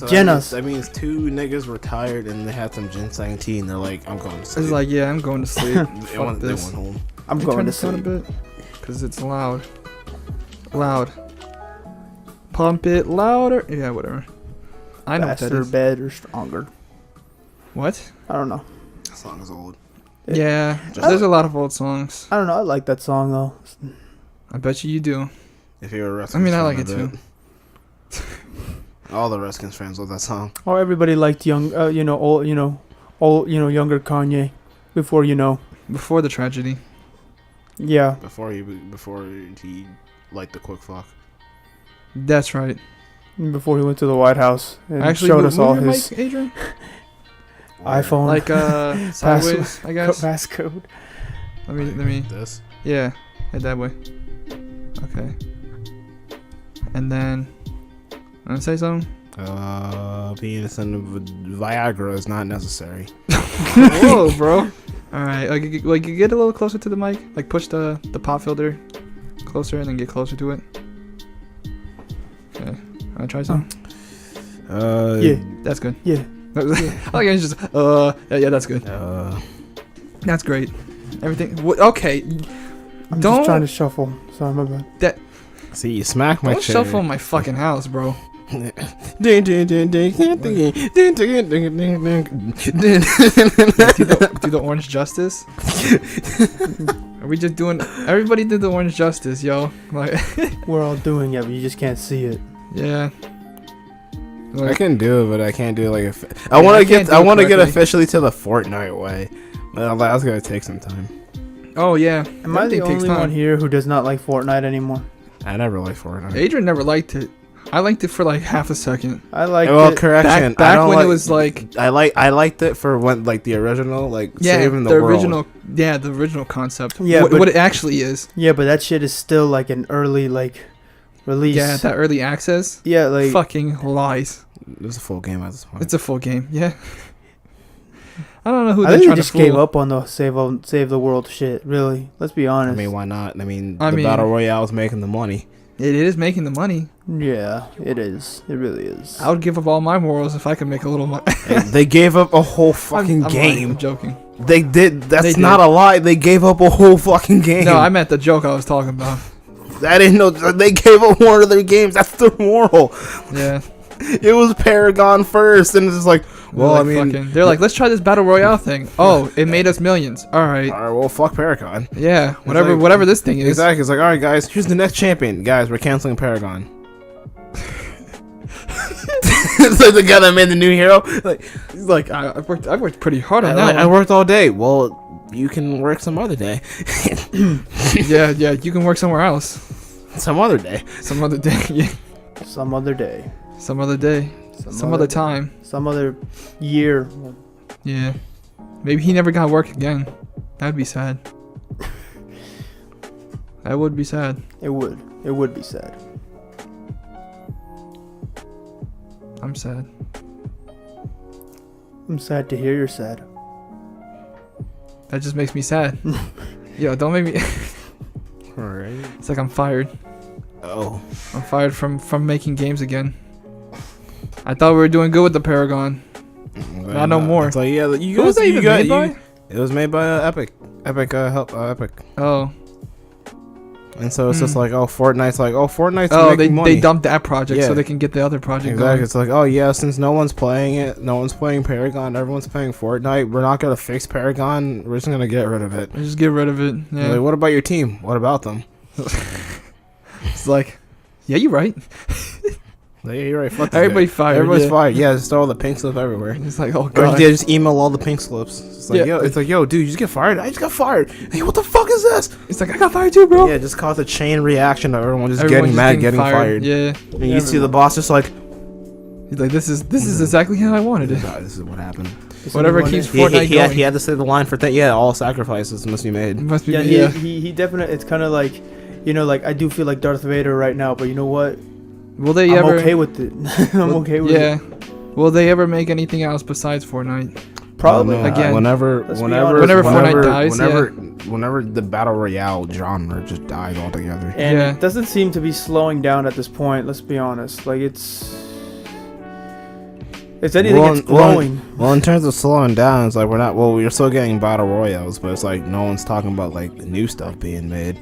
So Jenna. That means two niggas were tired and they had some ginseng tea and they're like, I'm going to sleep. It's like, yeah, I'm going to sleep. They Fuck went this. home. I'm Can you going turn to this down a sleep. bit? Because it's loud. Loud. Pump it louder. Yeah, whatever. I know Faster, what that is. better, stronger. What? I don't know. That song is old. Yeah, there's a lot of old songs. I don't know. I like that song though. I bet you do. If you're a I Redskins mean, I fan, like it too. All the Redskins fans love that song. Oh, everybody liked young, old, younger Kanye. Before Before the tragedy. yeah. Before he liked the quick fuck. That's right. Before he went to the White House and Actually, showed us all move your his mic, Adrian? iPhone Like sideways, I guess. passcode. Let me. This. Yeah, head that way. Okay. And then, wanna say something? Penis and Viagra is not necessary. Whoa, bro. All right, like you get a little closer to the mic. Like push the pop filter closer and then get closer to it. Okay. Wanna try some? Yeah. That's good. Yeah. I like it's just yeah, that's good. That's great. Everything. Okay. I'm Don't- just trying to shuffle. Sorry, my bad. See, you smack my Don't chair. shuffle in my fucking house, bro. Ding, ding, ding, ding, ding, ding, ding, ding, ding, ding. Do the orange justice? Are we just doing? Everybody did the orange justice, yo. Like, We're all doing it, but you just can't see it. yeah. I Like, can do it, but I can't do it like. I I want to can't get. do I it want to get correctly. officially to the Fortnite way. Well, that's gonna take some time. oh yeah. Am I the Everything takes only time. one here who does not like Fortnite anymore? I never liked Fortnite. Adrian never liked it. I liked it for like half a second. I like Well, it. correction. I Back don't when like, it was like I liked it for when like the original yeah, saving the world. original the original concept. Yeah, what, but- what it actually is. Yeah, but that shit is still like an early release. Yeah, that early access. Yeah, like Fucking lies. It was a full game at this point. It's a full game. Yeah. I don't know who I they're think they trying just to fool. gave up on the save the world shit. Really, let's be I honest. mean, why not? I mean, I the mean- battle royale is making the money. It is making the money. Yeah, it is. It really is. I would give up all my morals if I could make a little money. They gave up a whole fucking I'm game. joking. They did. That's They not did. a lie. They gave up a whole fucking game. No, I meant the joke I was talking about. I didn't know they gave up one of their games. That's the moral. Yeah. It was Paragon first, and it's just like, well, Like, I mean, they're like, let's try this battle royale thing. Oh, it made us millions. All right. all right, well, fuck Paragon. Yeah. like- Whatever this thing is. Exactly. It's like, all right, guys, here's the next champion. Guys, we're canceling Paragon. It's like the guy that made the new hero. Like, He's like, I've worked pretty hard on I that. one. worked all day. Well, you can work some other day. Yeah. You can work somewhere else. Some other day. Some other day. Yeah. Some other day. Some other day. Some other day. time. Some other year. Yeah. Maybe he never got work again. That'd be sad. That would be sad. It would. It would be sad. I'm sad. I'm sad to hear you're sad. That just makes me sad. Yo, don't make me. All right. It's like I'm fired. Oh. I'm fired from making games again. I thought we were doing good with the Paragon. Not no more. So yeah, you Who was that even made by? It was made by Epic. Epic. Oh. And so it's just like, Fortnite's Oh, making they money. dumped that project so Yeah. they can get the other project Exactly. going. It's like, oh yeah, since no one's playing it, no one's playing Paragon, everyone's playing Fortnite. We're not gonna fix Paragon. We're just gonna get rid of it. Just get rid of it. Yeah. Like, what about your team? What about them? It's like, yeah, you're right. Like, yeah, you're right. Fuck this Everybody guy. fired. Everybody's yeah. fired. Yeah, just all the pink slip everywhere. It's like, oh Or god. yeah, just email all the pink slips. It's like, Yeah. yo, dude, you just get fired. I just got fired. Hey, what the fuck is this? It's like, I got fired too, bro. Yeah, just cause a chain reaction of everyone just Everyone's getting mad, getting fired. Yeah. And you see the boss just like, He's like, this is exactly how I wanted it. "God, this is what happened. Whatever Anyone keeps in- Fortnite going. He had to say the line for all sacrifices must be made. Must be Yeah, yeah. he definitely. It's kind of like, like I do feel like Darth Vader right now, but you know what? Will they I'm ever? okay with it. I'm okay with Yeah. it. Will they ever make anything else besides Fortnite? Probably. No, Again. whenever Let's be honest. Whenever Fortnite dies, whenever the battle royale genre just died altogether. And Yeah. it doesn't seem to be slowing down at this point. Let's be honest. Like it's If anything, it's growing. Well, in terms of slowing down, it's like we're still getting battle royales, but it's like no one's talking about like the new stuff being made.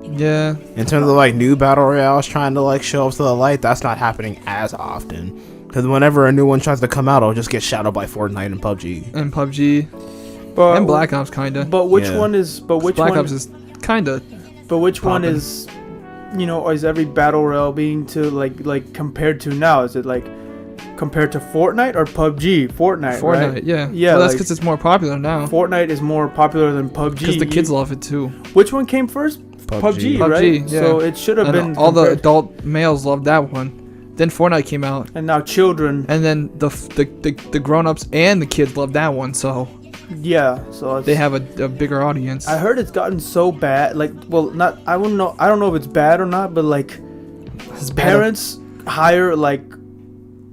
Yeah. In terms of like new battle royales trying to like show up to the light, that's not happening as often. Because whenever a new one tries to come out, it'll just get shadowed by Fortnite and PUBG. And Black Ops kinda. But which one is? But which Black one? Ops is kinda. But which poppin'. one is? You know, is every battle royale being to like compared to now? Is it like compared to Fortnite or PUBG? Fortnite, right? Yeah. Yeah, Well, that's like- because it's more popular now. Fortnite is more popular than PUBG. Because the kids love it too. Which one came first? PUBG, right? PUBG, yeah. So it should have been And all the compared- adult males loved that one. Then Fortnite came out, and now children. and then the grown-ups and the kids love that one. So Yeah, so they have a bigger audience. I heard it's gotten so bad. Like, well, not I don't know. I don't know if it's bad or not, but like, It's bad. parents hire like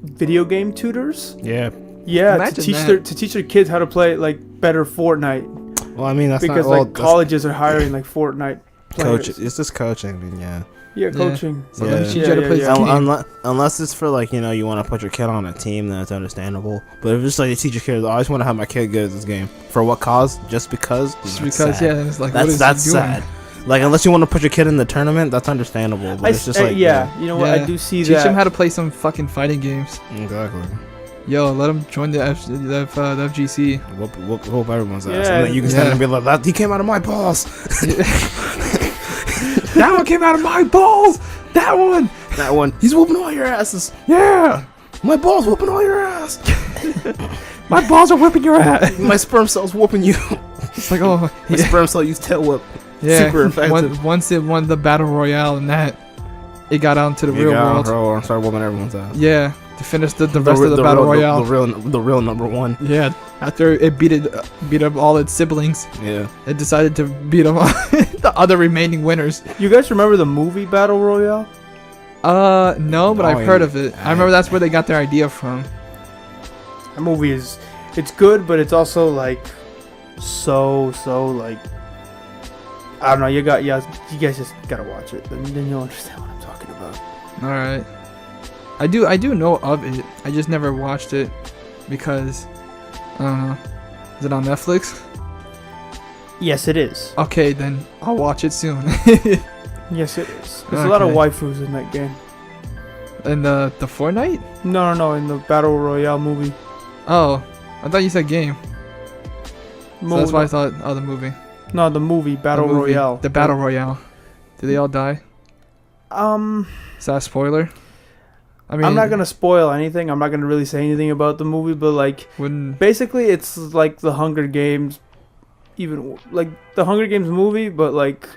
video game tutors. Yeah. Yeah, Imagine to teach their kids how to play like better Fortnite. Well, I mean that's Because not like colleges are hiring like Fortnite players. coach. It's just coaching. I mean, yeah. Yeah, coaching. So Yeah. let me teach you how to play this Yeah. game. Unless it's for like you want to put your kid on a team, then it's understandable. But if it's like you teach your kid, I just want to have my kid good at this game. For what cause? Just because? Just That's because, sad. yeah, it's like what is that's he doing? sad. Like unless you want to put your kid in the tournament, that's understandable. But it's just like yeah, you know what? I Yeah. do see Teach that. them how to play some fucking fighting games. Exactly. Yo, let them join the FGC. Whoop everyone's ass. Yeah. And then you can stand Yeah. and be like, that he came out of my balls. That one came out of my balls. That one. That one. He's whooping all your asses. Yeah. My balls whooping all your ass. My balls are whipping your ass. My sperm cell's whooping you. It's like, oh, My yeah. sperm cell used tail whip. Yeah. Super effective. Once it won the battle royale and that, it got out into the You real got on world. roll and started whooping everyone's ass. Yeah. To finish the rest of the battle royale. The real number one. Yeah. After it beat up all its siblings, Yeah. it decided to beat up the other remaining winners. You guys remember the movie Battle Royale? No, but No, I've heard of it. I remember that's where they got their idea from. That movie it's good, but it's also like so like I don't know. You guys just gotta watch it, then you'll understand what I'm talking about. All right. I do know of it. I just never watched it because I don't know. Is it on Netflix? Yes, it is. Okay, then I'll watch it soon. Yes, it is. There's a lot of Okay. waifus in that game. And the Fortnite? No, in the Battle Royale movie. Oh, I thought you said game. So Mo- that's why I thought the movie. No, the movie Battle The movie, Royale. The Battle Royale. Did they all die? Is that a spoiler? I mean, I'm not gonna spoil anything. I'm not gonna really say anything about the movie, but like wouldn't basically it's like the Hunger Games, even like the Hunger Games movie, but like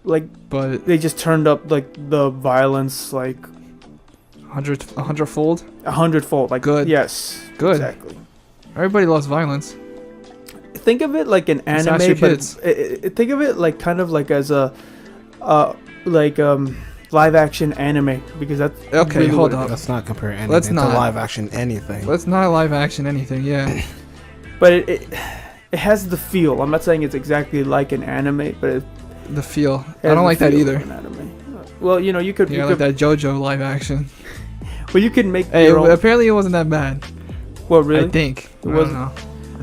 but they just turned up like the violence like 100-fold. 100-fold. Like Good. Yes. Good. Exactly. Everybody loves violence. Think of it like an Just ask anime, your but kids. think of it like kind of like as a live action anime because that's Okay, really hold what it up. Let's not compare anything Let's to not. live action anything. Let's not live action anything. Yeah. But it has the feel. I'm not saying it's exactly like an anime, but it The feel. has I don't the like that feel either. of an anime. Well, you know, you could. Yeah, you like could that JoJo live action. well, you could make Hey, your own. apparently it wasn't that bad. Well, really? I think. It I don't wasn't- know.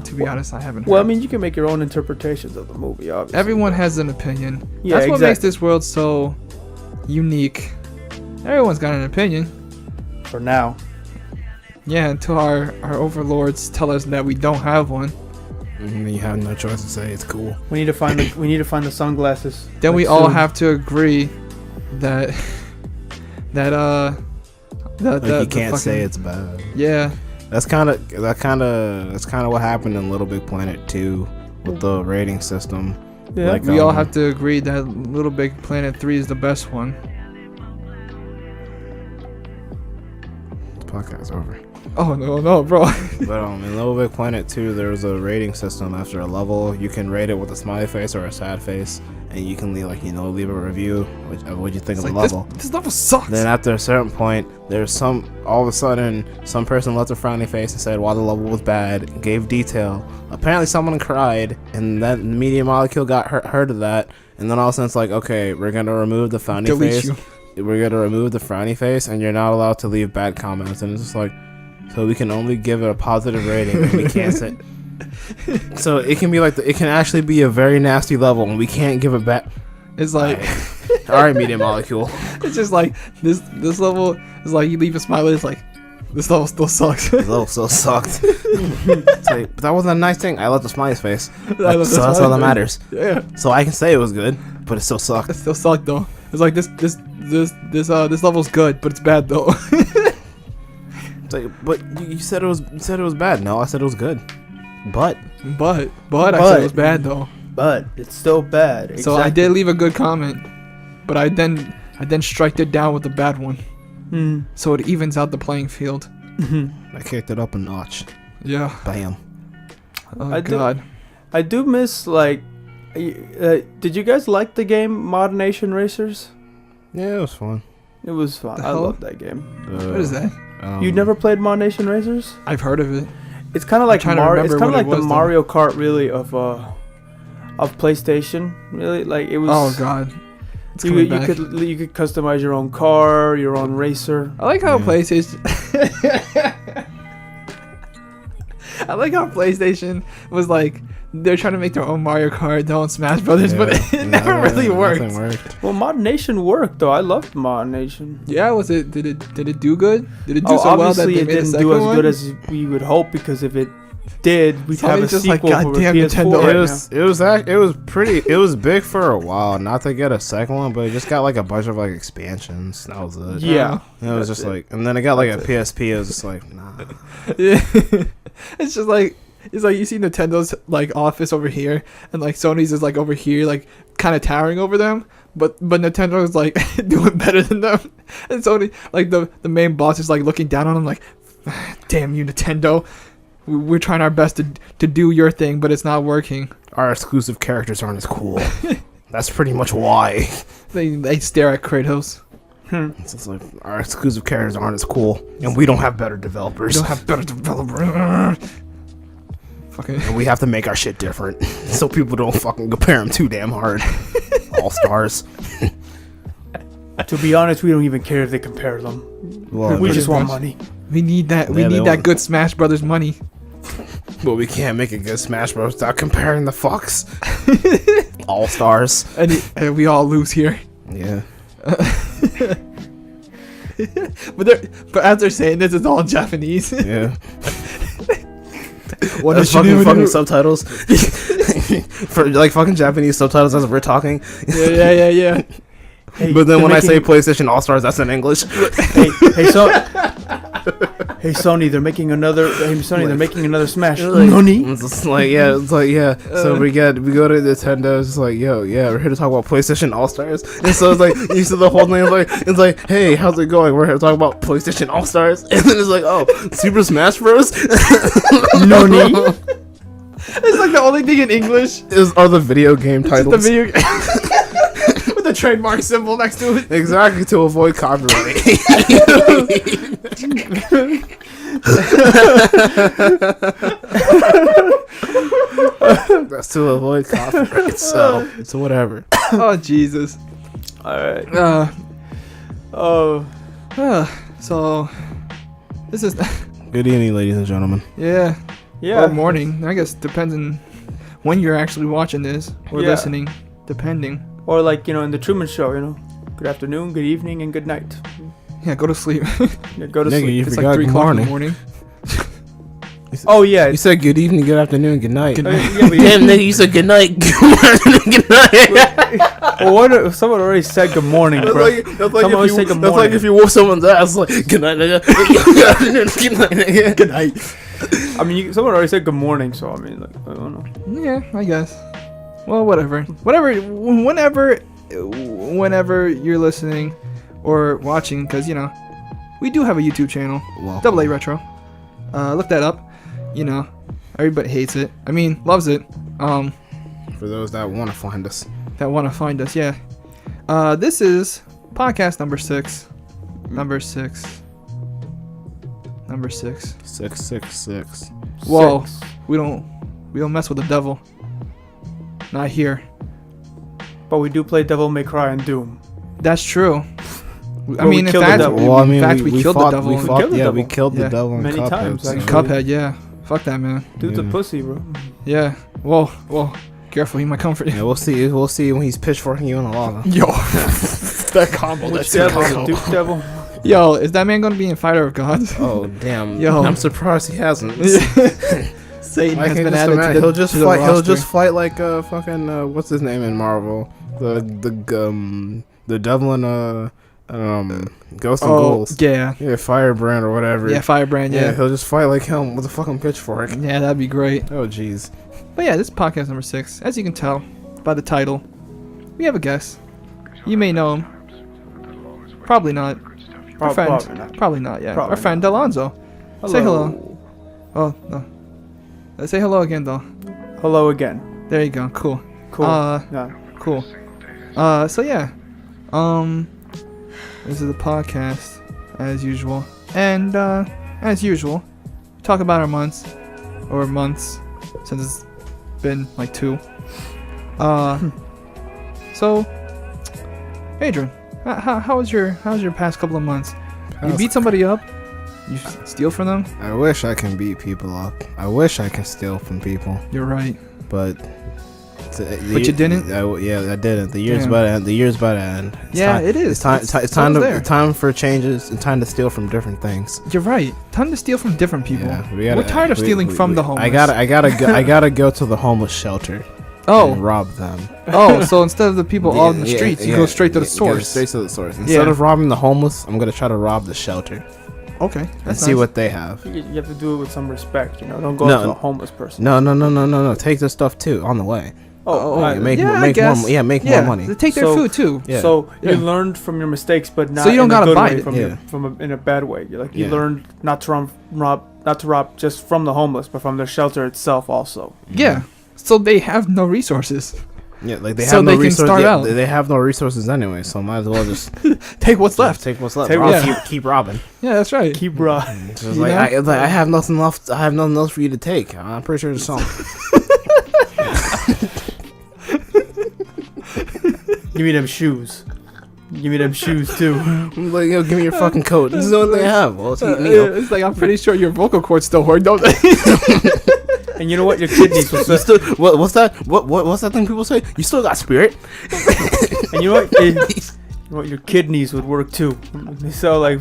To be honest, I haven't. Well, I heard. mean, you can make your own interpretations of the movie. Obviously. Everyone has an opinion. Yeah, That's what makes exactly. this world so unique. Everyone's got an opinion. For now. Yeah, until our overlords tell us that we don't have one. And you have no choice to say it's cool. We need to find the sunglasses. Then like, we all soon. have to agree that Like you can't say fucking- it's bad. Yeah. That's kind of what happened in Little Big Planet 2 with the rating system. Yeah. Like, We all have to agree that Little Big Planet 3 is the best one. The podcast's over. Oh no, bro. But in Little Big Planet 2, there was a rating system after a level. You can rate it with a smiley face or a sad face, and you can leave leave a review of what you think It's of the like, level. this level sucks. Then after a certain point, all of a sudden, some person left a frowny face and said why the level was bad, gave detail. Apparently someone cried, and that Media Molecule got heard of that, and then all of a sudden it's like, okay, we're going to remove the frowny Delete face. you. We're going to remove the frowny face, and you're not allowed to leave bad comments. And it's just like, so we can only give it a positive rating. And we can't say. So it can be like it can actually be a very nasty level, and we can't give it back. It's like, all right, Media Molecule. it's just like this level is like you leave a smiley. It's like this level still sucks. This level still sucked. It's like, but that wasn't a nice thing. I left the smiley's face. That's all that matters. Yeah. So I can say it was good, but it still sucked. It still sucked though. It's like this level's good, but it's bad though. It's like, but you said it was bad. No, I said it was good. But I said it was bad though. But it's still bad. Exactly. So I did leave a good comment, but I then striked it down with a bad one. So it evens out the playing field. I kicked it up a notch. Yeah. Bam. Oh God. I do miss like. Did you guys like the game Mod Nation Racers? Yeah, it was fun. It was fun. I love that game. What is that? You never played Mod Nation Racers? I've heard of it. It's kind of like Mario. It's kind of like the though. Mario Kart, really, of PlayStation. Really, like it was. Oh God. You could customize your own car, your own racer. I like how PlayStation. I like how PlayStation was like they're trying to make their own Mario Kart, their own Smash Brothers, but it never really worked. Well, Mod Nation worked though. I loved Mod Nation. Yeah, was it? Did it do good? Did it do so well that they made a second one? Obviously, it didn't do as good as we would hope, because if it did, we'd have a just sequel like, for goddamn PS4. Nintendo. It was big for a while. Not to get a second one, but it just got like a bunch of like expansions. That was it. Yeah, and it was just like, and then it got like a PSP. It was just like, nah. Yeah, it's just like. It's like you see Nintendo's like office over here, and like Sony's is like over here, like kind of towering over them. But Nintendo's like doing better than them, and Sony, like the main boss, is like looking down on them, like, "Damn you, Nintendo! We're trying our best to do your thing, but it's not working." Our exclusive characters aren't as cool. That's pretty much why. They stare at Kratos. It's just like our exclusive characters aren't as cool, and we don't have better developers. We don't have better developers. Fucking. And we have to make our shit different, so people don't fucking compare them too damn hard. All stars. To be honest, we don't even care if they compare them. Well, we just want money. We need that. We need that good Smash Brothers money. But we can't make a good Smash Bros. Without comparing the fucks. All stars. And we all lose here. Yeah. But as they're saying this, it's all in Japanese. Yeah. What That's fucking subtitles. For like fucking Japanese subtitles as we're talking. Yeah. Hey, but then when I say PlayStation All Stars, that's in English. Hey Sony, they're making another. They're making another Smash. It's like yeah. So we go to Nintendo. It's like yeah, we're here to talk about PlayStation All Stars. And so it's like you see the whole thing. It's like hey, how's it going? We're here to talk about PlayStation All Stars. And then it's like oh, Super Smash Bros. Noni. It's like the only thing in English are the video game titles. The video with the trademark symbol next to it. Exactly, to avoid copyright. That's to avoid copyright. So whatever. Oh Jesus. All right. So this is. Good evening, ladies and gentlemen. Yeah. Yeah. Or morning. I guess depends on when you're actually watching this or listening, depending. Or like in the Truman Show, good afternoon, good evening, and good night. Yeah, go to sleep. Yeah, go to Nigga, sleep. you It's forgot like 3 good o'clock in the morning. morning. Oh yeah. You said good evening, good afternoon, good night. Good night. Yeah, but Damn, nigga, you said good night. Good morning, good night. well, what if someone already said good morning, bro? That's like if you whoop someone's ass, like good night, nigga. Good afternoon, good night, nigga. Good night. I mean, someone already said good morning, so I mean, like, I don't know. Yeah, I guess. Well, whatever. Whenever you're listening or watching, because we do have a YouTube channel, Double A Retro. Look that up. Everybody hates it. I mean, loves it. For those that want to find us. Yeah. This is podcast number 6. Number 6. 666. Whoa. We don't mess with the devil. Not here. But we do play Devil May Cry and Doom. That's true. I mean, in killed the fact, devil. Well, I mean, in fact, we we killed fought, the devil. We in fought, killed the yeah, we devil. killed the Yeah. devil in Many Cuphead. times, so- actually. Cuphead, yeah. Fuck that, man. Dude's a Yeah. pussy, bro. Yeah. Well, careful, he might come for Yeah, you. we'll see. We'll see when he's pitchforking you in the lava. Yo, that combo. Which That's a devil? combo. Duke devil? Yo, is that man gonna be in Fighter of Gods? Oh damn! Yo. I'm surprised he hasn't. Satan I has can been just added to imagine. the He'll just to the fight. He'll roster. just fight like fucking what's his name in Marvel? The devil in Ghost and Ghouls. Yeah. Yeah, Firebrand or whatever. Yeah, Firebrand, yeah. He'll just fight like him with a fucking pitchfork. Yeah, that'd be great. Oh jeez. But yeah, this is podcast number 6. As you can tell by the title, we have a guest. You may know him. Probably not. Our friend. Probably not. Probably not, yeah. Probably Our friend Alonso. Say hello. Oh, no. Say hello again, though. Hello again. There you go. Cool. Cool. Yeah. Cool. So yeah. This is a podcast, as usual. And, as usual, talk about our months. Or months. Since it's been, like, 2. So, Adrian, how was your past couple of months? You beat somebody up? You steal from them? I wish I can beat people up. I wish I can steal from people, You're right. but. But you didn't? Yeah, I didn't. The year's Damn. about to end. The year's about to end. Yeah, it is. It's It's time almost to there. time for changes and time to steal from different things. You're right. Time to steal from different people. Yeah, We're tired of stealing from the homeless. I gotta go to the homeless shelter. Oh, And rob them. so instead of the people on the streets, you go straight to the Go source. straight to the source. Instead Yeah. of robbing the homeless, I'm gonna try to rob the shelter Okay, and that's see nice. what they have. You have to do it with some respect, you know. Don't go No. to a homeless person. No. Take their stuff too on the way. Oh, I- Yeah, make yeah, I more. guess. Make Yeah, more money. they take their So- food too. Yeah. So Yeah. you learned from your mistakes, but not So you don't in a gotta good buy way it. from in a bad way. You Yeah. learned not to rob just from the homeless, but from the shelter itself also. Yeah. So they have no resources. Yeah, like they So have no they can resources. start out. They have no resources anyway, so might as well just Take what's left. Take what's left. Take Rob, what's keep robbing. Yeah, that's right. Keep raw. Just You like, know? I have nothing left. I have nothing else for you to take. I'm pretty sure there's something. Give me them shoes. Give me them shoes too. I'm like, yo, give me your fucking coat. This is the only thing I have. Well, it's heating me up. It's like I'm pretty sure your vocal cords still work, don't they? And you know what? Your kidneys will You still, what's that? What's that thing people say? You still got spirit. And you know what? You know what? Your kidneys would work too. So like,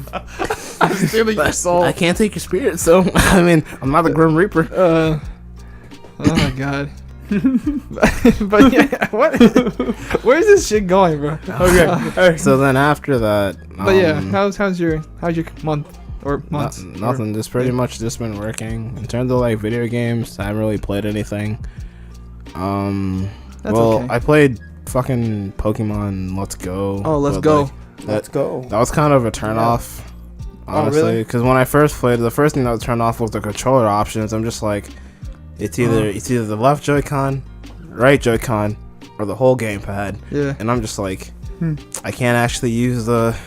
Stealing your soul. I can't take your spirit, so I mean, I'm not the Grim Reaper. Oh my god. But yeah, what? Where's this shit going, bro? okay. Alright. So then after that, But yeah, how's your month or months? Nothing. Just pretty much just been working. In terms of like video games, I haven't really played anything. That's well, okay. I played fucking Pokemon Let's Go. Oh, let's but, go. like, Let's go. that was kind of a turn off, honestly. really? Because when I first played, the first thing that was turned off was the controller options. I'm just like, it's either the left Joy-Con, right Joy-Con, or the whole gamepad. Yeah. And I'm just like, I can't actually use the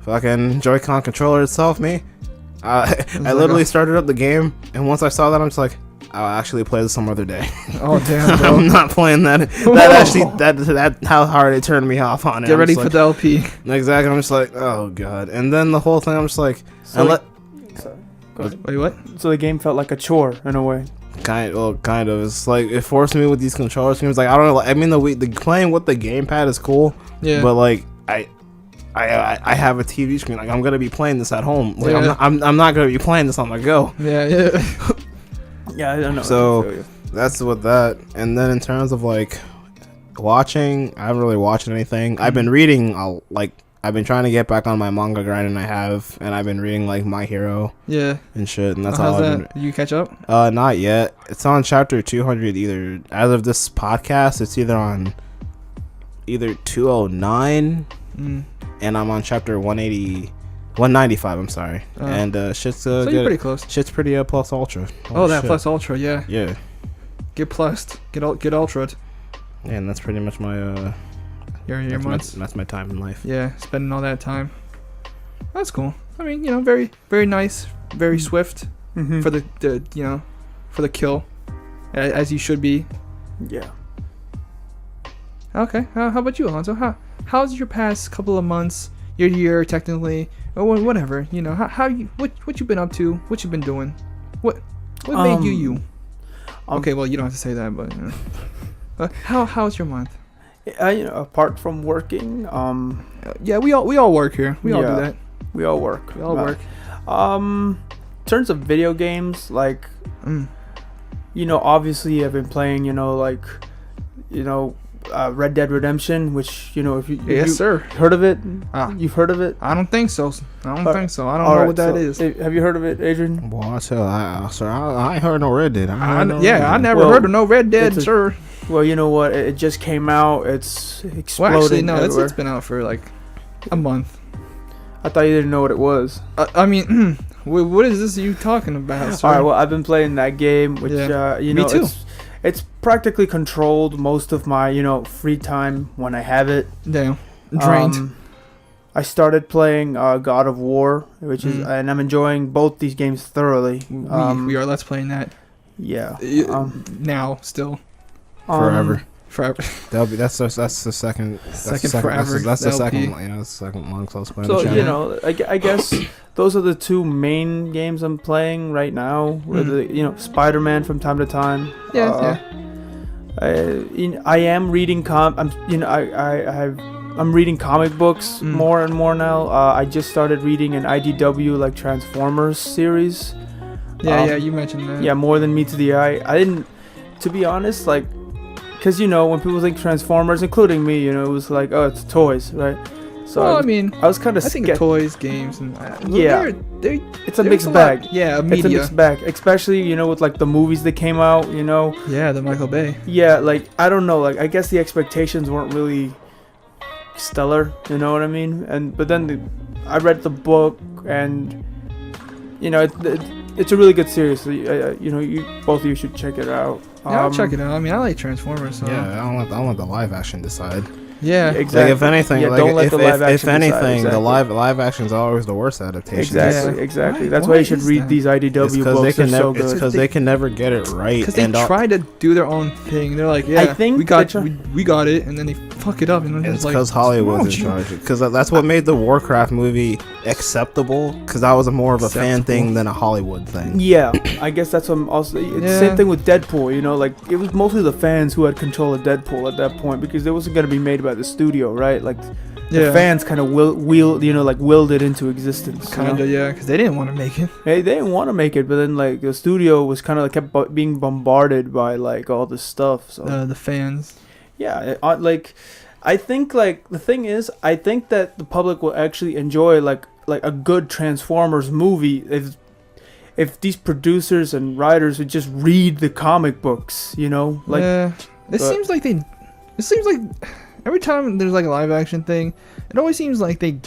fucking Joy-Con controller itself, me. I literally started up the game, and once I saw that, I'm just like, I'll actually play this some other day. Oh damn, bro. I'm not playing that. That how hard it turned me off on it. Get I'm ready just for the LP. like, exactly. I'm just like, oh god. And then the whole thing, I'm just like, So, go ahead. Wait, what? So the game felt like a chore in a way. kind of. It's like it forced me with these controller schemes. Like I don't know. I mean, the playing with the gamepad is cool, Yeah. but like I have a TV screen. Like I'm gonna be playing this at home. Like Yeah. I'm not gonna be playing this on the go. Yeah. Yeah, I don't know. So- I feel you. That's with that. And then in terms of like watching, I haven't really watched anything. I've been reading. I've been trying to get back on my manga grind, and I've been reading like My Hero Yeah. and shit. And that's How's all I've that? You catch up? been. Not yet. It's on chapter 200. Either as of this podcast, it's either on 209, and I'm on chapter 195. I'm sorry. Oh. And shit's So good. you're pretty close. Shit's pretty plus ultra. Oh, that shit. plus ultra, yeah. Yeah. Get plussed. Get ultra'd. Yeah, and that's pretty much my Your that's months. that's my time in life. Yeah, spending all that time. That's cool. I mean, very, very nice, very swift Mhm. for the for the kill, as you should be. Yeah. Okay. How about you, Alonso? How's your past couple of months? your year technically, or whatever. You know, how you what you been up to, what you been doing, what made you. Okay, well you don't have to say that, but how's your month? Apart from working, yeah, we all work here. We all do that. We all work. We all work. In terms of video games, like, obviously I've been playing, Red Dead Redemption, which, if you sir. Heard of it? You've heard of it? I don't think so. I don't know right, what that is. Have you heard of it, Adrian? Well, I ain't heard no Red Dead. I never heard of no Red Dead, sir. Well, you know what? It just came out. It's exploding. Well, actually, no, everywhere. it's been out for like a month. I thought you didn't know what it was. I mean, what is this you talking about, sir? All right, well, I've been playing that game, which, Me too. It's practically controlled most of my, free time when I have it. Damn. Drained. I started playing God of War, which is, and I'm enjoying both these games thoroughly. We are let's playing that. Yeah. Now, still. Forever. That's the second. Forever. That's the LP. second. The second one close playing. So I guess those are the two main games I'm playing right now. With Spider-Man from time to time. I am reading I'm reading comic books more and more now. I just started reading an IDW like Transformers series. Yeah, you mentioned that. Yeah, More Than Meets the Eye. I didn't, to be honest, like, because when people think Transformers, including me, it was like, oh, it's toys, right? So well, I was kind of. I think toys, games, and it's a mixed bag. Yeah, media. It's a mixed bag, especially with like the movies that came out. Yeah, the Michael Bay. Yeah, like I don't know, like I guess the expectations weren't really stellar. You know what I mean? But then I read the book, and it's a really good series. So, both of you should check it out. Yeah, I'll check it out. I mean, I like Transformers. So. Yeah, I don't let the live action decide. Yeah, exactly. Like if anything, don't let the live action if anything, decide, exactly. the live action is always the worst adaptation. Exactly. That's why you should read these IDW books. They're so good. It's because they can never get it right. Because they try to do their own thing. They're like, I think we got it, and then they fuck it up. And it's because Hollywood's in charge. Because that's what made the Warcraft movie acceptable. Because that was more of a fan thing than a Hollywood thing. Yeah, I guess that's what I'm also. It's the same thing with Deadpool. Like it was mostly the fans who had control of Deadpool at that point because it wasn't going to be made by the studio, right? Like the fans kind of willed it into existence. Kinda, yeah, because they didn't want to make it. Hey, they didn't want to make it, but then like the studio was kind of like kept being bombarded by like all this stuff. So the fans. Yeah, I think like the thing is, I think that the public will actually enjoy like a good Transformers movie if these producers and writers would just read the comic books. It seems like every time there's like a live action thing, it always seems like they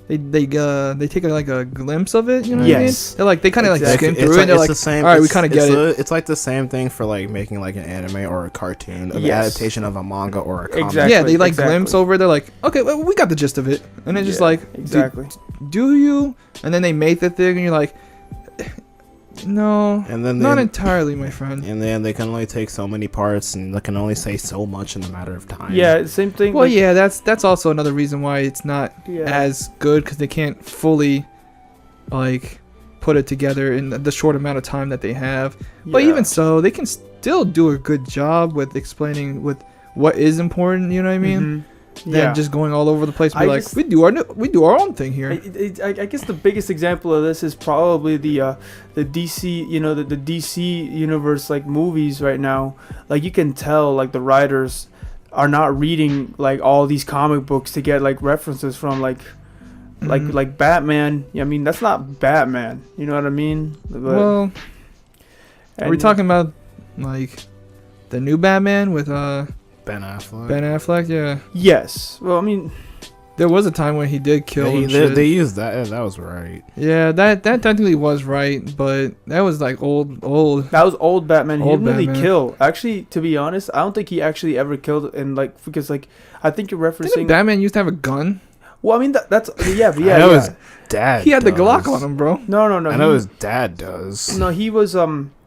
take a glimpse of it. You know what I mean? They're like they kind of like skim through it. And they're like, all right, we kind of get it. It's like the same thing for like making like an anime or a cartoon, an adaptation of a manga or a comic. Exactly. Yeah, they like glimpse over it. They're like, okay, well, we got the gist of it, and it's just like, do you? And then they make the thing, and you're like, no, and then not entirely, my friend. And then they can only take so many parts, and they can only say so much in a matter of time. Yeah, same thing. Well, yeah, that's also another reason why it's not as good because they can't fully like put it together in the short amount of time that they have. But even so, they can still do a good job with explaining with what is important. You know what I mean? Mm-hmm. Than just going all over the place. Be like, we do our own thing here. I guess the biggest example of this is probably the DC, the DC universe like movies right now. Like you can tell, like the writers are not reading like all these comic books to get like references from like Batman. I mean, that's not Batman. You know what I mean? Are we talking about like the new Batman with Ben Affleck. Ben Affleck, yeah. Yes. Well, I mean, there was a time when he did kill. They used that. That was right. Yeah, that technically was right, but that was like old. That was old Batman. He didn't really Batman. kill. Actually, to be honest, I don't think he actually ever killed. And like because like I think you're referencing. Didn't Batman used to have a gun? Well, I mean that's yeah. I know his dad. He had the Glock on him, bro. No. I know his dad does. No, he was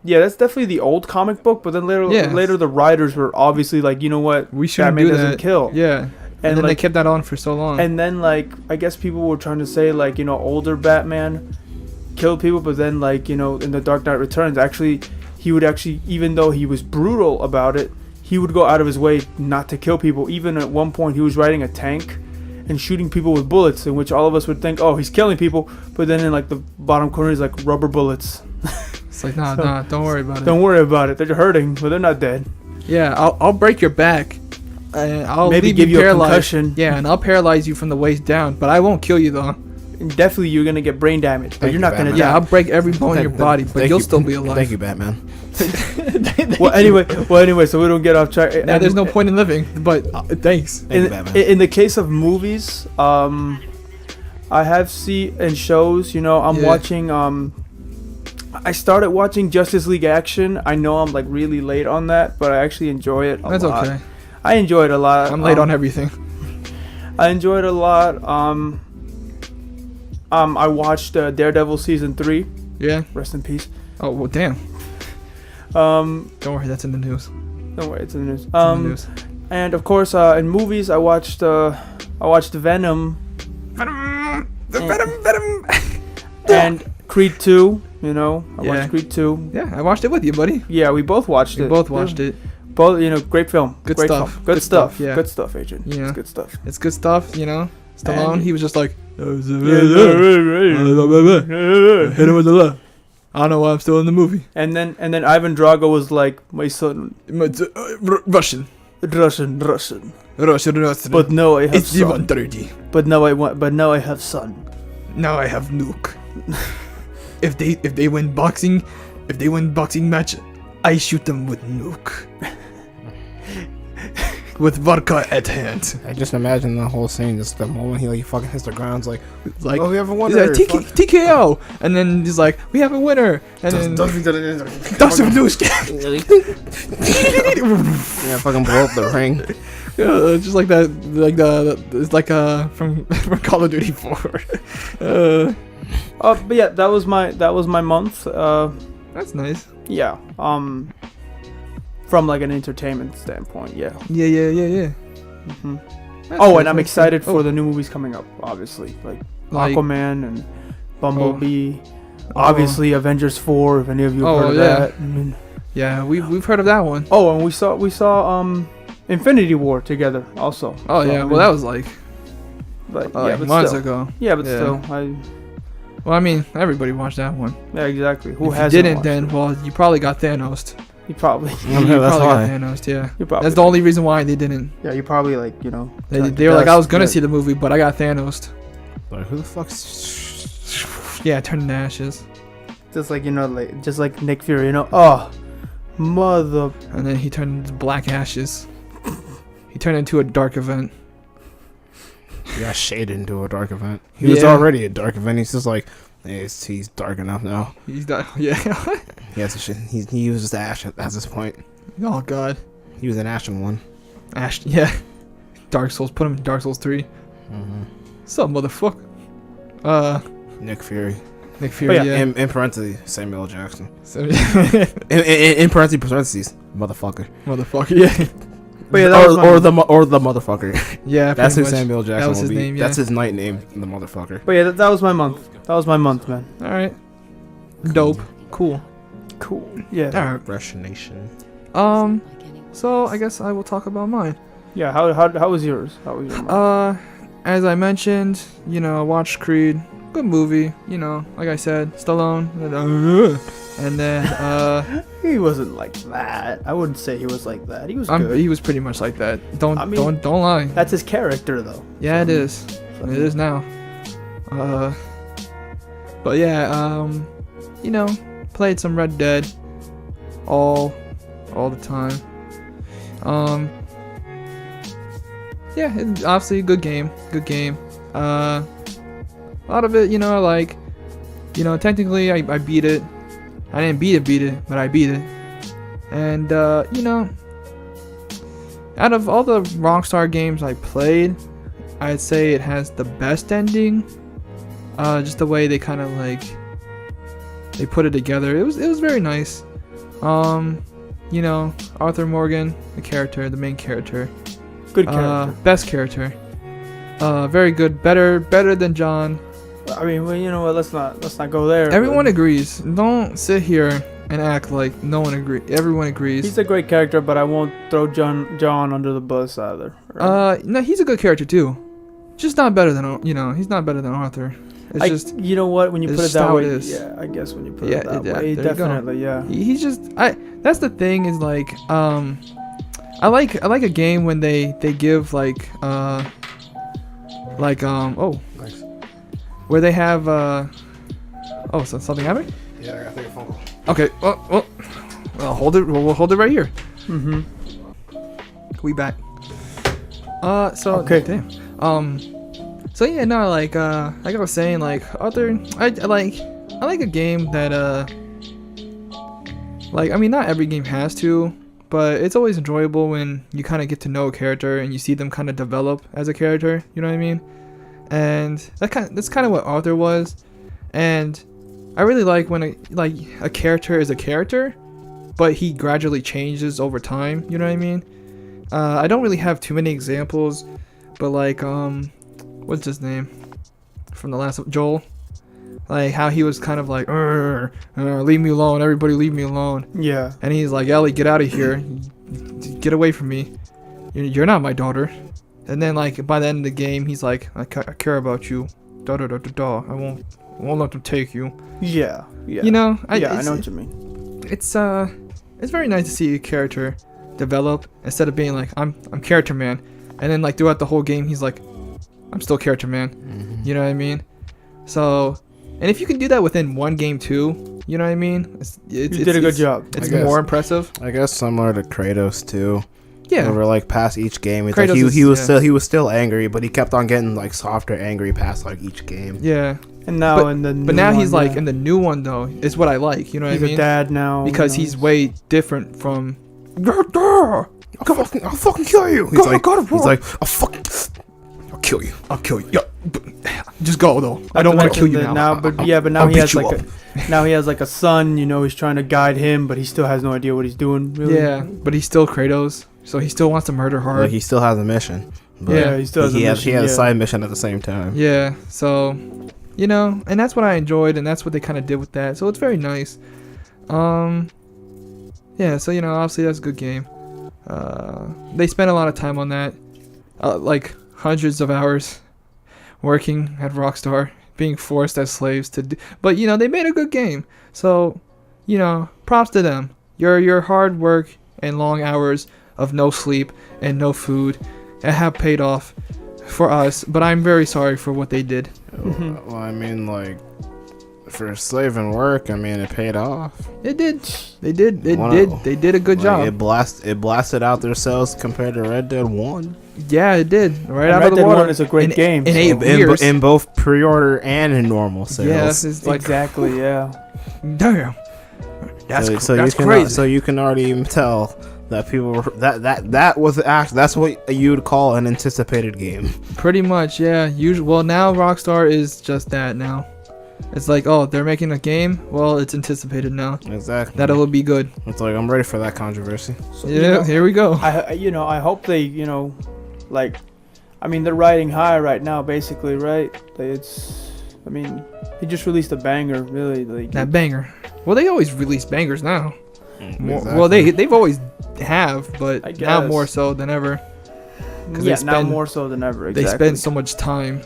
Yeah, that's definitely the old comic book. But then later the writers were obviously like, you know what? We shouldn't Batman do doesn't that. kill. Yeah. And then like, they kept that on for so long. and then like I guess people were trying to say like, you know, older Batman killed people, but then like, you know, in the Dark Knight Returns, actually he would actually, even though he was brutal about it, he would go out of his way not to kill people. Even at one point he was riding a tank and shooting people with bullets, in which all of us would think, oh, he's killing people, but then in like the bottom corner is like rubber bullets. It's like, nah, don't worry about it. Don't worry about it. They're hurting, but they're not dead. Yeah, I'll break your back. And I'll Maybe leave give you a paralyzed. concussion. Yeah, and I'll paralyze you from the waist down, but I won't kill you though. And definitely you're gonna get brain damage, but Thank you're you, not gonna Batman. Yeah, die. I'll break every bone in your body, but you'll still be alive. Thank you, Batman. Well, anyway, so we don't get off track. Now, there's no point in living, but thanks. Thank you, Batman. In the case of movies, I have seen and shows. You know, I'm Yeah. watching. I started watching Justice League Action. I know I'm like really late on that, but I actually enjoy it a That's lot. okay. I enjoy it a lot. I'm late on everything. I enjoy it a lot. I watched Daredevil season 3. Yeah. Rest in peace. Oh well, damn. Don't Don't worry, that's in the news. worry, it's in the news. It's in the news. And of course, in movies, I watched Venom Venom. Venom. And Creed 2. You know, I Yeah. watched Creed 2. Yeah, I watched it with you, buddy. Yeah, we both watched We it. both watched it. Both, you know, great film. Good Great stuff. Film. Good Good stuff. stuff, yeah. Good stuff, Adrian. Yeah. It's good stuff. It's good stuff, you know. Stallone, And- he was just like, Yeah. hit him with the left. I don't know why I'm still in the movie. And then Ivan Drago was like, my son, Russian. Russian. Russian. But no, I have it's the son. 130. But now I have son. Now I have nuke. if they win boxing match, I shoot them with nuke. With vodka at hand. I just imagine the whole scene, just the moment he fucking hits the ground, it's like, Like, oh, we have a he's winner. like, TKO, and then he's like, we have a winner, and then Dustin Bluski. Yeah, fucking blow up the ring. Just like that, it's like from Call of Duty 4. But yeah, that was my month. That's nice. Yeah. From like an entertainment standpoint, yeah. Yeah. hmm That's Oh, nice, and I'm that's excited good. for the new movies coming up. Obviously, like Like- Aquaman and Bumblebee. Obviously, Avengers 4. If any of you have heard of yeah. that. And Yeah, we've heard of that one. oh, and we saw Infinity War together also. Oh So, yeah, I well mean, that was like but like months still. ago. Yeah, but Yeah. still, Well, I mean, everybody watched that one. yeah, exactly. Who if you hasn't didn't, watched then it? well, you probably got Thanos. You probably, Yeah, You that's probably why. got Thanos. Yeah, you probably. that's the only reason why they didn't. Yeah, you probably like They turned were like, to I was gonna dust. see the movie, but I got Thanos. Like, who the fuck's... Yeah, turned to ashes, Just like just like Nick Fury, Oh, mother. and then he turned into black ashes. He turned into a dark event. He got shaded into a dark event. He was Yeah. already a dark event. He's just like, hey, he's dark enough now. He's not. Yeah. He has to shit. He uses ash at this point. Oh God. He was an ashen one. Ash. Yeah. Dark Souls. Put him in Dark Souls 3. Mm-hmm. Sup, motherfucker. Nick Fury. Nick Fury. yeah, Yeah. In parentheses, Samuel L. Jackson. So- In parentheses, motherfucker. motherfucker. Yeah. But yeah, that was my Or the motherfucker. Yeah. That's who pretty much. Samuel L. Jackson was will his be. name, yeah. That's his night name, the motherfucker. But yeah, that was my month. That was my month, man. All right. Dope. Cool. Cool. Yeah. All right. Russian Nation. So I guess I will talk about mine. Yeah. How was yours? How was your month? As I mentioned, I watched Creed. Good movie, like I said, Stallone. And then He wasn't like that. I wouldn't say he was like that. He was good. he was pretty much like that. Don't lie. That's his character, though. Yeah, it is. It is now. But yeah, played some Red Dead all the time. Yeah, it's obviously a good game. Good game. A lot of it, I like. Technically, I beat it. I didn't beat it, but I beat it. And out of all the Rockstar games I played, I'd say it has the best ending. Just the way they kind of they put it together. It was very nice. Arthur Morgan, the main character, Good character. Best character. Very good. Better than John. I mean, well, you know what? Let's not go there. Everyone agrees. Don't sit here and act like no one agrees. Everyone agrees. He's a great character, but I won't throw John under the bus either. Right? No, he's a good character too. Just not better than he's not better than Arthur. It's just you know what, when you put it just that how way, it is. yeah, I guess when you put it that way, there you go. definitely, yeah. He's just that's the thing is like I like a game when they give like oh Thanks. where they have so something happening? Yeah, I gotta take a phone call. Okay, well hold it. We'll hold it right here. Mhm. We back. So Okay. damn. So yeah, no, like I was saying, like Arthur, I like a game that like I mean not every game has to, but it's always enjoyable when you kind of get to know a character and you see them kind of develop as a character. You know what I mean? And that's kind of what Arthur was, and I really like when a character is a character, but he gradually changes over time. You know what I mean? I don't really have too many examples, but like what's his name from the last Joel? Like how he was kind of like, leave me alone, everybody leave me alone. Yeah. And he's like, Ellie, get out of here, get away from me. You're not my daughter. And then like by the end of the game, he's like, I care about you. Da da da da da. I won't let them take you. Yeah. Yeah. You know? I know what you mean. It's very nice to see a character develop instead of being like, I'm character man, and then like throughout the whole game he's like, I'm still character man. Mm-hmm. You know what I mean? So, and if you can do that within one game too, you know what I mean? You did a good job. It's I guess. more impressive. I guess similar to Kratos too. Yeah. Over like past each game, it's Kratos like he is- he was still angry, but he kept on getting like softer angry past like each game. Yeah. And now in the But new now one, he's like yeah. in the new one though, is what I like. You know what he's I mean? a dad now. Because you know. he's way different from. I'll fucking kill you. He's like, I'll kill you. I'll kill you. Yeah. Just go though. I don't want to kill you now. But now I'll he has beat you like now he has like a son. You know, he's trying to guide him, but he still has no idea what he's doing. Really. Yeah, but he's still Kratos, so he still wants to murder hard. Like he still has a mission. But Yeah, he still has he a has mission, a yeah. side mission at the same time. Yeah, so you know, and that's what I enjoyed, and that's what they kind of did with that. So it's very nice. Yeah, so you know, obviously that's a good game. They spent a lot of time on that, like hundreds of hours working at Rockstar, being forced as slaves to do. But you know, they made a good game. So, you know, props to them. Your hard work and long hours of no sleep and no food have paid off for us. But I'm very sorry for what they did. Well, I mean, like for slave and work, I mean, it paid off. It did. They did. It Wow. did. They did a good job. It blasted out their sales compared to Red Dead 1. Yeah, it did. Right And out Red of the Dead water. 1 is a great game. In so- 8 years. In both pre-order and in normal sales. Yeah, it's like exactly. Yeah. damn. That's you can crazy. So you can already even tell that people were, that was that's what you'd call an anticipated game. Pretty much, yeah. Well, now Rockstar is just that now. It's like, oh, they're making a game. Well, it's anticipated now. Exactly. That'll be good. It's like I'm ready for that controversy. So, Yeah, you know, here we go. I hope they, like, I mean, they're riding high right now, basically, right? I mean, he just released a banger, really. Like, That banger. Well, they always release bangers now. Exactly. Well, they've always have, but I now guess. more so than ever. 'Cause yeah, they now spend- more so than ever. They Exactly. spend so much time.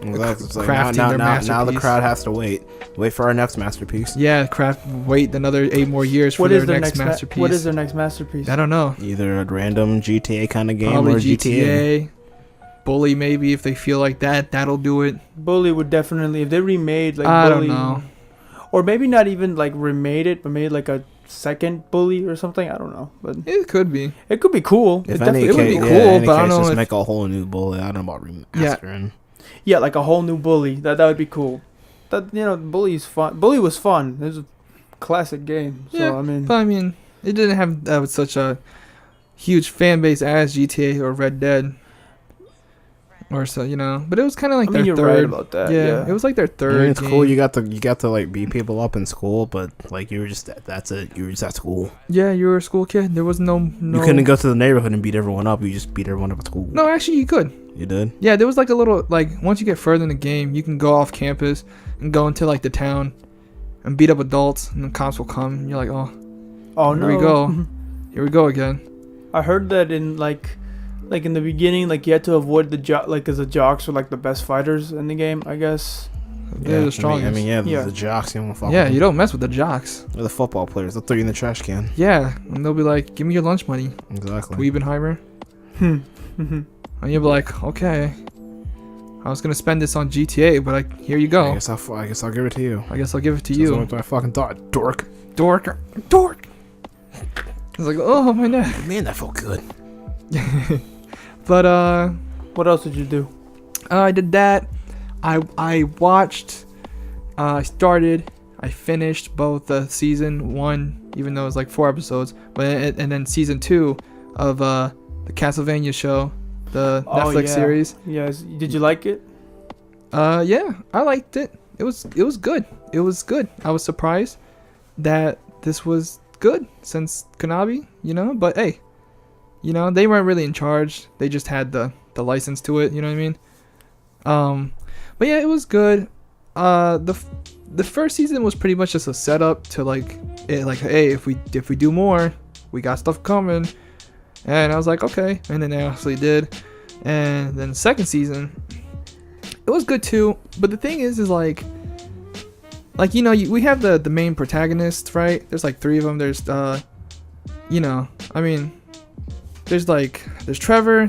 Exactly. It's like crafting now their the masterpiece. crowd has to wait for our next masterpiece. Yeah, wait another 8 more years for What their is their next next masterpiece. What is their next masterpiece? I don't know. Either a random GTA kind of game Probably or GTA. GTA. Bully maybe if they feel like that. That'll do it. Bully would definitely, if they remade like I Bully, don't know. or maybe not even like remade it, but made like a second Bully or something. I don't know, but It could be. it could be cool. If It any definitely would case, be could cool, yeah, any but I don't case, know just if- make a whole new bullet. I don't know about remastering. Yeah, like a whole new Bully. That would be cool. That Bully's fun. Bully was fun. It was a classic game. So Yeah, I mean, But I mean, it didn't have such a huge fan base as GTA or Red Dead. or so, you know. But it was kind of like I mean, their you're third. right about that. Yeah. It was like their I third. mean, it's game. cool. You got to like beat people up in school, but like you were just that's it. You were just at school. Yeah, you were a school kid. There was no. You couldn't go to the neighborhood and beat everyone up. You just beat everyone up at school. No, actually, you could. You did? Yeah, there was like a little like once you get further in the game, you can go off campus and go into like the town and beat up adults, and the cops will come. And you're like, Oh here no. we go. Here we go again. I heard that in like in the beginning, like you had to avoid the because the jocks were like the best fighters in the game, I guess. They're the strongest. I mean, Yeah. the jocks. You don't fuck Yeah, with you them. don't mess with the jocks. They're the football players. They'll throw you in the trash can. Yeah, and they'll be like, "Give me your lunch money, Exactly. Weebenheimer." Mhm. And you'll be like, "Okay, I was gonna spend this on GTA, but here you go. I guess I'll give it to you. I guess I'll give it to That's you, what I fucking thought, dork. dork." It's like, oh my neck. Man, that felt good. But What else did you do? I did that. I watched. I started. I finished both season 1, even though it was like 4 episodes, and then season 2 of the Castlevania show, the Netflix series. Yes. Did you like it? Yeah, I liked it. It was good. It was good. I was surprised that this was good since Konami, you know. But hey, you know, they weren't really in charge. They just had the license to it. You know what I mean? But yeah, it was good. The first season was pretty much just a setup to like hey, if we do more, we got stuff coming. And I was like, okay. And then they actually did. And then the second season, it was good too. But the thing is like you know, we have the main protagonist, right? There's like 3 of them. There's you know, I mean, there's Trevor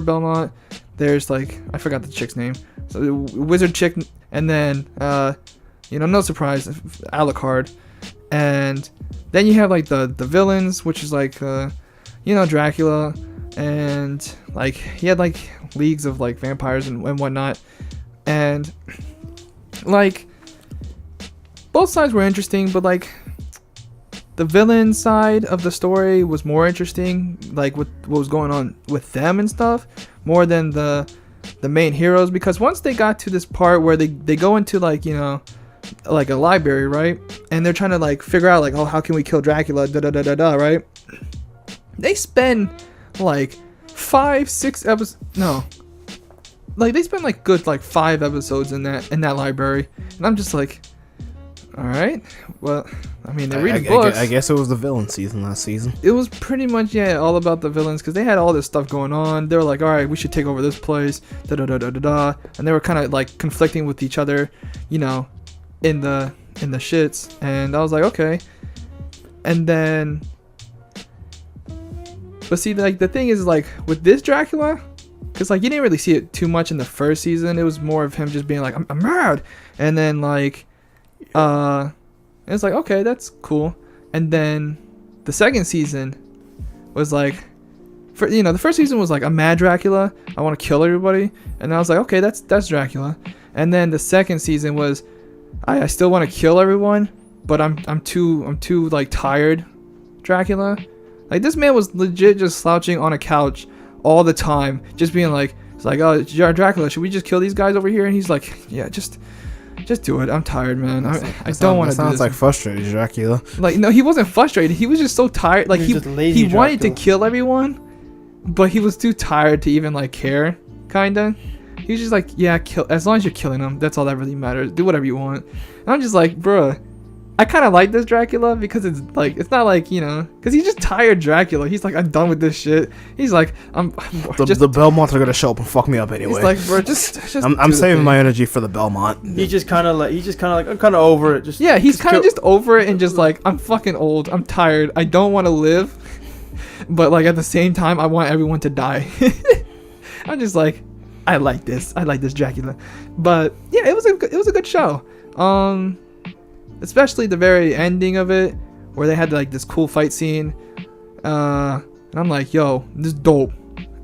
Belmont. There's like, I forgot the chick's name. So the wizard chick, and then you know, no surprise, Alucard. And then you have like the villains, which is like you know, Dracula, and like he had like leagues of like vampires and whatnot. And like both sides were interesting, but like the villain side of the story was more interesting, like what was going on with them and stuff, more than the main heroes. Because once they got to this part where they go into like, you know, like a library, right, and they're trying to like figure out like, oh, how can we kill Dracula, right? They spend like 5-6 episodes, no, like they spend like good like 5 episodes in that library, and I'm just like, all right, well, I mean, they're reading books. I guess it was the villain season last season. It was pretty much, yeah, all about the villains, because they had all this stuff going on. They were like, all right, we should take over this place, and they were kind of like conflicting with each other, you know, in the shits. And I was like, okay. And then, but see, like the thing is, like with this Dracula, because like you didn't really see it too much in the first season. It was more of him just being like, I'm mad, and then like it's like, okay, that's cool. And then the second season was like, you know, the first season was like, I'm mad Dracula, I want to kill everybody. And I was like, okay, that's Dracula. And then the second season was, I still want to kill everyone, but I'm too like tired Dracula. Like this man was legit just slouching on a couch all the time, just being like, it's like, oh, Dracula, should we just kill these guys over here? And he's like, yeah, just do it. I'm tired, man. I don't want to do this. Sounds like frustrated Dracula. Like, no, he wasn't frustrated. He was just so tired. Like he wanted to kill everyone, but he was too tired to even like care. Kinda. He was just like, yeah, kill. As long as you're killing them, that's all that really matters. Do whatever you want. And I'm just like, bruh, I kind of like this Dracula because it's like, it's not like, you know, because he's just tired Dracula. He's like, I'm done with this shit. He's like, The Belmonts are gonna show up and fuck me up anyway. He's like, bro, just I'm saving my energy for the Belmont. He's just kind of like, I'm kind of over it. Yeah, he's kind of just over it and just like, I'm fucking old. I'm tired. I don't want to live, but like at the same time, I want everyone to die. I'm just like, I like this Dracula. But yeah, it was a good show. Especially the very ending of it, where they had like this cool fight scene. And I'm like, yo, this is dope.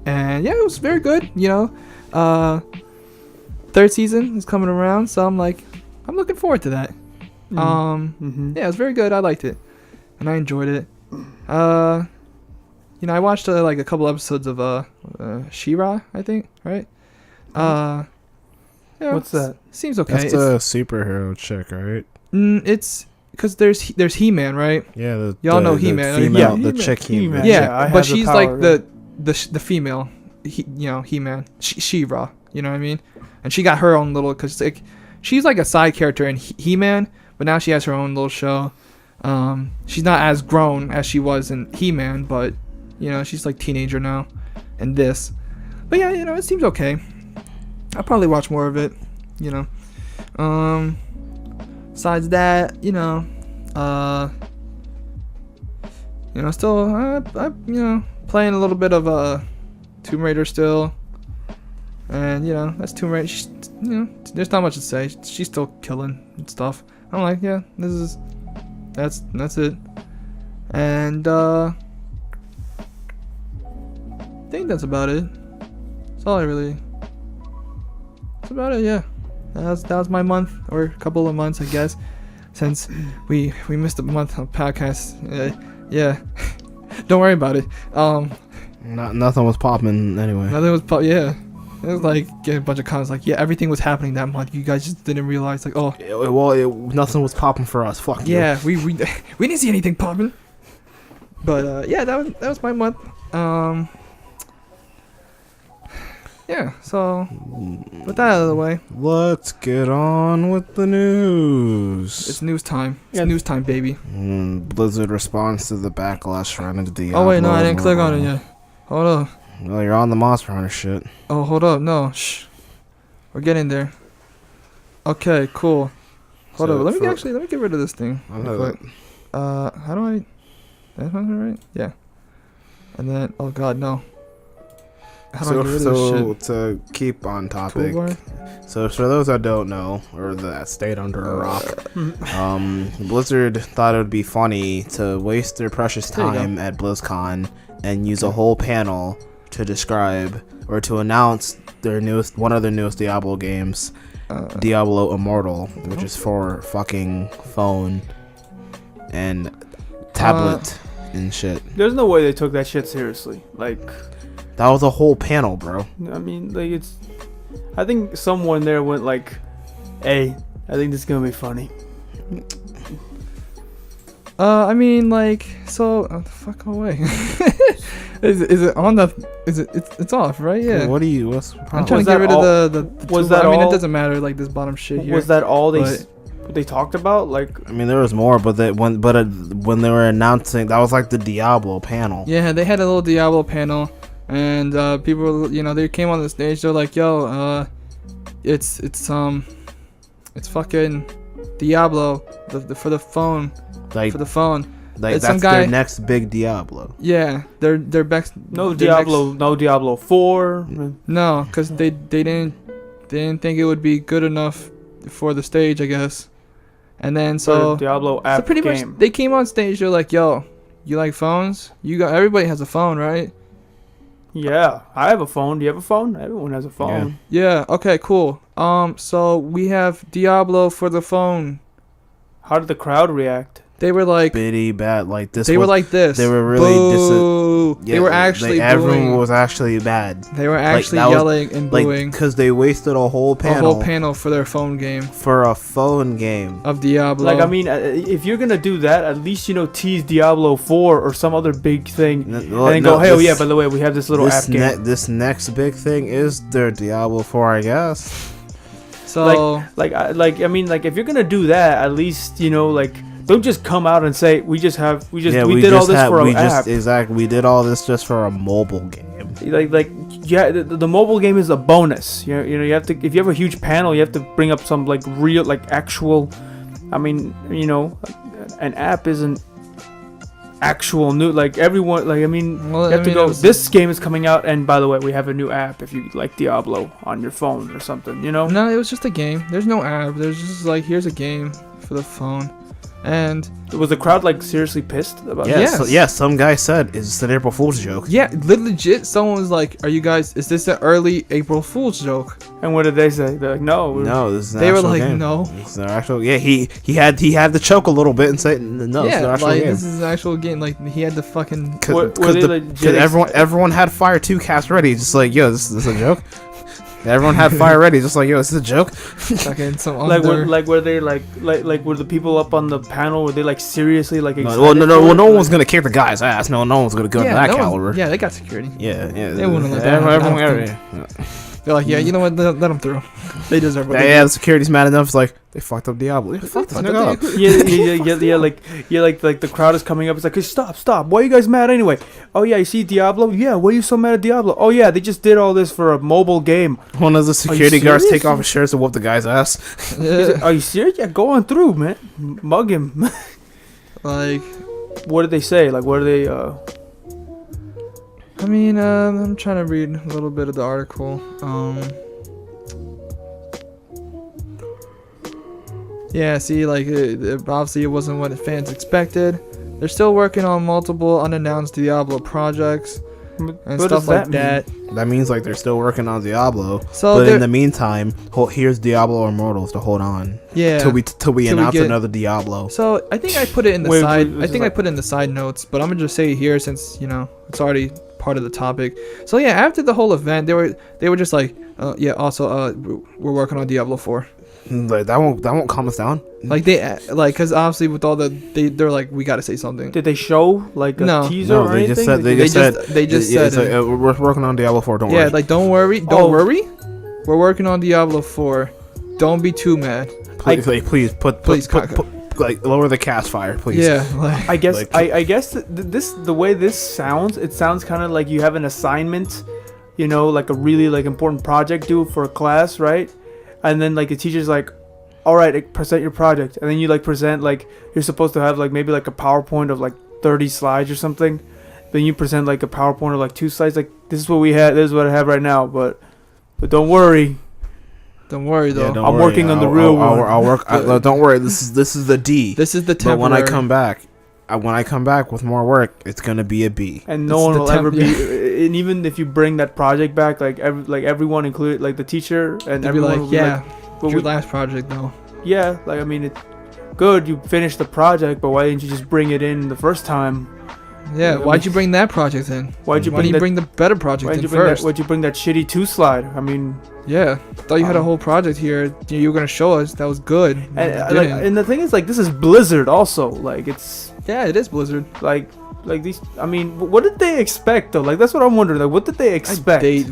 And yeah, it was very good, you know. Third season is coming around, so I'm like, I'm looking forward to that. Yeah, it was very good. I liked it, and I enjoyed it. You know, I watched like a couple episodes of She-Ra, I think, right? Yeah, What's that? Seems okay. That's the superhero chick, right? It's because there's He-Man, right? Yeah, Y'all know the He-Man. female, Yeah, the He-Man. chick He-Man. Yeah, Yeah, I have but the she's power, like yeah. the female, He-Man, She-Ra. You know what I mean? And she got her own little, cause like she's like a side character in He-Man, but now she has her own little show. She's not as grown as she was in He-Man, but she's like teenager now, in this. But yeah, it seems okay. I'll probably watch more of it. Besides that, still, playing a little bit of Tomb Raider still, and that's Tomb Raider. There's not much to say. She's still killing and stuff. I'm like, yeah, that's it, and I think that's about it. That's all I really. That's about it. Yeah, that was my month or a couple of months, I guess, since we missed a month of podcast. Yeah, don't worry about it. Nothing was popping anyway. Nothing was yeah. It was like getting a bunch of comments like, yeah, everything was happening that month. You guys just didn't realize, like, oh, Nothing was popping for us. Fuck you. yeah, we didn't see anything popping. But yeah, that was my month. Yeah, so with that out of the way, Let's get on with the news. it's news time. It's Yeah. news time, baby. Blizzard responds to the backlash running to Diablo. Oh wait, no, I didn't click on it yet. Hold up. Well, you're on the Monster Hunter shit. Oh, hold up. No, shh. We're getting there. Okay, cool. Hold So up. Let me for- get rid of this thing. I real know quick. How do I? That's not right. Yeah. And then, oh god, no. How do I get rid of this shit? To keep on topic, Toolbar? so for those that don't know or that stayed under a rock, Blizzard thought it would be funny to waste their precious There you go. time at BlizzCon and use a whole panel to describe or to announce one of their newest Diablo games, Diablo Immortal, which is for fucking phone and tablet and shit. There's no way they took that shit seriously. Like, That was a whole panel, bro. I mean, like I think someone there went like, "Hey, I think this is gonna be funny." I mean, like, so, fuck away. is it on the? It's off, right? Yeah. What do you? What's? I'm Was trying to that get rid all- of the was toolbar. that I mean, all- it doesn't matter. Like this bottom shit here. Was that all but- they talked about? Like, I mean, there was more, but when they were announcing, that was like the Diablo panel. Yeah, they had a little Diablo panel, and people, they came on the stage. They're like, "Yo, it's fucking Diablo for the phone, Like, for the phone." like it's some that's guy- their next big Diablo. Yeah, they're back. no their Diablo, no Diablo 4. No, because they didn't think it would be good enough for the stage, I guess. And then so Diablo app so pretty game. much they came on stage. They're like, "Yo, you like phones? Everybody has a phone, right?" Yeah, I have a phone. Do you have a phone? Everyone has a phone. Yeah. Okay. Cool. So we have Diablo for the phone. How did the crowd react? They were like, Bitty bad. Like this. they were like this. They were really Boo. They were actually everyone booing. was actually bad. They were actually that was- yelling and Like booing. because they wasted a whole A panel whole panel for their phone game for a phone game. of Diablo. Like, I mean, if you're gonna do that, at least tease Diablo 4 or some other big thing, and then go, "Hey, oh yeah, by the way, we have this little app game." This next big thing is their Diablo 4, I guess. so. I mean, if you're gonna do that, at least don't just come out and say we did all this for an app. Exactly. We did all this just for a mobile game. Yeah, the mobile game is a bonus. You have to, if you have a huge panel, you have to bring up some real actual. I mean, an app isn't actual new. Everyone, I mean, Well, you have I to mean, go. it was- This game is coming out, and by the way, we have a new app if you like Diablo on your phone or something. No, it was just a game. There's no app. There's just here's a game for the phone. And Was the crowd seriously pissed about Yeah, that? Yes. some guy said it's an April Fool's joke. yeah, legit, someone was like, "Are you guys? Is this an early April Fool's joke?" And what did they say? They're like, no. No, this is an They were actual like, game. "No." It's an actual. Yeah, he had to choke a little bit and say no. It's an Yeah, actual game. this is an actual game. Like he had to fucking. Were they legit Because everyone had Fire 2 cast ready. Just like, yo, this is a joke. Everyone had fire ready, just like, yo, is this a joke? Fucking some Like under. were they like were the people up on the panel? Were they like seriously like excited? No one was gonna kick the guy's ass. No one was gonna go to that no caliber. yeah, they got security. Yeah. They wouldn't let that happen. They're like, yeah, you know what? Let them through. They deserve it. Yeah, the security's mad enough. It's like they fucked up Diablo. Yeah, fuck this nigga up. Like the crowd is coming up. It's like, hey, stop. Why are you guys mad anyway? Oh yeah, you see Diablo? Yeah, why are you so mad at Diablo? Oh yeah, they just did all this for a mobile game. One of the security guards take off his shirts and whoop the guy's ass. Like, are you serious? Yeah, go on through, man. Mug him. Like, what did they say? Like, what are they? I mean, I'm trying to read a little bit of the article. Yeah, see, like, obviously it wasn't what the fans expected. They're still working on multiple unannounced Diablo projects and stuff like that. That means like they're still working on Diablo. So but in the meantime, here's Diablo Immortals to hold on. Yeah. Till we announce another Diablo. So I think I put it in the side. I think I put it in the side notes, but I'm gonna just say it here since it's already part of the topic. So yeah, after the whole event, they were just like, yeah. Also, we're working on Diablo 4. Like that won't calm us down. Like because obviously with all they're like, we gotta say something. Did they show like a teaser or they anything? They just said we're working on Diablo 4. Don't worry. Yeah, like don't worry. We're working on Diablo 4. Don't be too mad. Please put like lower the cast fire, please. Yeah, like, I guess I guess the way this sounds, it sounds kind of like you have an assignment, like a really like important project due for a class, right? And then like the teacher's like, all right, present your project, and then you like present like you're supposed to have like maybe like a PowerPoint of like 30 slides or something. Then you present like a PowerPoint of like 2 slides, like this is what we had, this is what I have right now, but don't worry. Don't worry though. I'm working on the real one. I'll work. Don't worry. This is the D. This is the temporary. But when I come back with more work, it's gonna be a B. And no one will ever be. And even if you bring that project back, like everyone included, like the teacher and everyone, will be like, your last project though. Yeah, like I mean, it's good you finished the project, but why didn't you just bring it in the first time? Yeah, why'd you bring that project in? Why didn't you bring the better project in first? Why'd you bring that shitty 2 slide? I mean, yeah, I thought you had a whole project here. You were gonna show us that was good. And the thing is, like, this is Blizzard also. Like, it's it is Blizzard. Like these. I mean, what did they expect though? Like, that's what I'm wondering. Like, what did they expect? They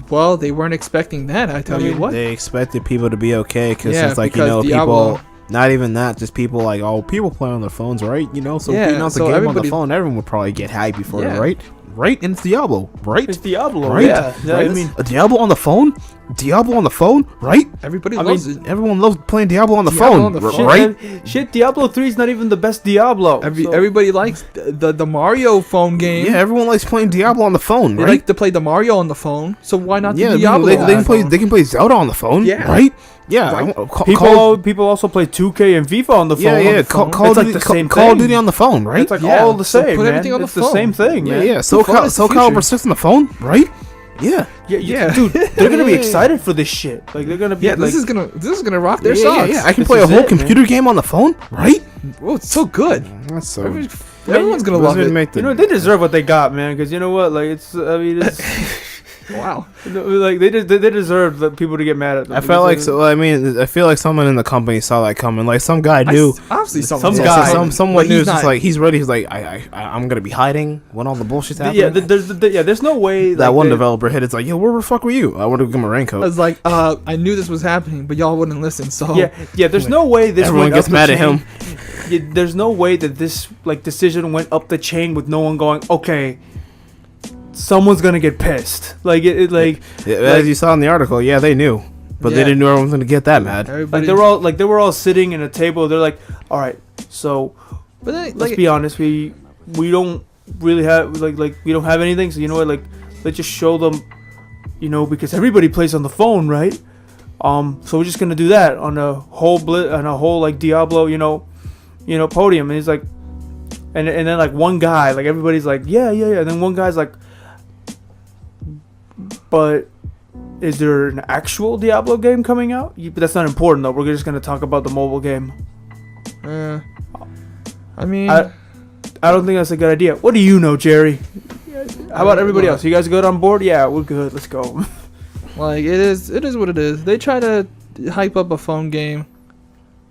weren't expecting that. I tell you what. They expected people to be okay because it's like Diablo, people. Not even that, just people like, people play on their phones, right? So if we announce a game on the phone, everyone would probably get hyped before it, right? Right? And it's Diablo, right? It's Diablo, right? Yeah. Right? I mean, a Diablo on the phone? Diablo on the phone, right? Everybody loves it. Everyone loves playing Diablo on the phone, right? Shit, Diablo 3 is not even the best Diablo. Everybody likes the Mario phone game. Yeah, everyone likes playing Diablo on the phone, right? They like to play the Mario on the phone, so why not the Diablo? They can play Zelda on the phone, right? Yeah, right. People also play 2K and FIFA on the phone. Yeah, Call of Duty on the phone, right? It's like all the same, put everything on the phone. It's the same thing, man. Yeah. Soul Calibur 6 on the phone, right? Yeah, dude, they're gonna be excited for this shit. Like they're gonna be. Yeah, this is gonna rock their socks. Yeah, I can play a whole computer game on the phone, right? Oh, it's so good. That's so. Everyone's gonna love it. They deserve what they got, man. Because you know what, like it's. I mean, it's. Wow. Like they deserve the people to get mad at them. I feel like someone in the company saw that coming. Like some guy knew. Obviously, someone knew. Just like he's ready. He's like, I'm gonna be hiding when all the bullshit's happening. There's no way that one developer hit. It's like, yo, where the fuck were you? I want to give him a raincoat. I was like, I knew this was happening, but y'all wouldn't listen. So yeah. There's no way this everyone gets mad at him. Yeah, there's no way that this decision went up the chain with no one going, okay. Someone's gonna get pissed. As you saw in the article, they knew, but they didn't know everyone was gonna get that mad. They were all sitting in a table. They're like, all right, so let's be honest. We don't really have we don't have anything. So you know what? Like, let's just show them. Because everybody plays on the phone, right? So we're just gonna do that on a whole like Diablo, podium. And he's like, and then like one guy, like everybody's like, yeah. And then one guy's like. But is there an actual Diablo game coming out? But that's not important though. We're just gonna talk about the mobile game. I mean, I don't think that's a good idea. What do you know, Jerry? How about everybody else? You guys good on board? Yeah, we're good. Let's go. Like it is what it is. They try to hype up a phone game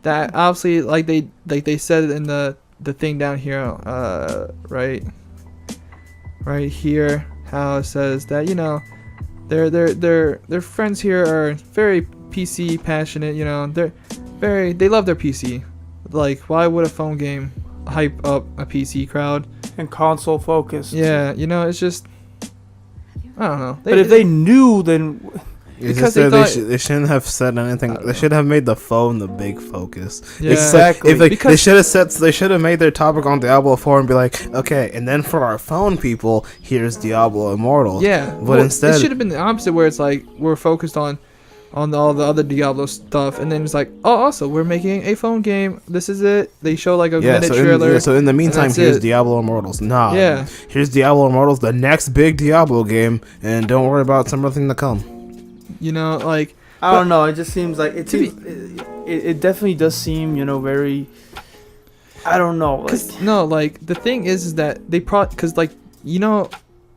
that obviously like they said in the thing down here, right here, how it says that, you know, their friends here are very PC passionate, you know, they love their PC. Like, why would a phone game hype up a PC crowd? And console focused. Yeah, you know, it's just, I don't know. But if they knew, then Because they shouldn't have said anything. They should have made the phone the big focus. Yeah. Exactly. If they should have made their topic on Diablo 4 and be like, okay, and then for our phone people, here's Diablo Immortal. Yeah, but instead it should have been the opposite, where it's like we're focused on all the other Diablo stuff, and then it's like, oh, also we're making a phone game. This is it. They show like a minute trailer. So in the meantime, here's Diablo Immortals. Nah. Yeah. Here's Diablo Immortals, the next big Diablo game, and don't worry about something to come. You know, like, I don't know. It just seems like it definitely does seem, you know, very. I don't know. Like, no, like the thing is that they because like, you know,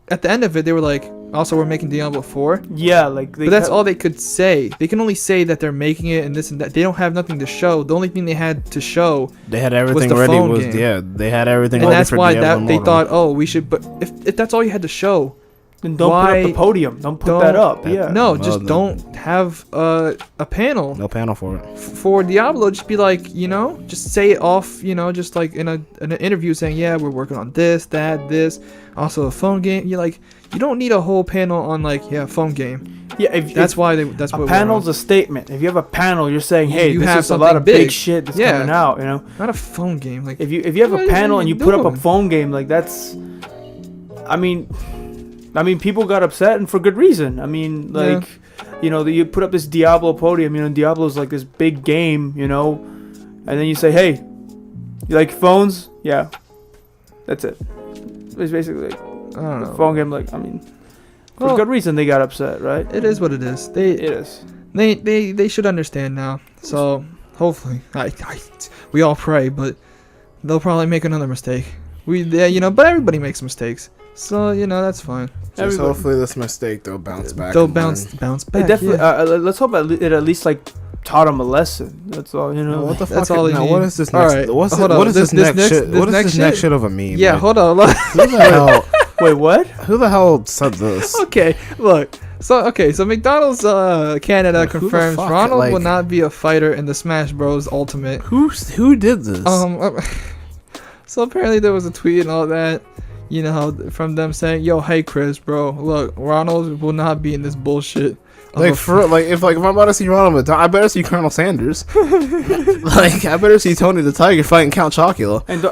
at the end of it they were like, also we're making Diablo 4. Yeah, like. But that's all they could say. They can only say that they're making it and this and that. They don't have nothing to show. The only thing they had to show. They had everything was the ready. phone game. They had everything and ready that's for why Diablo they Immortal. thought, oh, we should. But if that's all you had to show. Then don't put up the podium. Don't put that up. Yeah. No, just don't have a panel. No panel for it. For Diablo, just be like, you know, just say it off, you know, just like in an interview saying, yeah, we're working on this, that, this. Also a phone game. You're like, you don't need a whole panel on like, yeah, phone game. Yeah, that's what a panel's a statement. If you have a panel, you're saying, hey, you this have is a lot of big shit that's coming out, you know. Not a phone game. Like, if you have a panel and you put up a phone game, like that's, I mean, people got upset, and for good reason. I mean, like, you know, you put up this Diablo podium, you know, Diablo's like this big game, you know, and then you say, hey, you like phones? Yeah. That's it. It's basically like, I don't know. Phone game, like, I mean, for good reason they got upset, right? It is what it is. They should understand now. So, hopefully, we all pray, but they'll probably make another mistake. You know, but everybody makes mistakes. So, you know, that's fine. Just hopefully this mistake they'll bounce back. They'll bounce back. It definitely. Let's hope it at least like taught them a lesson. That's all. You know. What the That's fuck? all they Now, need. what is this All next? right, What is this next shit? What is this next shit of a meme? Yeah, like, hold on. Who the hell? Wait, what? Who the hell said this? Okay, look. So McDonald's Canada Who the confirms fuck, Ronald like- will not be a fighter in the Smash Bros. Ultimate. Who did this? So apparently there was a tweet and all that, you know, from them saying, "Yo, hey Chris, bro, look, Ronald will not be in this bullshit." Like if I'm about to see Ronald, I better see Colonel Sanders. Like I better see Tony the Tiger fighting Count Chocula. And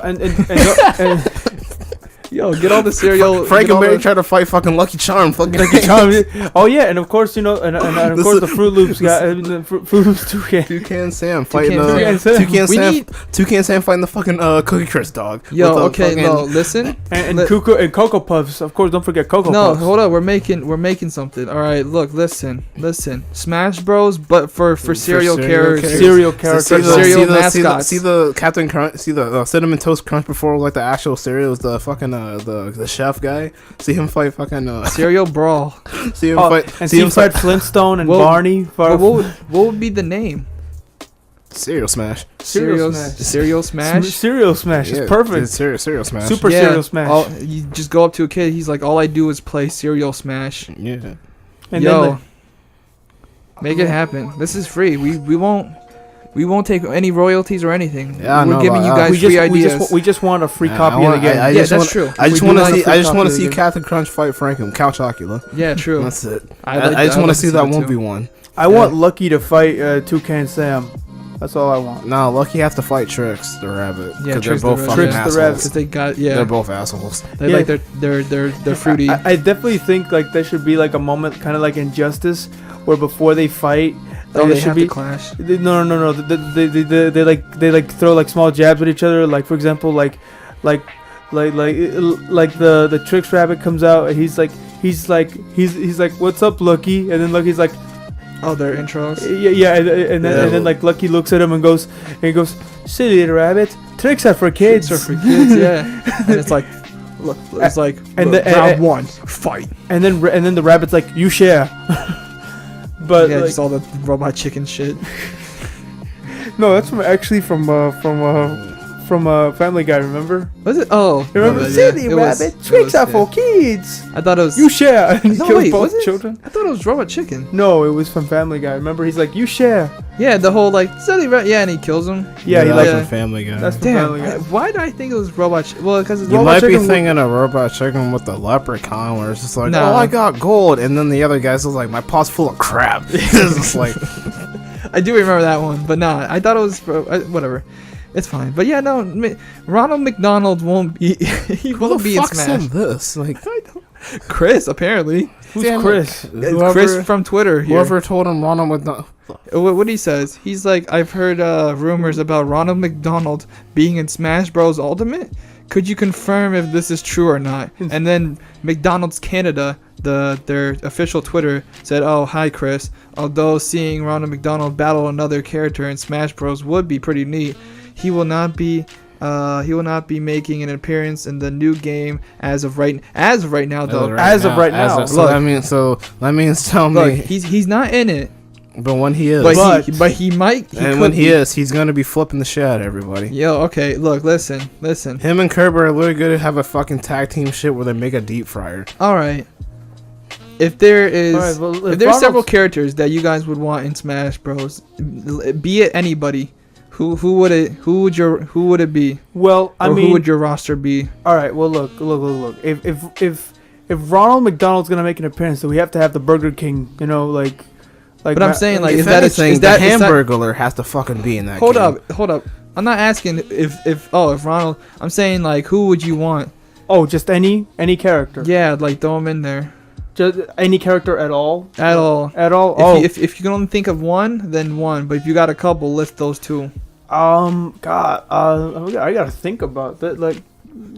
Yo, get all the cereal. Frank and Mary try to fight fucking Lucky Charm. Oh yeah, and of course, you know, and of course the Fruit Loops got the Fruit Loops Toucan Sam fighting Toucan Sam fighting the fucking Cookie Crisp dog. Yo, okay, no, listen. and Cocoa Puffs, of course. Don't forget Cocoa Puffs. No, hold on, we're making something. All right, look, listen. Smash Bros, but for cereal characters. Cereal characters. Cereal mascots. See the Captain Crunch. See the Cinnamon Toast Crunch before like the actual cereal was the fucking the chef guy. See him fight fucking cereal brawl. See him fight. And see Fred Flintstone and Barney. What would be the name? Cereal Smash. Cereal Smash. Cereal Smash is perfect. Cereal Smash. Super Cereal Smash. You just go up to a kid. He's like, all I do is play Cereal Smash. Yeah. And Yo, make it happen. This is free. We won't take any royalties or anything. Yeah, we're giving you guys free ideas. We just want a free copy of the game. That's true. I just want to see Captain Crunch fight Frank and Count Chocula. Yeah, true. That's it. I just want to see that 1v1. I want Lucky to fight Toucan Sam. That's all I want. No, Lucky have to fight Trix the rabbit. Yeah, they're both fucking Trix the assholes. rabbit. Because they got They're both assholes. They're fruity. I definitely think like there should be like a moment, kind of like Injustice, where before they fight. They should be clash. No. They like throw like small jabs at each other. Like for example, like the Trix rabbit comes out and he's like, what's up, Lucky? And then Lucky's like, oh, their intros. Yeah, and then like Lucky looks at him and goes, silly little rabbit, tricks are for kids. Yeah. And it's like round one, fight. And then the rabbit's like, you share. But Yeah, like, just all the robot chicken shit. no, that's from Family Guy. Remember? Was it? Oh, Remember? yeah, Silly it was- rabbit, it tricks was, are yeah. for kids. I thought it was. You share. And he No, kills wait, both was it? children. I thought it was robot chicken. No, it was from Family Guy. Remember? He's like, you share. Yeah, the whole like silly yeah, and he kills him. Yeah, he that's like. Yeah. from Family Guy. That's from Damn, Family Guy. why did I think it was robot? Well, because it's You robot might be chicken. thinking of Robot Chicken with the leprechaun, where it's just like, Nah. oh, I got gold, and then the other guy's just like, my paw's full of crap. It's just like, I do remember that one, but nah, I thought it was whatever. It's fine, but yeah, no, Ronald McDonald won't be. He who won't the be in fuck said Smash. this? Like, Chris, apparently. Who's damn it. Chris? Whoever, Chris from Twitter. Here. whoever told him Ronald McDonald. What he says? He's like, I've heard rumors about Ronald McDonald being in Smash Bros. Ultimate. Could you confirm if this is true or not? And then McDonald's Canada, their official Twitter, said, "Oh, hi Chris. Although seeing Ronald McDonald battle another character in Smash Bros. Would be pretty neat, he will not be making an appearance in the new game as of right now though. As of right now. So that means tell Look, me. he's not in it, But when he is, but he might. and when he is, he's gonna be flipping the shit out of everybody. Yo, okay, look, listen. Him and Kerber are literally gonna have a fucking tag team shit where they make a deep fryer. All right. If there is, Alright, well, if there's several characters that you guys would want in Smash Bros, be it anybody, who would it be? Well, I Or mean, who would your roster be? all right. Well, look. If Ronald McDonald's gonna make an appearance, then we have to have the Burger King. You know, like. But I'm saying, like, If is that a- anything, is that- the is that- Hamburglar has to fucking be in that. Hold game. up. I'm not asking if Ronald. I'm saying, like, who would you want? Oh, just any character. Yeah, like, throw him in there. Just any character at all. At all. At all. If, Oh. if you can only think of one, then one. But if you got a couple, list those two. God. I gotta think about that. Like,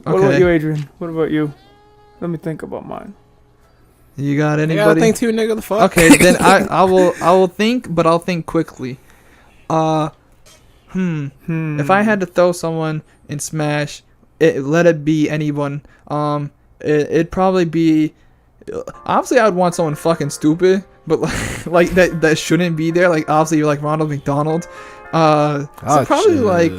what about Okay. you, Adrian? What about you? Let me think about mine. You got You gotta anybody? think too, nigga. The fuck. Okay, then I will think, but I'll think quickly. If I had to throw someone in Smash, let it be anyone. It'd probably be. Obviously, I would want someone fucking stupid, but like that shouldn't be there. Like obviously, you're like Ronald McDonald. So probably like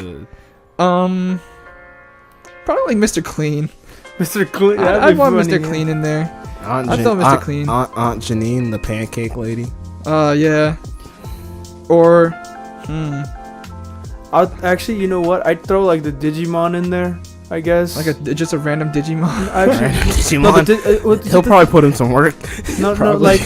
probably like Mr. Clean. Mr. Clean. I'd want Mr. Clean in there. I thought Mr. Clean. Aunt Janine, the pancake lady. Yeah. Or Actually, you know what? I'd throw like the Digimon in there. I guess. like just a random Digimon. Actually, Digimon. the He'll probably put in some work. No, Probably. like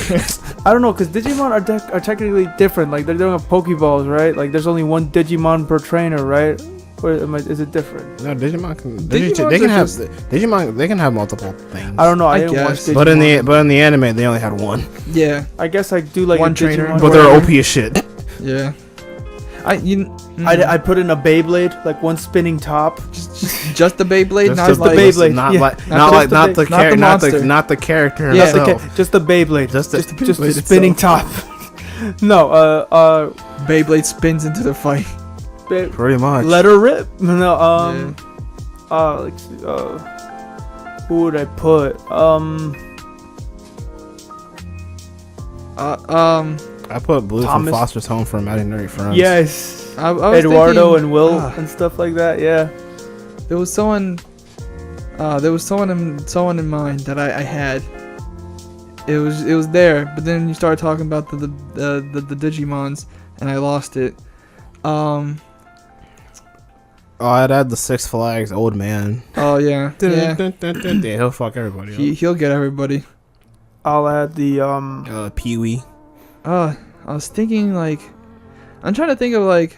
I don't know, cause Digimon are technically different. Like they don't have Pokeballs, right? Like there's only one Digimon per trainer, right? Or is it different? No, Digimon can. Digimons They can are have just- Digimon. They can have multiple things. I don't know. I I didn't watch guess. Digimon. But in the anime, they only had one. Yeah. I guess I do like One a trainer. Digimon. But they're where OP as shit. Yeah. I put in a Beyblade, like one spinning top. just the Beyblade, not just the like Beyblade. Not yeah. like Not not just like the not the monster. not the character Yeah. himself. Just the Beyblade. Just the just the Beyblade spinning top. No, Beyblade spins into the fight. Pretty much. let her rip. No, let's see, who would I put? I put Blue Thomas- from Foster's Home for Imaginary Friends. Yes, I was Eduardo thinking, and Will and stuff like that. Yeah. There was someone. There was someone in mind that I had. It was there, but then you started talking about the Digimons, and I lost it. Oh, I'd add the Six Flags old man. Oh yeah. Yeah. Yeah, he'll fuck everybody up. He'll get everybody. I'll add the Pee Wee. I was thinking like, I'm trying to think of like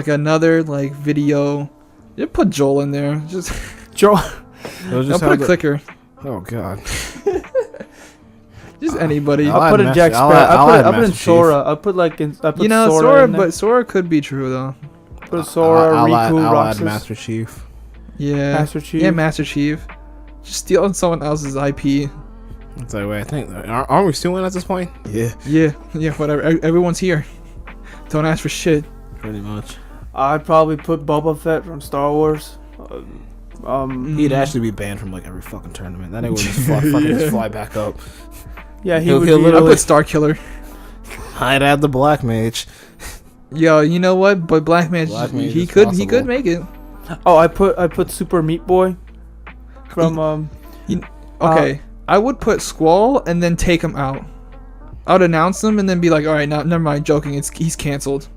another like video. You put Joel in there. Just Joe. It'll I'll just put a have the- clicker. Oh god. Just anybody. I'll I'll put add in Jack Master- Sparrow. I'll add I put in Master Chief. Sora. I put Sora, Sora in there. but Sora could be true though. Put Sora, I'll Riku, add Roxas, Master Chief. Yeah. Master Chief. Yeah, Master Chief. Just stealing someone else's IP. That's the way I think. Aren't we suing at this point? Yeah, Yeah, whatever. Everyone's here. Don't ask for shit. pretty much. I'd probably put Boba Fett from Star Wars. He'd actually be banned from like every fucking tournament. That nigga would just fly, fucking just fly back up. Yeah, He'll would literally- I put Star Killer. I'd add the black mage. Yo, you know what? But Black Mage, Black Mage he is could possible. make it. Oh, I put Super Meat Boy from Okay, I would put Squall and then take him out. I would announce him and then be like, all right, now never mind, joking. He's canceled.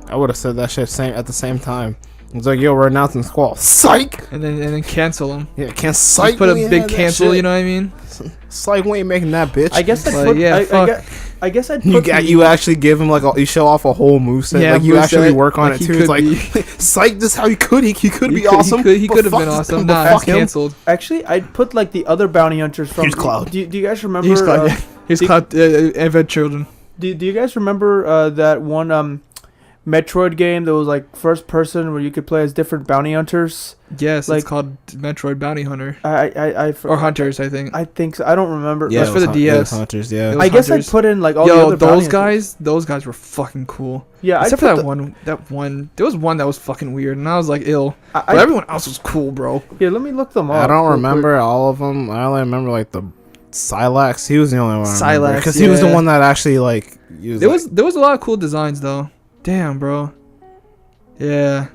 I would have said that shit at the same time. It's like, yo, we're announcing Squall. Psych! And then cancel him. Yeah, can't psych. Just put a when you big had that cancel. shit. You know what I mean? Psych, we ain't making that bitch. I guess I'd Like, put. yeah, fuck. I guess I'd put. You actually give him like you show off a whole moveset. Yeah, Like you actually moveset. work on Like, it he too. It's could like, be- psych, this is how he could be awesome. He but could have fuck been this- awesome. but Nah, fuck it's him. canceled. Actually, I'd put like the other bounty hunters from. Here's Cloud. Do you guys remember? He's Cloud. He's do- Cloud. Event Children. Do you guys remember that one Metroid game that was like first person where you could play as different bounty hunters? Yes, Like- it's called Metroid Bounty Hunter Or or Hunters, I think. I think so. I don't remember. Yeah, That's for it the was DS. Hunters, yeah. It was I guess Hunters. I'd put in like all the Yo, other bounty those hunters. guys were fucking cool. Yeah, I'd Except for put that the- one. That one. There was one that was fucking weird, and I was like, ill. But I, everyone else was cool, bro. here, let me look them up. I don't real remember all of them. I only remember like the Silax. He was the only one. Silax, because he was the yeah. one that actually like. Used, There was a lot of cool designs though. Damn, bro. Yeah.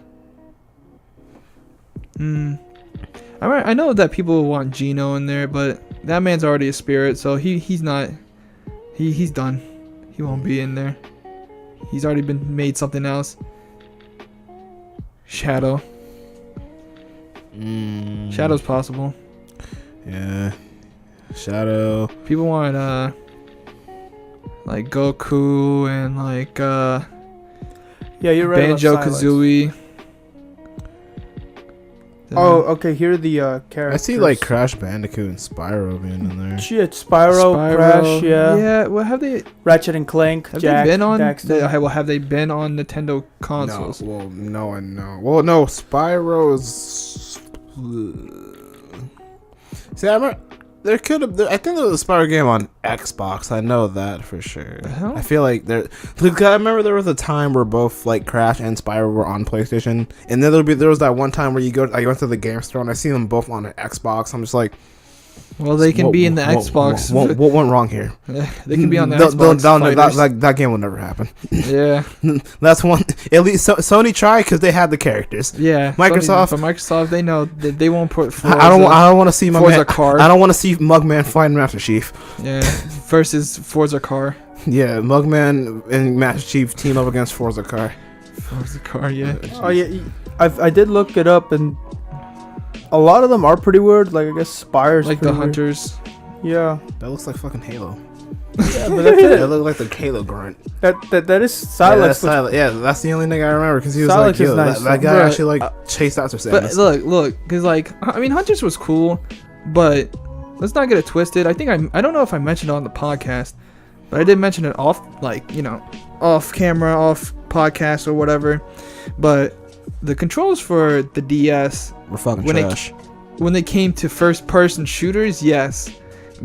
I know that people want Gino in there, but that man's already a spirit, so he's not. He's done. He won't be in there. He's already been made something else. Shadow. Shadow's possible. Yeah. Shadow. People want like Goku and like Yeah, you're right. Banjo about Silex. Kazooie. Oh, okay. Here are the characters. I see like Crash Bandicoot and Spyro being in there. Shit, Spyro, Crash, yeah. Yeah, well, have they Ratchet and Clank, have they been on? Daxter. Have they been on Nintendo consoles? No, well, no and no. Well, no, Spyro is. See, I remember there could have. I think there was a Spyro game on Xbox. I know that for sure. The hell? I feel like there. Look, I remember there was a time where both like Crash and Spyro were on PlayStation, and then there was that one time where I went to the game store and I see them both on an Xbox. I'm just like, Well, they can be in the Xbox. What went wrong here? They can be on the No, Xbox. Fighters. that game will never happen. Yeah, That's one. At least Sony tried because they had the characters. yeah. Microsoft- But Microsoft, they know that they won't put. Forza, I don't want to see Forza car. I don't want to see Mugman fighting Master Chief. Yeah, versus Forza car. Yeah, Mugman and Master Chief team up against Forza car. Forza car, yeah. Oh yeah, I did look it up, and a lot of them are pretty weird. Like I guess Spire's Like the pretty weird. Hunters. Yeah, That looks like fucking Halo. yeah, but that's That it. looks like the Halo grunt. That is Yeah, that's Silex. which- Silex. Yeah, that's the only thing I remember because he was Silex like, is yo, nice, that guy though. actually Bruh, like chased after But Samus. look, because like I mean, Hunters was cool, but let's not get it twisted. I think I don't know if I mentioned it on the podcast, but I did mention it off, like off camera, off podcast or whatever. But the controls for the DS We're fucking when it- trash. when they came to first-person shooters, yes,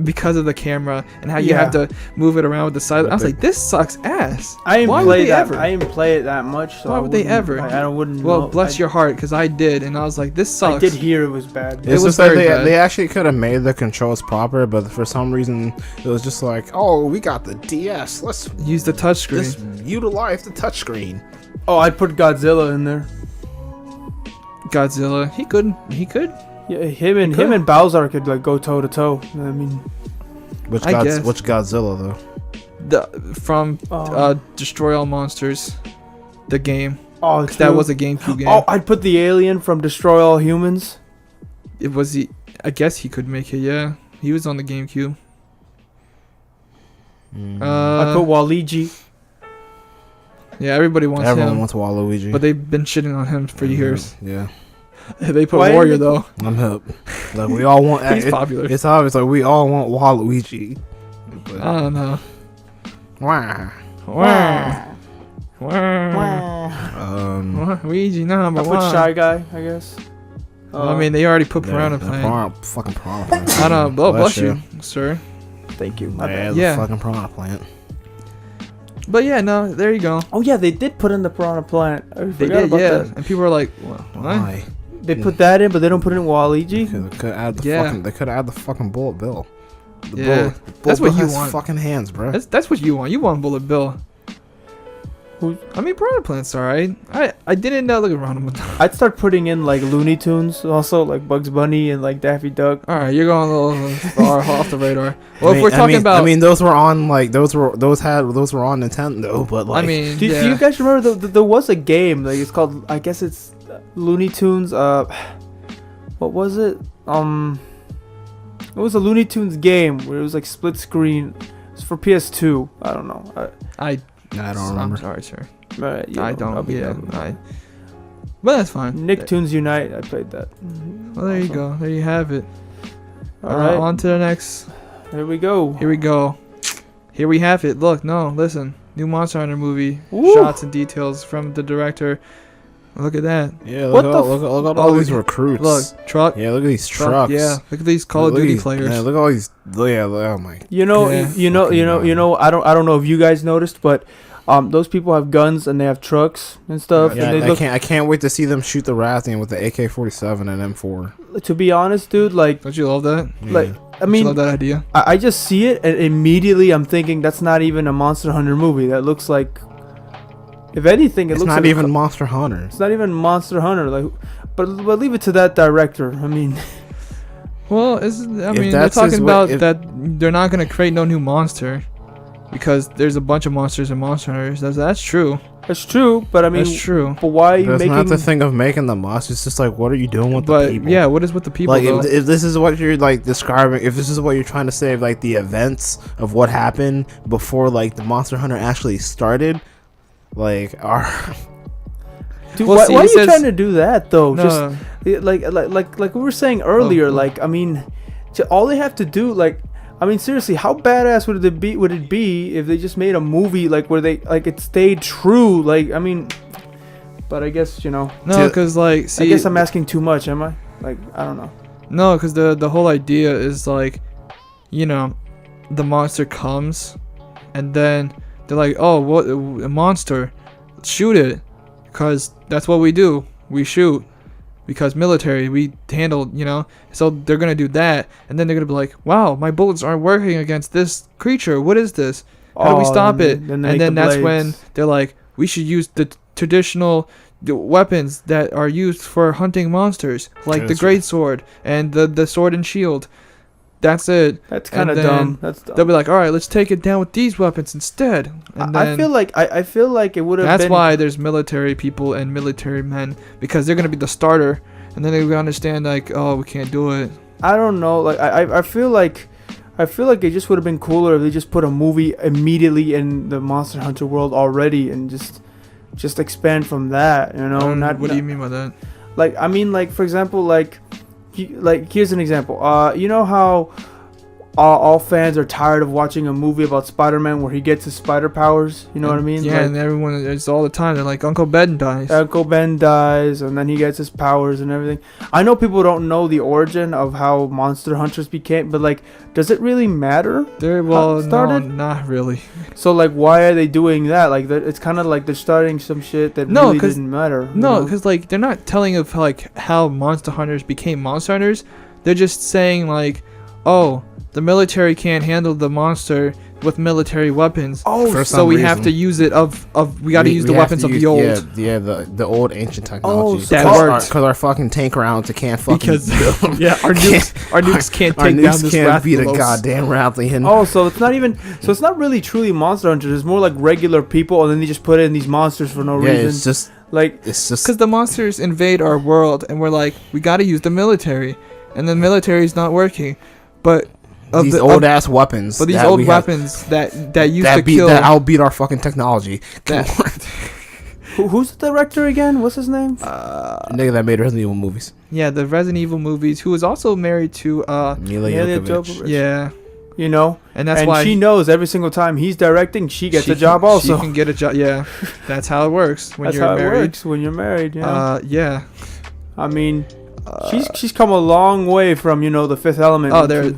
because of the camera and how you Yeah. have to move it around with the side. I was like, this sucks ass. I didn't Why would play they that. ever? I didn't play it that much. So Why I would they wouldn't- ever? I wouldn't. Well, know. bless your heart, because I did, and I was like, this sucks. I did hear it was bad. It It's was just like very bad. they actually could have made the controls proper, but for some reason it was just like, oh, we got the DS. Let's Use the touchscreen. utilize the touchscreen. Oh, I'd put Godzilla in there. Godzilla. He could. Yeah, him and could. Bowser could like go toe to toe. I mean, Which I guess. which Godzilla though? From Destroy All Monsters, the game. oh, 'Cause that true. was a GameCube game. Oh, I'd put the alien from Destroy All Humans. It was the. I guess he could make it. Yeah, he was on the GameCube. I'd put Waluigi. Yeah, everybody wants Everyone him, wants Waluigi. but they've been shitting on him for years. Yeah, They put Why Warrior didn't though. I'm hip. Like we all want. He's popular. It's obvious. Like we all want Waluigi. But, I don't know. wah. Wah. Wah. Luigi number I put one. Shy Guy, I guess. Well, I mean, they already put Yeah, Piranha the Plant. fucking piranha plant. I don't know. Oh, bless you, sir. Thank you. My Yeah, bad. the Yeah. fucking piranha plant. But yeah, no, there you go. Oh yeah, they did put in the Piranha Plant. I They forgot did, about yeah. that. And people were like, what? Why? They put that in, but they don't put in Waluigi. They could add the Yeah. fucking. They could add the fucking Bullet Bill. The Yeah. Bullet That's what Bill you has want. fucking hands, bro. That's what you want. You want Bullet Bill. Who- I mean, Piranha Plant's alright. I didn't know. Look around him. I'd start putting in like Looney Tunes also, like Bugs Bunny and like Daffy Duck. All right, you're going a little far off the radar. Well, if we're talking about, I mean, those were on like those were on Nintendo, but like, I mean, Do yeah. you guys remember there was a game, like it's called, I guess it's Looney Tunes, what was it? It was a Looney Tunes game where it was like split screen. It's for PS2. I don't know. I don't remember. I'm sorry, sir. I I don't. Yeah. But that's fine. Nicktoons Unite. I played that. Well, there you go. There you have it. All right. On to the next. Here we go. Here we go. Here we have it. Look, no, listen. New Monster Hunter movie. Woo. Shots and details from the director. Look at that. yeah, What look the at all these recruits. Look, truck. Yeah, look at these truck, trucks. Yeah, look at these Call of Duty players. Yeah, look at all these. Yeah, oh my. You know, Yeah. you know. I don't know if you guys noticed, but those people have guns and they have trucks and stuff. Yeah, and they I can't wait to see them shoot the Rathian with the AK-47 and M4. To be honest, dude, like, Don't you love that? like Yeah. I Don't you mean, love that idea? I just see it and immediately I'm thinking that's not even a Monster Hunter movie. That looks like, if anything, it It's looks not like even Monster Hunter. it's not even Monster Hunter. Like, but leave it to that director. I mean, Well, they're that's his talking way- about if- that they're not gonna create no new monster because there's a bunch of monsters in Monster Hunters. That's true. that's true. But I mean, That's true. but why are you That's making? not the thing of making the monsters. It's just like, what are you doing with the But people? yeah, what is with the people Like though? if this is what you're like describing, if this is what you're trying to say, like the events of what happened before like the Monster Hunter actually started, like our Dude, Well, why, see, why are it you says- trying to do that though? No, Just like we were saying earlier. Oh. Like, I mean, all they have to do, like, I mean, seriously, how badass would it be? Would it be if they just made a movie like where they like it stayed true? Like, I mean, but I guess no, See, because like, see, I guess I'm asking too much, am I? Like, I don't know. no, because the whole idea is like, the monster comes, and then they're like, oh, what a monster, shoot it, because that's what we do. We shoot. Because military, we handle, so they're gonna do that, and then they're gonna be like, wow, my bullets aren't working against this creature. What is this? How do we stop it? Then And then that's when they're like, we should use the traditional weapons that are used for hunting monsters, like the That's great sword and the sword and shield. That's it. that's kind of and then dumb. That's dumb. They'll be like, all right, let's take it down with these weapons instead. And I then feel like it would have that's been. why there's military people and military men, because they're gonna be the starter, and then they're gonna understand like, oh, we can't do it. I don't know. Like, I feel like it just would have been cooler if they just put a movie immediately in the Monster Hunter world already and just expand from that. You know, What do you mean by that? like, I mean, like, for example, like here's an example. You know how all fans are tired of watching a movie about Spider-Man where he gets his spider powers. You know what I mean? Yeah, Like, and everyone, it's all the time. They're like, Uncle Ben dies. Uncle Ben dies, and then he gets his powers and everything. I know people don't know the origin of how Monster Hunters became, but like, does it really matter? They're How it no, started? not really. So like, why are they doing that? Like, it's kind of like they're starting some shit that No, really 'cause- didn't matter. you No, know? because like they're not telling of like how Monster Hunters became Monster Hunters. They're just saying like, oh, the military can't handle the monster with military weapons. Oh, For So some we have reason. to use it we got to use the have weapons to of use- the old. Yeah, the old ancient technology. so that worked. Because our fucking tank rounds can't fucking Because build. yeah, our nukes can't Our take down nukes this can't beat a Rathalos. goddamn Rathian. Oh, so it's not even. So it's not really truly Monster Hunters. It's more like regular people, and then they just put in these monsters for no yeah, reason. it's just Like, Because the monsters invade our world, and we're like, we got to use the military, and the military is not working. But these old ass weapons. but these that old we have- weapons that used that to beat kill. that outbeat our fucking technology. Come That- on. who's the director again? What's his name? Nigga that made Resident Evil movies. Yeah, the Resident Evil movies. Who was also married to Mila Mila Jovovich. Jovovich. yeah, You know, and that's and why she knows every single time he's directing, she gets a job also. She can get a job. Yeah, that's how it works when That's you're how married. it works when you're married. Yeah. Yeah. I mean, she's come a long way from The Fifth Element. Oh, there's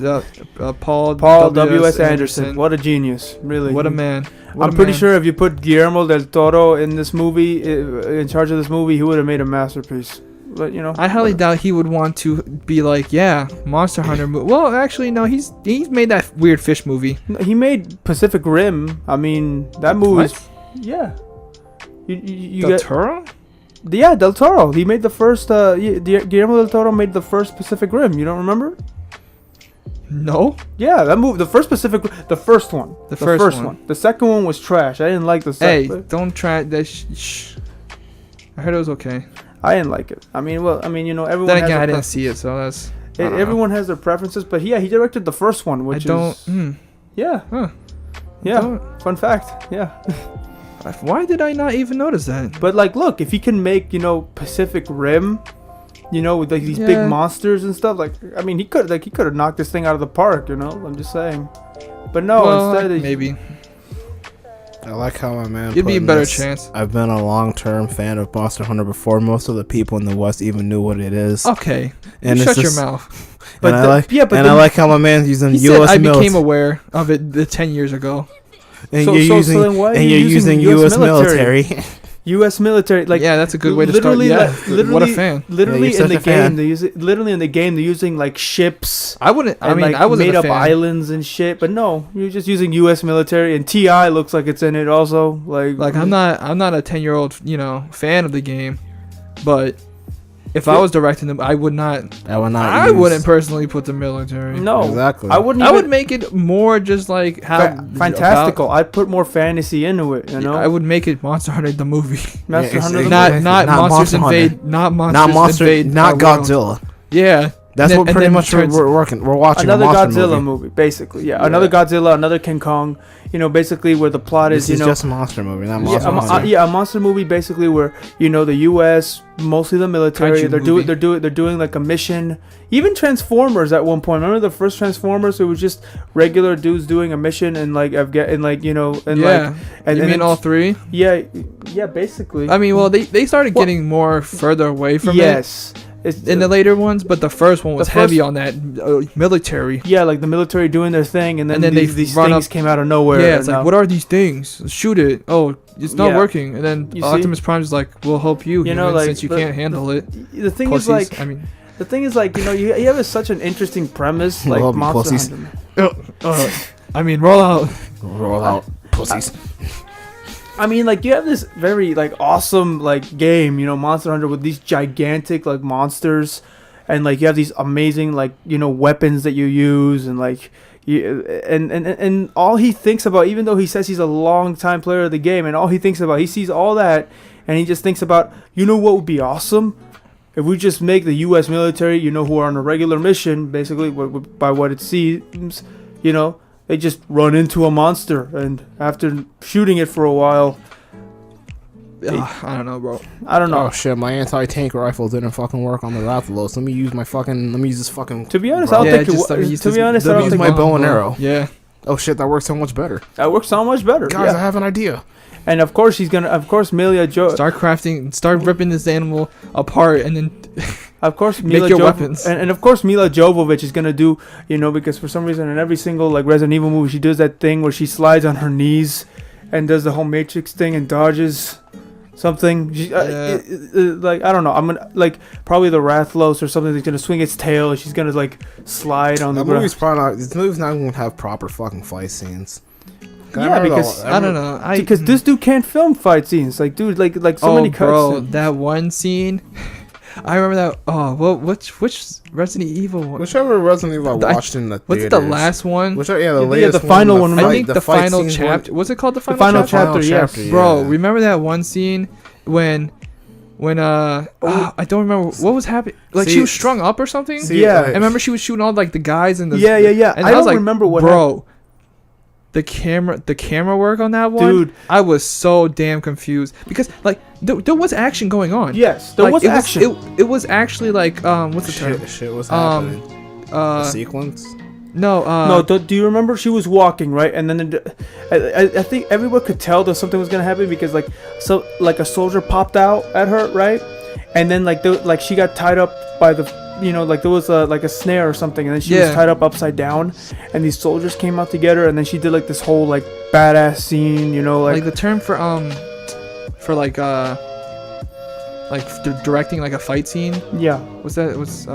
Paul W.S. Anderson. What a genius, really. What a man. What I'm a pretty man. sure if you put Guillermo del Toro in this movie, in charge of this movie, he would have made a masterpiece. but you know. I highly doubt he would want to be like, yeah, Monster Hunter movie. Well, actually, no, he's made that weird fish movie. He made Pacific Rim. I mean, that movie. Yeah. You Del get, Toro? Yeah, Del Toro. He made the first. Guillermo del Toro made the first Pacific Rim. You don't remember? No. Yeah, that movie. The first the first one. The first one. The second one was trash. I didn't like the second. Hey, don't try that. Shh. I heard it was okay. I didn't like it. I mean, you know, everyone. Then has again, I their didn't see it, so that's. everyone has their preferences, but he directed the first one, which yeah. Huh. Yeah. Fun fact. Yeah. Why did I not even notice that? But like, look, if he can make, you know, Pacific Rim, you know, with like these big monsters and stuff, like, I mean, he could have knocked this thing out of the park, you know. I'm just saying. But no, well, instead maybe. I like how my man. It'd be a better chance. I've been a long-term fan of Monster Hunter before most of the people in the West even knew what it is. Okay. And shut your mouth. But I like how my man's using U.S. I became aware of it 10 years ago. And you're using U.S. military. U.S. military, like, yeah, that's a good way to start. Yeah, what a fan. Literally in the game, they're using like ships. I wouldn't. I mean, like, I wasn't made a up fan. islands and shit. But no, you're just using U.S. military, and Ti looks like it's in it also. Like I'm not a 10-year-old, you know, fan of the game, but if I was directing them, I would not. I wouldn't personally put the military. No, exactly. I wouldn't. I would make it more just like how fantastical. I'd put more fantasy into it. You know, I would make it Monster Hunter the movie. Monster Hunter, not Monsters Invade, not Godzilla. Yeah. That's what pretty much we're watching. Another Godzilla movie, basically. Yeah, another Godzilla, another King Kong. You know, basically where the plot is, you know, just a monster movie, not monster. A monster movie, basically where, you know, the U.S., mostly the military, they're doing like a mission. Even Transformers at one point. Remember the first Transformers? It was just regular dudes doing a mission and like you know, and yeah. like and you mean all three? Yeah, basically. I mean, well, they started getting more further away from it. Yes. In the later ones, but the first one was heavy on that military. Yeah, like the military doing their thing, and then these things came out of nowhere. Yeah, it's like, what are these things? Shoot it. Oh, it's not working. And then Optimus Prime is like, we'll help you, you know, like, since you can't handle it. The thing is, like, I mean, the thing is, like, you know, you have such an interesting premise, like Monster Hunter. I mean, roll out, pussies. I mean, like, you have this very, like, awesome, like, game, you know, Monster Hunter, with these gigantic, like, monsters, and, like, you have these amazing, like, you know, weapons that you use, and, like, and all he thinks about, even though he says he's a long-time player of the game, and all he thinks about, he sees all that, and he just thinks about, you know what would be awesome? If we just make the U.S. military, you know, who are on a regular mission, basically, by what it seems, you know, they just run into a monster, and after shooting it for a while, I don't know, bro. I don't know. Oh shit, my anti-tank rifle didn't fucking work on the Rathalos. Let me use this fucking. To be honest, I don't think I use my bow and arrow. Yeah. Oh shit, that works so much better. Guys, I have an idea. And of course Mila Jovovich start ripping this animal apart, and then of course make your weapons. And of course Mila Jovovich is gonna do, you know, because for some reason in every single like Resident Evil movie she does that thing where she slides on her knees and does the whole Matrix thing and dodges something. Like, I don't know. I'm gonna, like, probably the Rathalos or something that's gonna swing its tail and she's gonna like slide on the ground. This movie's not gonna have proper fucking fight scenes. Yeah, because I don't know. Because this dude can't film fight scenes. Like, dude, like so many cuts. Bro, that one scene. I remember that. Oh, well, which Resident Evil one? Whichever Resident Evil I watched in the theaters. Was it the last one? The latest the final one. I think the final chapter. Was it called the final chapter? Yes, bro. Remember that one scene when I don't remember what was happening. Like, she was strung up or something. I remember she was shooting all like the guys and the And I don't remember what happened. The camera work on that one, dude. I was so damn confused because like there was action going on. Yes, there was action. It was actually like what's the term? Shit was happening. A sequence. No. Do you remember she was walking, right? And then I think everyone could tell that something was gonna happen because like a soldier popped out at her, right? And then like she got tied up by the. You know, like there was like a snare or something, and then she was tied up upside down, and these soldiers came out together, and then she did like this whole like badass scene, you know, like the term for like like directing like a fight scene. Yeah. Was that? It was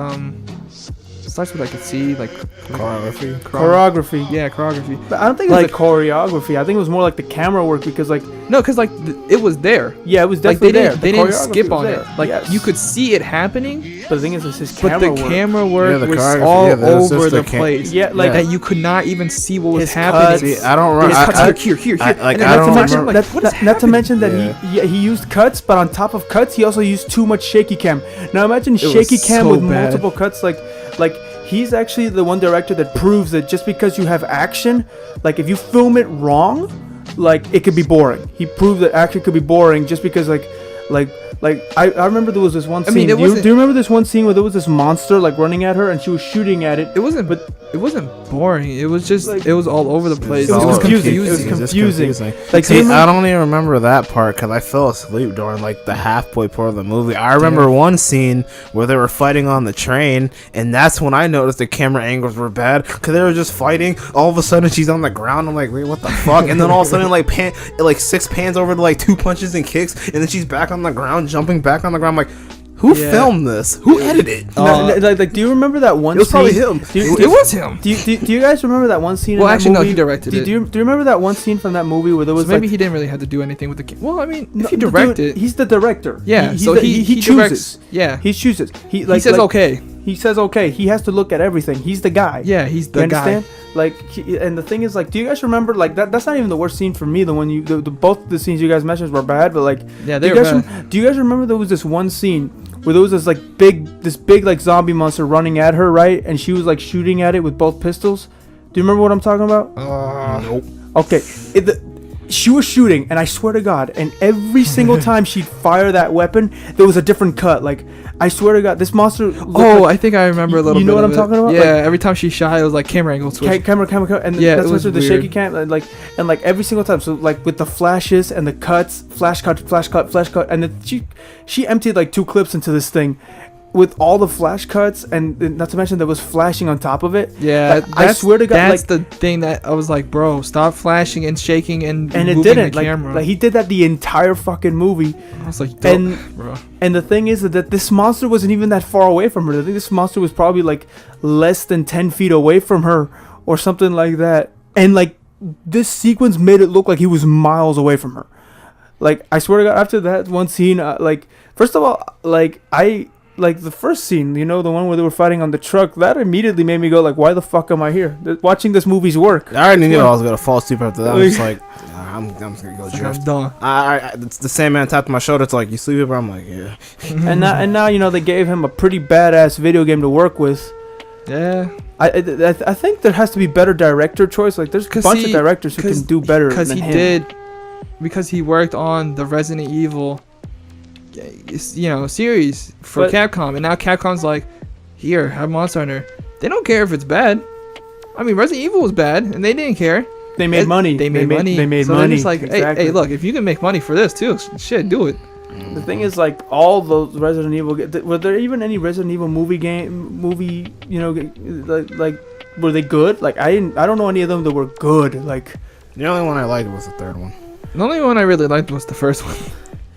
starts with like a C, like Choreography. Yeah, choreography. But I don't think it was the choreography. I think it was more like the camera work because like No, because like it was there. yeah, it was Like definitely they there. didn't, they The didn't choreography skip was on there. it. Like Yes. you could see it happening, But the thing is, it's his but camera the work. camera work the was choreography, all yeah, that was over just the place. Yeah, like That you could not even see what was his happening. cuts. See, I don't His remember. cuts here. Like, And then I don't not to remember. mention, like, what is not to mention that Yeah. he used cuts, but on top of cuts, he also used too much shaky cam. Now imagine was shaky cam so with bad. multiple cuts. Like he's actually the one director that proves that just because you have action, like if you film it wrong, like it could be boring. He proved that action could be boring just because like I remember there was this one scene. mean, do you remember this one scene where there was this monster like running at her and she was shooting at it? It wasn't boring. It was just Like, it was all over the place. it was all confusing. It was It's just confusing. Like, Like, do see, you remember- I don't even remember that part because I fell asleep during like the halfway part of the movie. I remember one scene where they were fighting on the train, and that's when I noticed the camera angles were bad because they were just fighting. All of a sudden, she's on the ground. I'm like, wait, what the fuck? And then all of a sudden, like six pans over to like 2 punches and kicks, and then she's back on the ground, jumping back on the ground. I'm like, who Yeah. filmed this? Who edited it? Like, do you remember that one? It was scene? probably him. It was him. Do you guys remember that one scene? Well, in that actually, no, movie? he directed it. Do you remember that one scene from that movie where there was So maybe like, he didn't really have to do anything with the. Well, I mean, if you No, direct dude, it, he's the director. yeah. He's So the- he chooses. directs. Yeah, He chooses. He says okay. He says okay. He has to look at everything. He's the guy. Yeah, he's You the guy. understand? Like, and the thing is, like, do you guys remember, like, that's not even the worst scene for me. The one both the scenes you guys mentioned were bad, but like, Yeah, do they you were guys bad. do you guys remember there was this one scene where there was this like big like zombie monster running at her, right? And she was like shooting at it with both pistols. Do you remember what I'm talking about? Nope. Okay, she was shooting, and I swear to God, and every single time she'd fire that weapon, there was a different cut. Like, I swear to God, this monster. Oh, I think I remember a little bit. You know what of I'm it. talking about? Yeah, Like, every time she shot, it was like camera angle switch. camera, and Yeah, that's it was what the weird. shaky cam, and like every single time. So like with the flashes and the cuts, flash cut, and then she emptied like 2 clips into this thing. With all the flash cuts, and not to mention there was flashing on top of it. Yeah, Like, I swear to God, that's like, the thing that I was like, bro, stop flashing and shaking and and it moving didn't. the camera. Like he did that the entire fucking movie. I was like, and- bro. And the thing is that this monster wasn't even that far away from her. I think this monster was probably like less than 10 feet away from her or something like that. And like this sequence made it look like he was miles away from her. Like, I swear to God, after that one scene, like, first of all, like, like the first scene, you know, the one where they were fighting on the truck, that immediately made me go like, why the fuck am I here? Watching this movie's work. I already knew I was gonna fall asleep after that. I was just like, nah, I'm just gonna go Like, I'm drift. done. It's the same man tapped my shoulder. It's like, you sleeping, bro? I'm like, yeah. and now you know they gave him a pretty badass video game to work with. Yeah, I think there has to be better director choice. Like, there's a 'Cause bunch of directors who can do better because than he him. did, because he worked on the Resident Evil, series for But- Capcom, and now Capcom's like, here, have Monster Hunter. They don't care if it's bad. I mean, Resident Evil was bad, and they didn't care. They made money. They made money. They made so money. they're just like, Exactly. hey, look, if you can make money for this too, shit, do it. The thing is, like, all those Resident Evil, were there even any Resident Evil movie, you know, like were they good? Like, I don't know any of them that were good. Like, The only one I liked was the third one. The only one I really liked was the first one.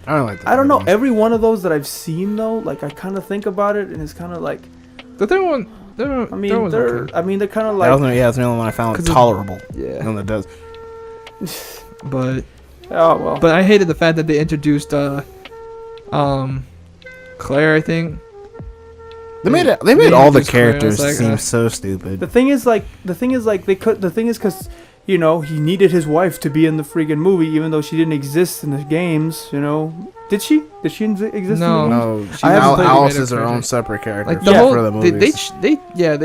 I don't like. The I don't third know. one. Every one of those that I've seen though, like, I kind of think about it, and it's kind of like, The third one, I mean, they're kind of That was like, that's the only one I found 'Cause it's- tolerable. yeah, No, that does. but oh well. I hated the fact that they introduced Claire, I think. They made They all the introduced Claire, and characters it's like, seem so stupid. The thing is, because, you know, he needed his wife to be in the freaking movie, even though she didn't exist in the games. You know, did she? Did she exist in the No. games? No, I haven't played Alice the is her character. own separate character Like the Yeah. whole, for the they movies. they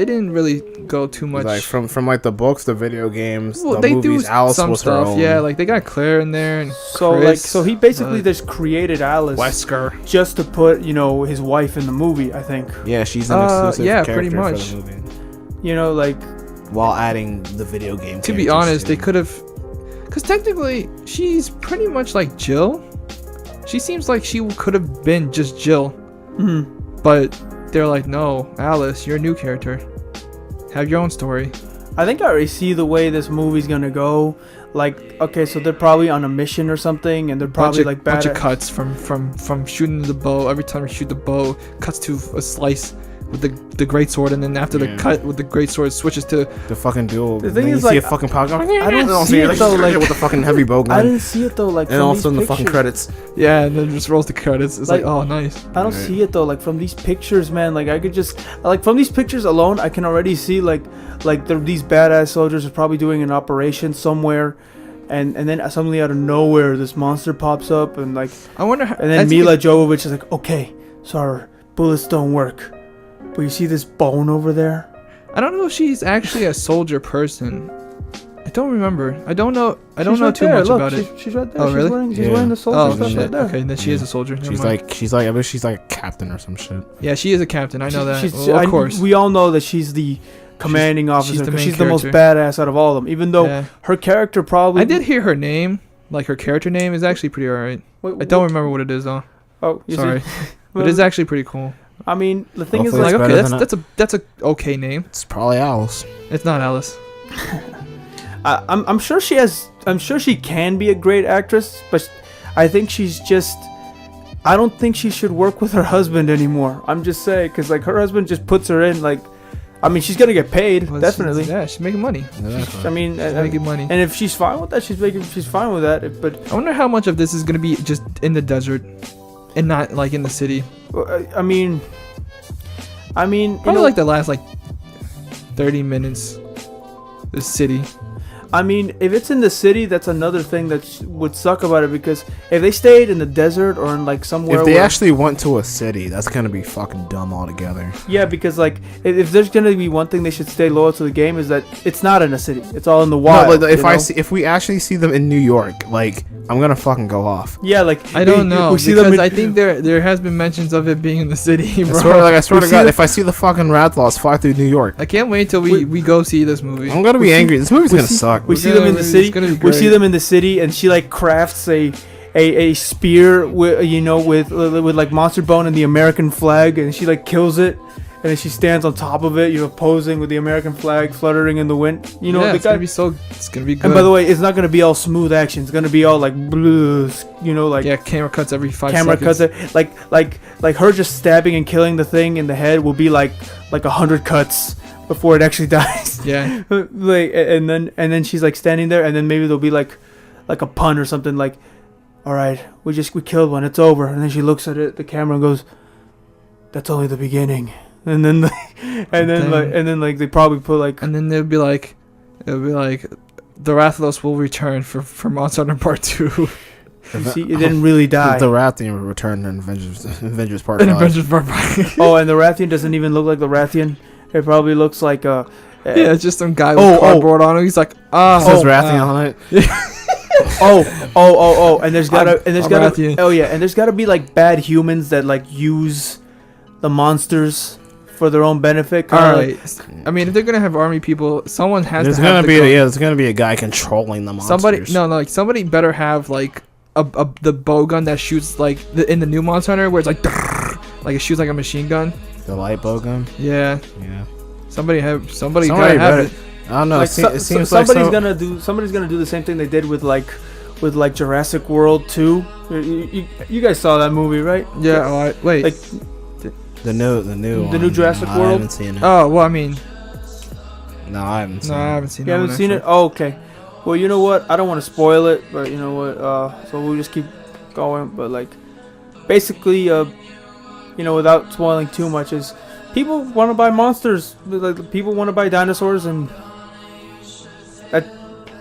didn't really go too much. Like from like the books, the video games, Well, the they movies. do Alice some was her stuff, own. yeah. Like they got Claire in there and So Chris, so he basically but- just created Alice Wesker. just to put, you know, his wife in the movie. I think, Yeah, she's an exclusive yeah, character pretty for much. the movie. you know, like, While adding the video game. To be characters honest, too. they could have, because technically she's pretty much like Jill. She seems like she could have been just Jill, but they're like, no, Alice, you're a new character. Have your own story. I think I already see the way this movie's gonna go. Like, okay, so they're probably on a mission or something, and they're probably like bunch of badass. cuts from shooting the bow. Every time you shoot the bow, cuts to a slice with the great sword, and then after the cut with the great sword switches to The fucking duel. The thing then is, you see like, a fucking power. I don't see it though, like with the fucking heavy bow gun. I didn't see it though, like and from all of a these sudden the fucking pictures. credits. yeah, and then just rolls the credits. It's like, Like- oh, nice. I don't see it though, like from these pictures, man. Like I could just like from these pictures alone, I can already see like these badass soldiers are probably doing an operation somewhere, and then suddenly out of nowhere this monster pops up and like, I wonder. How, and then Mila Jovovich is like, okay, so our bullets don't work, but you see this bone over there? I don't know if she's actually a soldier person. I don't remember. I don't know. I don't She's know right too there, much look, about it. She's right there. Oh, she's really? wearing, she's Yeah. wearing the soldier Oh stuff shit. right there. Okay, then she is a soldier. Never She's mind. like I bet she's like a captain or some shit. Yeah, she is a captain. I know that. She's- Well, of course. we all know that she's the commanding officer she's the because main she's the most character. badass out of all of them. Even though Yeah. her character probably. I did hear her name, like her character name, is actually pretty alright. Wait, I don't remember what it is though. Oh, you Sorry, See? but it's actually pretty cool. I mean, the thing is, Hopefully Like, it's okay, better than that's a okay name. It's probably Alice. It's not Alice. I'm sure she has. I'm sure she can be a great actress, but I think she's just. I don't think she should work with her husband anymore. I'm just saying, because like her husband just puts her in like. I mean, she's gonna get paid, Well, definitely. she's making money. I mean, She's making money. and if she's fine with that, she's fine with that. But I wonder how much of this is gonna be just in the desert, and not like in the city. I mean, you Probably know, like the last like 30 minutes. The city. I mean, if it's in the city, that's another thing that would suck about it, because if they stayed in the desert or in like somewhere If they where, actually went to a city, that's gonna be fucking dumb altogether. yeah, because like if there's gonna be one thing they should stay loyal to the game is that it's not in a city, it's all in the wild. No, like, you know? if we actually see them in New York, like I'm gonna fucking go off. Yeah, like I don't know we see them because in, I think there has been mentions of it being in the city, bro. I swear We to see God, the- if I see the fucking Rathalos fly through New York, I can't wait till we go see this movie. I'm gonna be we see- angry. This movie's we gonna see- suck. we see them in the It's city. gonna be We see great. them in the city, and she like crafts a spear with with like monster bone and the American flag, and she like kills it, and then she stands on top of it, posing with the American flag fluttering in the wind. yeah, The it's guy. gonna be good. And by the way, it's not gonna be all smooth action. It's gonna be all like blues, like yeah, camera cuts every 5 camera seconds. cuts. Like her just stabbing and killing the thing in the head will be like 100 cuts before it actually dies. Yeah, Like, and then she's like standing there, and then maybe there'll be like a pun or something like, all right, we killed one, it's over. And then she looks at it, the camera, and goes, that's only the beginning. And then they probably put like, and then it'll be like the Rathalos will return for Monster Hunter Part 2 you see, it didn't really die. The Rathian returned in Avengers Part and 5. Avengers Part 5. Oh, and the Rathian doesn't even look like the Rathian. It probably looks like Yeah, it's just some guy with Oh, cardboard on him. He's like, It says Rathian ah. on it. and there's gotta I'm Rathian. and there's gotta be like bad humans that like use the monsters for their own benefit. All kinda right. I mean, if they're gonna have army people, someone has There's to have gonna the be gun. there's gonna be a guy controlling the monsters. Somebody better have like the bow gun that shoots like in the new Monster Hunter where it's like it shoots like a machine gun. The light bow gun. Yeah. Yeah. Somebody Somebody gotta have better- it. I don't know. like it seems like somebody's gonna do the same thing they did with Jurassic World 2. You guys saw that movie, right? Yeah. Oh, wait. Like, the new Jurassic I World? haven't seen it. Oh well, I mean, No, I haven't seen no, I it. haven't seen. you that haven't one, seen it? actually. Oh, okay. Well, you know what? I don't want to spoil it, but you know what? So we'll just keep going. But like, basically, without spoiling too much, is people want to buy monsters. Like, people want to buy dinosaurs and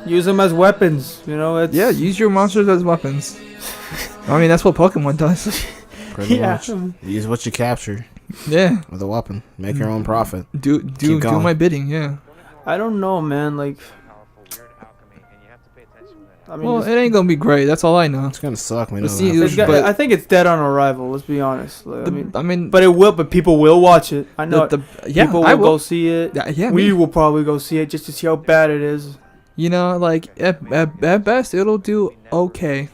use them as weapons. It's, Yeah, use your monsters as weapons. I mean, that's what Pokemon does. Pretty yeah. much. Use what you capture Yeah. with a weapon. Make your own profit. Do going. my bidding. Yeah. I don't know, man. Like, I mean, Well, it ain't gonna be great. That's all I know. It's gonna suck. We know Let's see that. who- but- I think it's dead on arrival. Let's be honest. Like, I mean, but it will. But people will watch it. I know. yeah, people I will go see it. Yeah, We me. will probably go see it just to see how bad it is. You know, like at best, it'll do okay.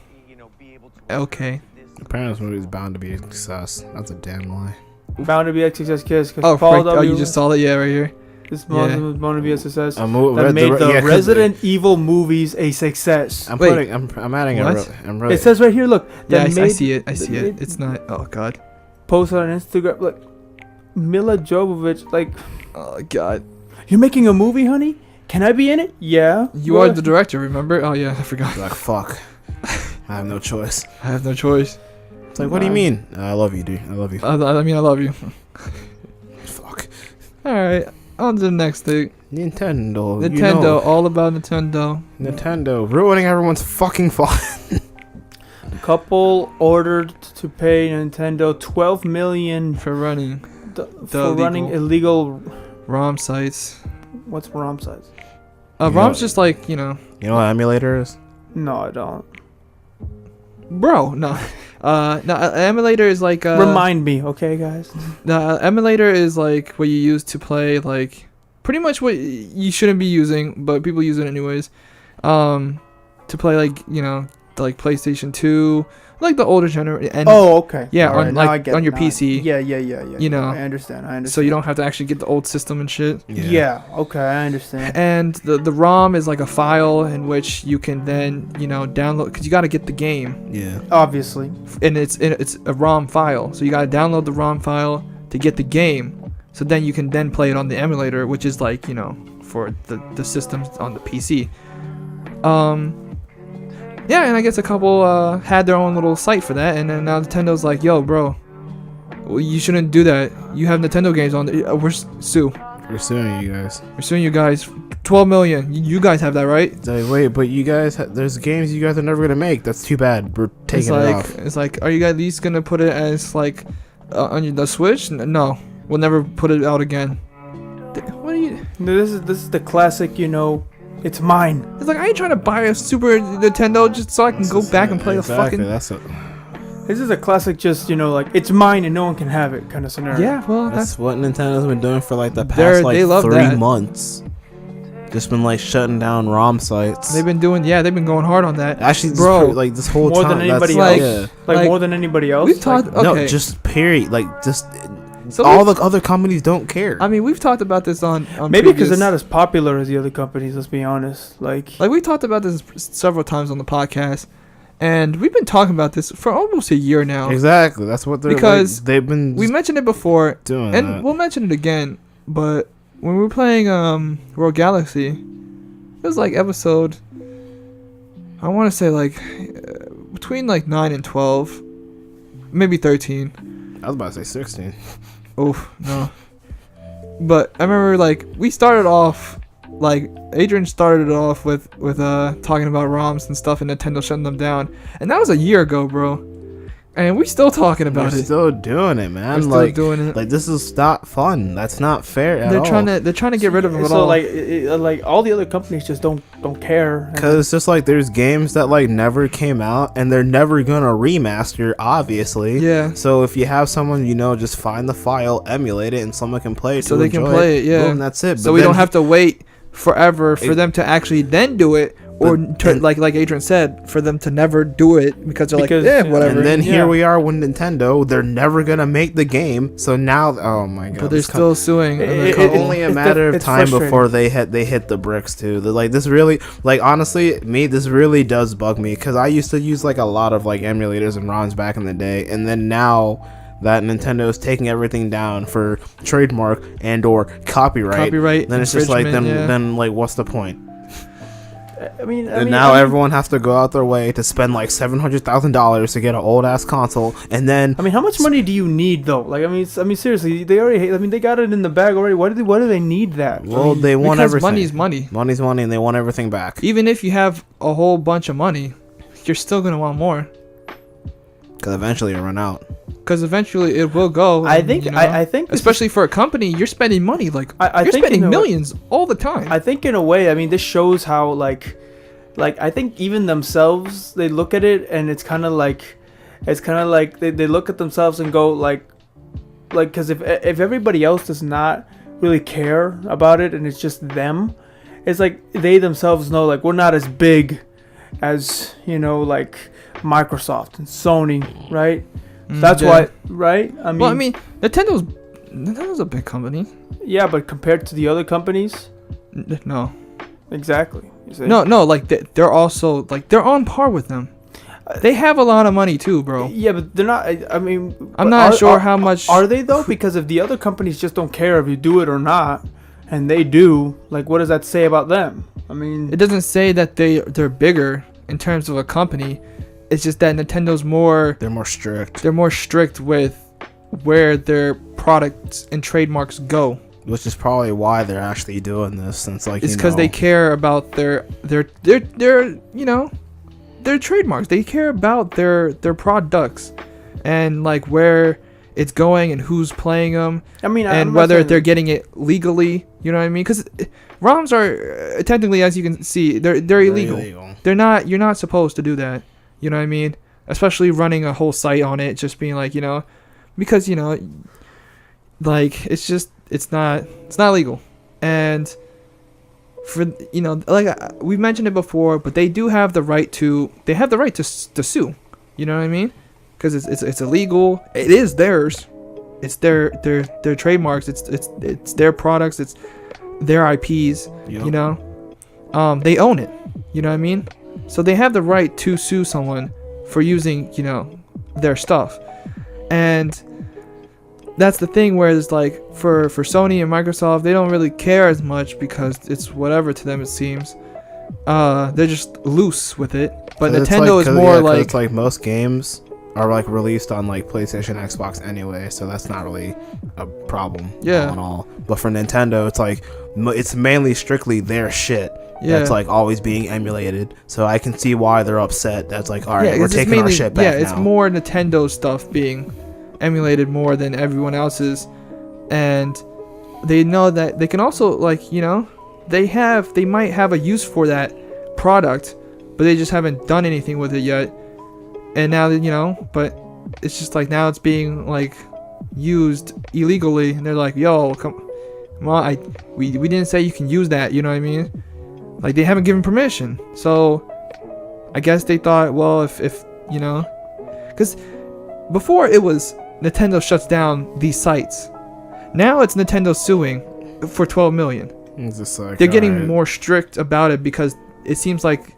Okay. Apparently, this movie is bound to be a success. That's a damn lie. Bound to be XXS Kids. Oh, you just saw it, yeah, right here. This is going to be a success. that made the Resident Evil movies a success. I'm adding what? it. It says right here, look. Yeah, I see it. I see it. It's not. Oh God. Post on Instagram. Look, Mila Jovovich. Like, Oh God. you're making a movie, honey? Can I be in it? Yeah. You are the director, remember? Oh yeah, I forgot. Like fuck. I have no choice. I have no choice. It's like, what do you mean? I love you, dude. I love you. I mean, I love you. Fuck. All right, on to the next thing. Nintendo. Nintendo, all about Nintendo. Nintendo ruining everyone's fucking fun. Couple ordered to pay Nintendo 12 million For running for running illegal. ROM sites. What's ROM size? ROM's just like, you know. You know what emulator is? No, I don't. Bro, no. Emulator is like Remind me, okay, guys. Emulator is like what you use to play, like pretty much what you shouldn't be using, but people use it anyways. To play, like, you know, like PlayStation 2, like the older generation. Oh, okay. Yeah, All on like on your PC. Yeah. You know, I understand. So you don't have to actually get the old system and shit. Yeah. Okay, I understand. And the ROM is like a file in which you can then, you know, download, because you got to get the game. Yeah. Obviously. And it's a ROM file, so you got to download the ROM file to get the game. So then you can then play it on the emulator, which is like, you know, for the systems on the PC. Yeah, and I guess a couple had their own little site for that, and then now Nintendo's like, yo, bro, you shouldn't do that. You have Nintendo games on. We're suing you guys. We're suing you guys. 12 million. You guys have that, right? It's like, wait, but you guys, there's games you guys are never gonna make. That's too bad. We're taking it off. It's like, are you guys at least gonna put it as like on the Switch? No, we'll never put it out again. What are you? This is the classic, you know. It's mine. It's like, I ain't trying to buy a Super Nintendo just so I can go back and play the fucking. This is a classic, just, you know, like, it's mine and no one can have it kind of scenario. Yeah, well, that's what Nintendo's been doing for like the past like 3 months. Just been like shutting down ROM sites. They've been going hard on that. Actually, bro, like this whole more time, than anybody else. Like more than anybody else. We've talked. Okay. No, just period. Like just. So all the other companies don't care. I mean, we've talked about this on maybe because they're not as popular as the other companies. Let's be honest. Like we talked about this several times on the podcast, and we've been talking about this for almost a year now. Exactly, that's what they're because like, they've been. We mentioned it before, and we'll mention it again. But when we were playing World Galaxy, it was like episode, I want to say like between like 9 and 12, maybe 13. I was about to say 16. Oh, no. But I remember, like, we started off, like, Adrian started it off with talking about ROMs and stuff and Nintendo shutting them down. And that was a year ago, bro. And we still talking about it. We're still doing it, man. We're still doing it. Like, this is not fun. That's not fair at all. They're trying to get rid of them so all. like all the other companies just don't care. Because it's just like there's games that like never came out and they're never gonna remaster, obviously. Yeah. So if you have someone, you know, just find the file, emulate it, and someone can play it. So they can play it, yeah. Boom, that's it. So we don't have to wait forever for them to actually then do it. Or like Adrian said, for them to never do it because they're whatever. And then here we are with Nintendo. They're never gonna make the game. So now, oh my god! But they're still suing. It's only a matter of time before they hit the bricks too. They're like, this really, like, honestly, this really does bug me because I used to use like a lot of like emulators and ROMs back in the day, and then now that Nintendo is taking everything down for trademark and or copyright, then it's just like then like what's the point? I mean, everyone has to go out their way to spend like $700,000 to get an old ass console, and then I mean, how much money do you need though? Like, I mean, seriously, they got it in the bag already. Why do they need that? Well, they want everything. Money's money. Money's money, and they want everything back. Even if you have a whole bunch of money, you're still gonna want more. Because eventually it'll run out. Because eventually it will go. I think, especially for a company, you're spending money like you're spending millions all the time. I think in a way, I mean, this shows how like I think even themselves, they look at it and it's kind of like they look at themselves and go like because if everybody else does not really care about it and it's just them, it's like they themselves know like we're not as big as, you know, like Microsoft and Sony, right? That's why, right? I mean, Nintendo's Nintendo's a big company. Yeah, but compared to the other companies, No. exactly. You see? No, like they're also like they're on par with them. They have a lot of money too, bro. Yeah, but they're not. I mean, I'm not sure how much. Are they though? Because if the other companies just don't care if you do it or not, and they do, like, what does that say about them? I mean, It doesn't say that they're bigger in terms of a company. It's just that Nintendo's more. They're more strict. They're more strict with where their products and trademarks go. Which is probably why they're actually doing this, since like It's because they care about their you know, their trademarks. They care about their products and like where it's going and who's playing them. I mean, and whether they're getting it legally. You know what I mean? Because ROMs are technically, as you can see, they're illegal. They're not. You're not supposed to do that. You know what I mean? Especially running a whole site on it, just being like, you know, because you know, like it's not legal. And for, you know, like we mentioned it before, but they do have the right to sue. You know what I mean? Because it's illegal. It is theirs. It's their trademarks. It's their products. It's their IPs. Yep. You know, they own it. You know what I mean? So they have the right to sue someone for using, you know, their stuff. And that's the thing where it's like for Sony and Microsoft, they don't really care as much because it's whatever to them, it seems. They're just loose with it. But Nintendo is more like it's like most games are like released on like PlayStation, Xbox anyway, so that's not really a problem at all. But for Nintendo, it's like it's mainly strictly their shit that's like always being emulated. So I can see why they're upset. That's like, all right, we're taking our shit back now. Yeah, it's more Nintendo stuff being emulated more than everyone else's, and they know that they can also, like, you know, they might have a use for that product, but they just haven't done anything with it yet. And now that, you know, but it's just like now it's being like used illegally, and they're like, yo, come on, we didn't say you can use that, you know what I mean? Like, they haven't given permission. So I guess they thought, well, if you know, because before it was Nintendo shuts down these sites. Now it's Nintendo suing for 12 million. It's just like, they're getting more strict about it because it seems like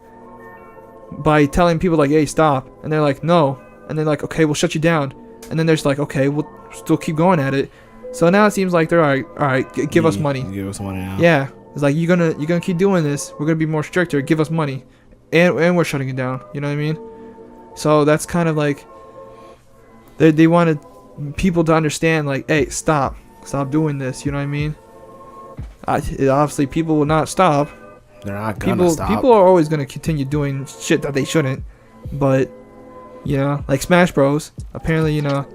by telling people like, hey, stop, and they're like, no, and they're like, okay, we'll shut you down, and then they're just like, okay, we'll still keep going at it. So now it seems like they're all right, give us money. Give us money now. Yeah, it's like you're gonna keep doing this. We're gonna be more stricter. Give us money, and we're shutting it down. You know what I mean? So that's kind of like they wanted people to understand, like, hey, stop doing this. You know what I mean? Obviously, people will not stop. They're not gonna stop. People are always gonna continue doing shit that they shouldn't. But you know, like Smash Bros. Apparently, you know,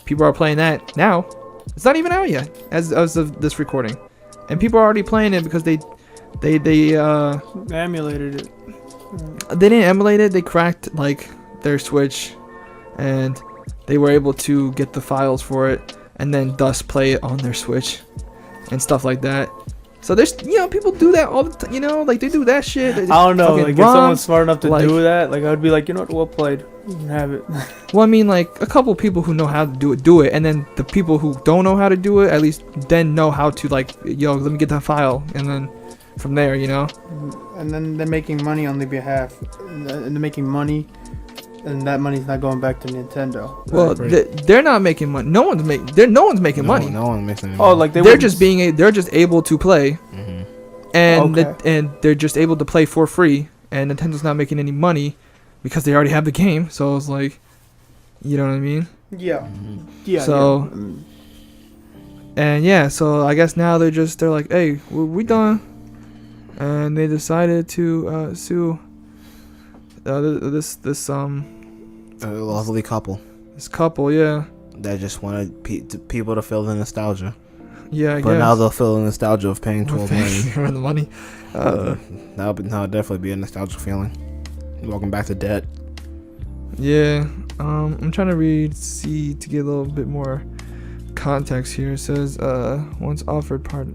people are playing that now. It's not even out yet as of this recording, and people are already playing it because they emulated it. They didn't emulate it. They cracked like their Switch, and they were able to get the files for it, and then thus play it on their Switch, and stuff like that. So there's, you know, people do that all the time, you know, like they do that shit. I don't know, like if someone's smart enough to do that, like I would be like, you know what, well played, you can have it. Well, I mean, like a couple people who know how to do it, and then the people who don't know how to do it, at least then know how to, like, yo, let me get that file, and then from there, you know. And then they're making money on their behalf, and they're making money, and that money's not going back to Nintendo. Well, they're not making money. No one's making money. No one's making any money. Oh, like they're just they're just able to play, and Okay. and they're just able to play for free. And Nintendo's not making any money because they already have the game. So it's like, you know what I mean? Yeah. Yeah. So, and yeah, so I guess now they're like, hey, we done, and they decided to sue this a lovely couple. This couple, yeah. That just wanted people to feel the nostalgia. Yeah, I but guess. now they'll feel the nostalgia of paying 12 million. For the money. That'll definitely be a nostalgic feeling. Welcome back to debt. Yeah. I'm trying to to get a little bit more context here. It says once offered part.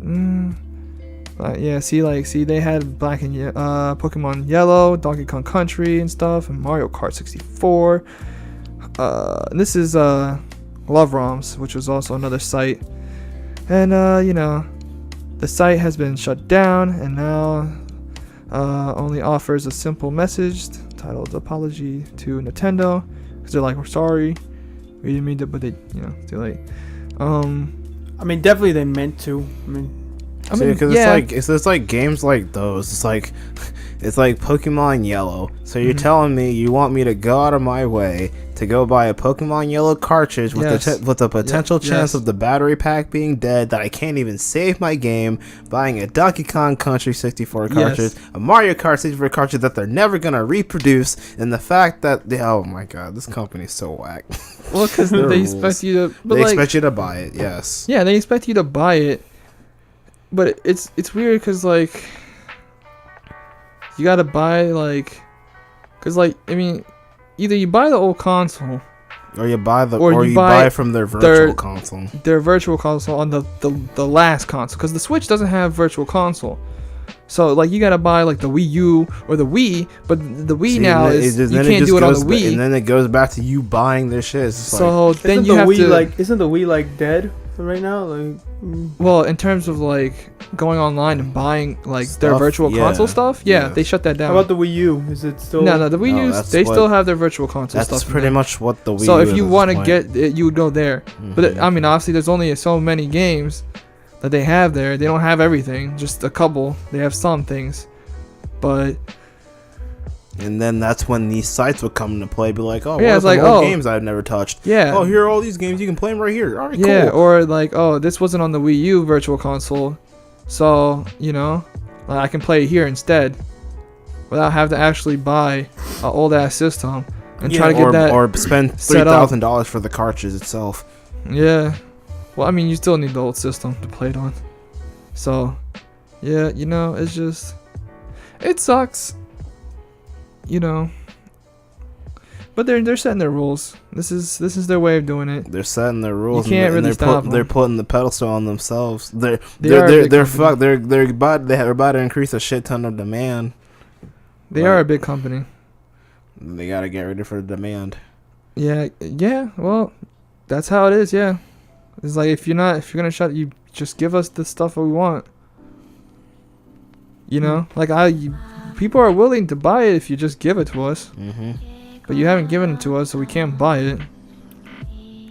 Yeah, see, they had Black and Pokemon Yellow, Donkey Kong Country and stuff, and Mario Kart 64. And this is Love ROMs, which was also another site. And the site has been shut down, and now only offers a simple message titled "Apology to Nintendo," because they're like, "We're sorry, we didn't mean to," but they, too late. I mean, definitely they meant to. Because it's like games like those. It's like Pokemon Yellow. So you're telling me you want me to go out of my way to go buy a Pokemon Yellow cartridge with the potential chance of the battery pack being dead, that I can't even save my game, buying a Donkey Kong Country 64 cartridge, a Mario Kart 64 cartridge that they're never gonna reproduce, and the fact that oh my god, this company's so whack. Well, because they expect you to. They expect you to buy it. Yes. Yeah, they expect you to buy it, but it's weird because you gotta buy either you buy the old console, or you buy you buy from their virtual console. Their virtual console on the last console, because the Switch doesn't have virtual console. So you gotta buy the Wii U or the Wii, but the Wii you can't do it on the Wii. And then it goes back to you buying this shit. So then you have to. Isn't the Wii dead right now? Well, in terms of going online and buying their virtual console stuff, they shut that down. How about the Wii U? Is it still? No, the Wii U still have their virtual console stuff. That's pretty much what the Wii U is. So if you want to get it, you would go there. But obviously, there's only so many games that they have there. They don't have everything, just a couple. They have some things, but. And then that's when these sites would come into play, be like, oh, it's games I've never touched. Yeah. Oh, here are all these games, you can play them right here. All right, yeah, cool. Or this wasn't on the Wii U virtual console, so I can play it here instead, without having to actually buy an old ass system and try to get that. Or spend $3,000 for the cartridge itself. Yeah. Well, you still need the old system to play it on. So, yeah, it's just, it sucks. But they're setting their rules. This is their way of doing it. They're setting their rules. You can't really stop them. They're putting the pedestal on themselves. They're fucked. They're about to increase a shit ton of demand. They are a big company. They gotta get ready for the demand. Yeah. Well, that's how it is. Yeah, it's if you're gonna shut, you just give us the stuff that we want. People are willing to buy it if you just give it to us. But you haven't given it to us, so we can't buy it.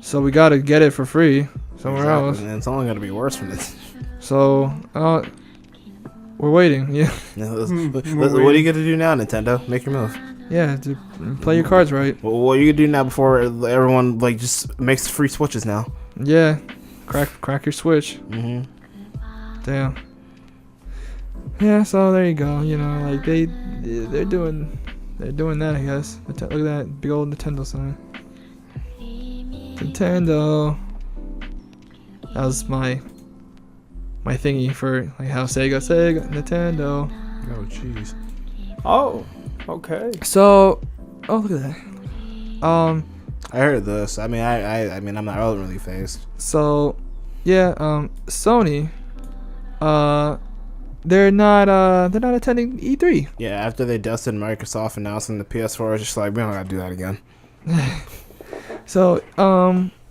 So we gotta get it for free somewhere else. And it's only gonna be worse from this. So, we're waiting. Yeah. What are you gonna do now, Nintendo? Make your move. Yeah, to play your cards right. Well, what are you gonna do now before everyone just makes free Switches now? Yeah, crack your Switch. Damn. Yeah, so there you go. They're doing that, I guess. Look at that big old Nintendo sign. Nintendo. That was my thingy for how Sega, Nintendo. Oh jeez. Oh, okay. So, look at that. I heard this. I'm not really phased. So, yeah. Sony. They're not attending E3. Yeah, after they dusted Microsoft announcing the PS4, it's just we don't gotta do that again. So,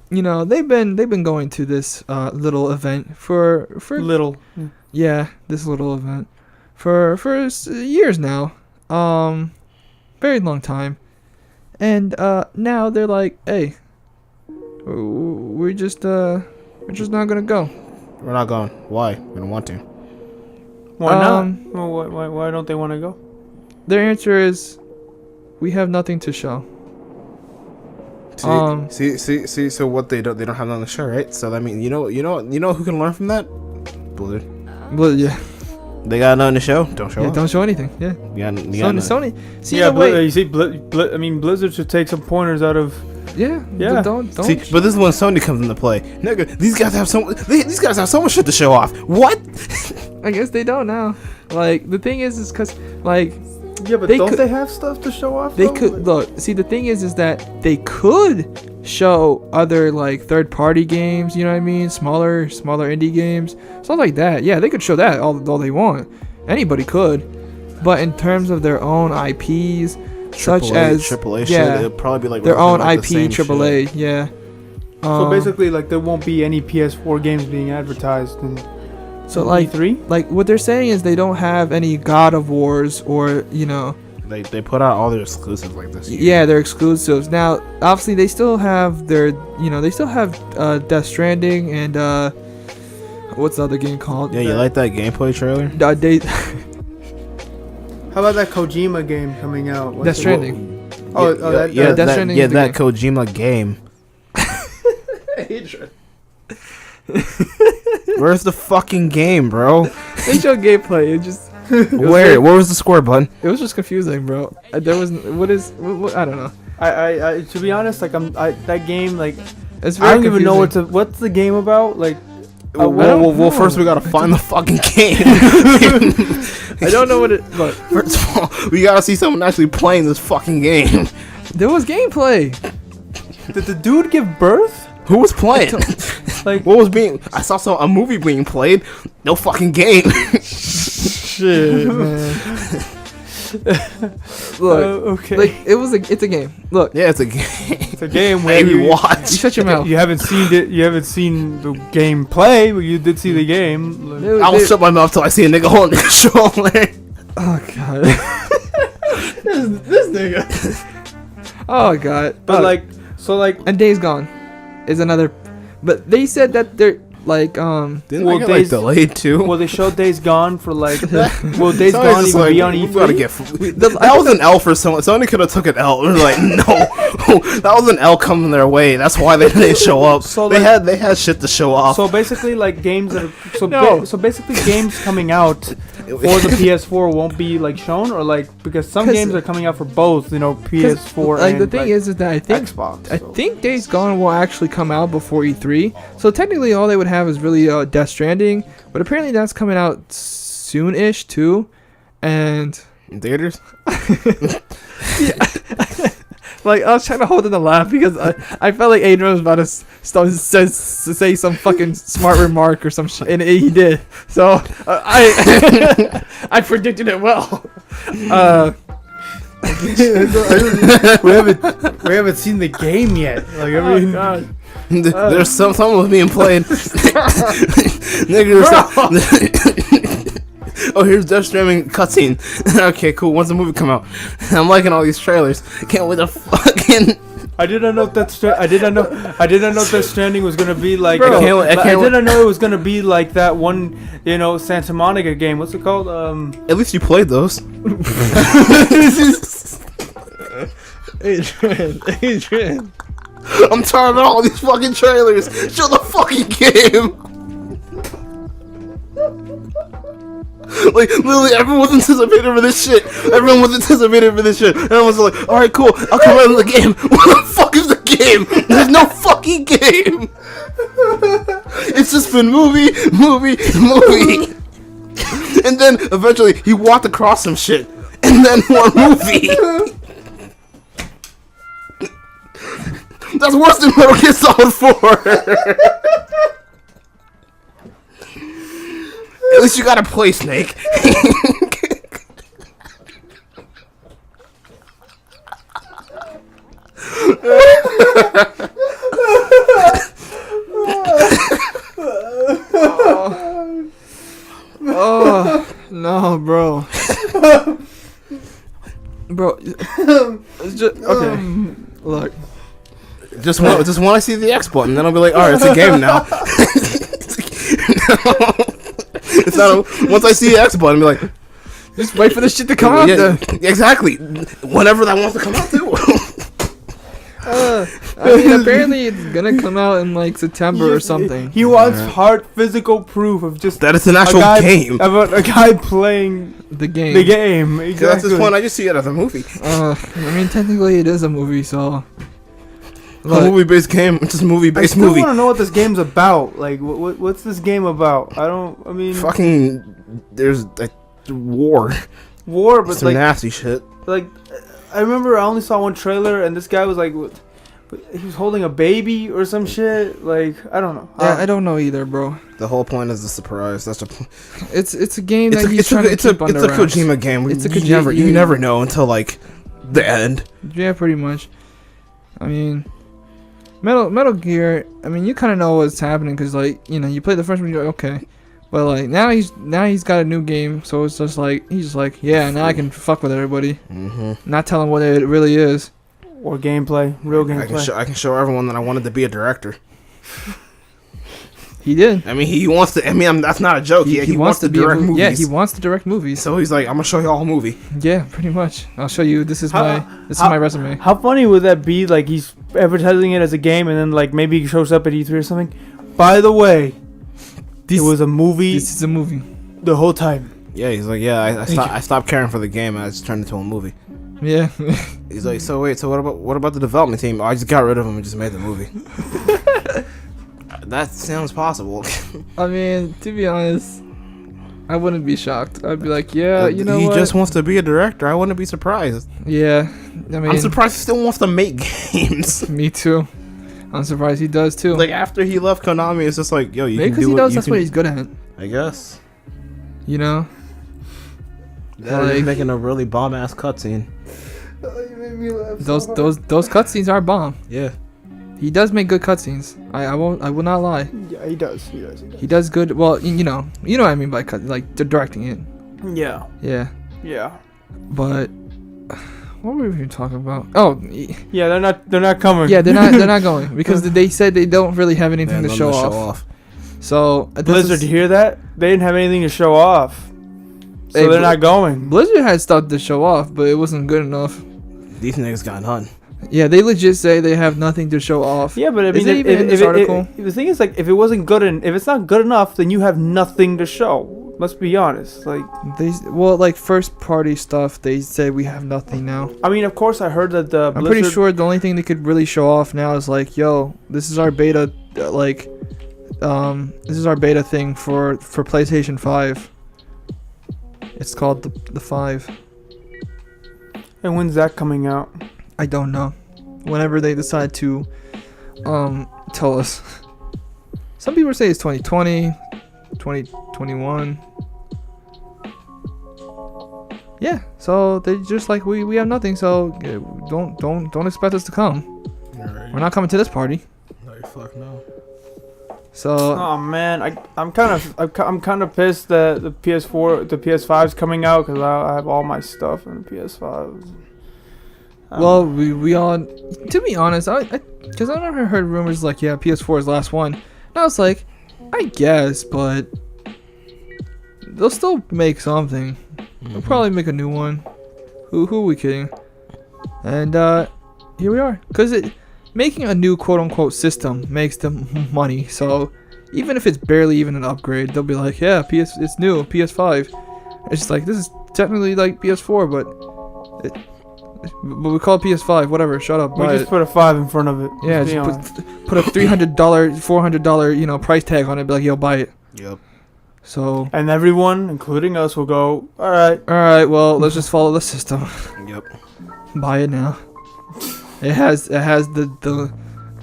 they've been going to this little event for little. Yeah, this little event for years now. Very long time. And now they're like, hey, we're just not gonna go. We're not going. Why? We don't want to. Why not? Well, why don't they want to go? Their answer is, we have nothing to show. See. So what they don't have nothing to show, right? So I mean, you know who can learn from that? Blizzard. Yeah. They got nothing to show. Don't show. Yeah, don't show anything. Yeah. Sony. See, yeah, you see, Blizzard should take some pointers out of. Yeah. Don't. See, but this is when Sony comes into play. Nigga, these guys have so much shit to show off. What? I guess they don't now. The thing is because yeah, but don't they have stuff to show off? They could look. See, the thing is that they could show other third-party games. You know what I mean? Smaller indie games, stuff like that. Yeah, they could show that all they want. Anybody could, but in terms of their own IPs, such as AAA yeah, shit, it'd probably be their own IP AAA. Yeah, So basically, like, there won't be any PS4 games being advertised in so like E3? like what they're saying is they don't have any God of Wars or They put out all their exclusives like this year. yeah, they're exclusives. Now, obviously, they still have their they still have Death Stranding and what's the other game called? Yeah, you like that gameplay trailer? They How about that Kojima game coming out? What's Death it- Stranding. Death Stranding is the that game. Kojima game. Where's the fucking game, bro? They showed gameplay. It just Where was the score button? it was just confusing, bro. There was what I don't know. I to be honest, like that game, like It's very I don't even know confusing. what's the game about. Like I don't Well, know. first we gotta find the fucking game. I don't know what it. Look, First of all, we gotta see someone actually playing this fucking game. there was gameplay. Did the dude give birth? Who was playing? Like What was being? I saw a movie being played. No fucking game. Shit, man. Look, okay, like it's a game. Look, Yeah, it's a game. it's a game where Maybe you watch. you shut your mouth. you haven't seen it. You haven't seen the game play, but you did see the game. Like, Dude, I'll dude. shut my mouth till I see a nigga holding a controller. Oh god. this nigga. Oh god. but Oh, like, so like, and Days Gone is another, but they said that they're like Didn't Well, I get Days- delayed too? well, they showed Days Gone for like, will Days Somebody's Gone just even be on we gotta E3? get. That was an L for someone. Somebody could have took an L. We're like, no, that was an L coming their way. That's why they didn't show up. So, they like- had shit to show off. So basically, like games that are No. so basically games coming out for the PS4 won't be like shown, or like because some 'Cause- games are coming out for both, PS4 like and the thing is that I think Xbox. I so. think Days Gone will actually come out before E3. So technically, all they would have is really Death Stranding, but apparently that's coming out soon-ish too. And In theaters. like I was trying to hold in the laugh because I felt like Adrian was about to say some fucking smart remark or some shit, and he did. So I I predicted it well. we haven't seen the game yet. Like I mean, God. There's someone was being played. Nigga, oh, here's Death Stranding cutscene. Okay, cool. When's the movie come out? I'm liking all these trailers. Can't wait to fucking. I didn't know I didn't know Death Stranding was gonna be like. Bro, I can't wait. didn't know it was gonna be like that one, Santa Monica game. What's it called? At least you played those. Adrian. I'm tired of all these fucking trailers. Show the fucking game. Like literally, everyone was anticipating for this shit. Everyone was anticipating for this shit. Everyone was like, "All right, cool. I'll come out of the game." What the fuck is the game? There's no fucking game. It's just been movie, and then eventually he walked across some shit, and then more movie. That's worse than Metal Gear Solid 4. At least you gotta play Snake. Oh no, bro. Bro, it's just okay. Look, Just when I see the X button, then I'll be like, alright, it's a game now. It's not once I see the X button, I'll be like, just wait for this shit to come out. yeah, Then. exactly. Whenever that wants to come out too. I mean, apparently it's gonna come out in like September or something. He wants hard physical proof of just That it's an actual game. about a guy playing The game. the game. Exactly. That's this point. I just see it as a movie. I mean, technically it is a movie, so. A movie-based game. It's just a I movie-based still movie. want to know what this game's about. Like, what's this game about? I mean, Fucking, there's like war. war, but Some like, nasty shit. I remember I only saw one trailer, and this guy was like, he was holding a baby or some shit. Like, I don't know. Yeah, I don't know either, bro. The whole point is the surprise. That's the. It's a game that he's trying to keep under It's a wraps. Kojima game. It's a You never Kojima- you never know until like the end. Yeah, pretty much. I mean, Metal Gear. I mean, you kind of know what's happening because like you play the first one, you're like, okay, but like now he's got a new game, so it's just like he's just like yeah, now I can fuck with everybody, not telling what it really is. Or gameplay, real gameplay. I can show everyone that I wanted to be a director. He did. I mean, he wants to. I mean, that's not a joke. He wants to direct movies. Yeah, he wants to direct movies. So he's like, I'm gonna show you all a movie. Yeah, pretty much. I'll show you. This is my resume. How funny would that be? Like he's advertising it as a game, and then like maybe he shows up at E3 or something. By the way, it was a movie. This is a movie. The whole time. Yeah, he's like, yeah, I stopped caring for the game and I just turned it into a movie. Yeah. He's like, so what about the development team? Oh, I just got rid of them and just made the movie. That sounds possible. I mean, to be honest, I wouldn't be shocked. I'd be like, yeah, you know he what? just wants to be a director. I wouldn't be surprised. Yeah, I mean, I'm surprised he still wants to make games. Me too. I'm surprised he does too. Like after he left Konami, it's just like, yo, you maybe can do he what does. you That's can. what he's good at. I guess. You know. Like making a really bomb ass cutscene. You made me laugh. Those cutscenes are bomb. Yeah. He does make good cutscenes. I will not lie. Yeah, he does. He does good. Well, you know what I mean by like directing it. Yeah. Yeah. Yeah. But what were we even talking about? Oh, yeah, they're not coming. Yeah, they're not going because they said they don't really have anything to show off. So Blizzard, you hear that? They didn't have anything to show off. So they're not going. Blizzard had stuff to show off, but it wasn't good enough. These niggas got none. Yeah, they legit say they have nothing to show off. Yeah, but I mean, the thing is, like, if it wasn't good and if it's not good enough, then you have nothing to show. Let's be honest. Like like first party stuff, they say we have nothing now. I mean, of course, I heard that the. I'm pretty sure the only thing they could really show off now is like, yo, this is our beta, this is our beta thing for PlayStation 5. It's called the 5. And when's that coming out? I don't know. Whenever they decide to tell us. Some people say it's 2020, 2021. Yeah, so they just like we have nothing, so don't expect us to come. Right. We're not coming to this party. No, fuck no. So oh man, I'm kind of pissed that the PS5's coming out because I have all my stuff in the PS5. Well, we all, to be honest, because I never heard rumors like, yeah, PS4 is the last one. And I was like, I guess, but they'll still make something. They'll probably make a new one. Who are we kidding? And here we are. Because making a new quote-unquote system makes them money. So even if it's barely even an upgrade, they'll be like, yeah, it's new, PS5. It's like, this is technically like PS4, but we call it PS5, whatever, shut up. We just put a 5 in front of it. Yeah, just put a $300, $400, price tag on it, be like, yo, buy it. Yep. So. And everyone, including us, will go, alright, well, let's just follow the system. Yep. Buy it now. It has the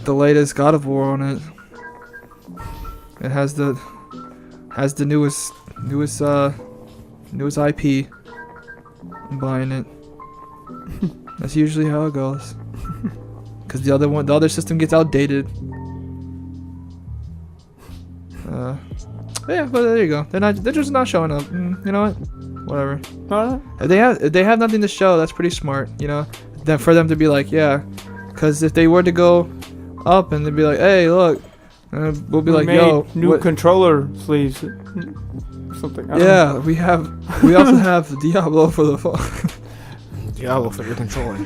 latest God of War on it. It has the newest IP. I'm buying it. That's usually how it goes. Cause the other system gets outdated. Yeah, but there you go. They're just not showing up. You know what? Whatever. If they have nothing to show, that's pretty smart. You know, that for them to be like, yeah. Cause if they were to go up and they'd be like, hey, look, we'll be like, yo, new controller sleeves. Something. Yeah, we also have Diablo for the phone. Diablo for your controller.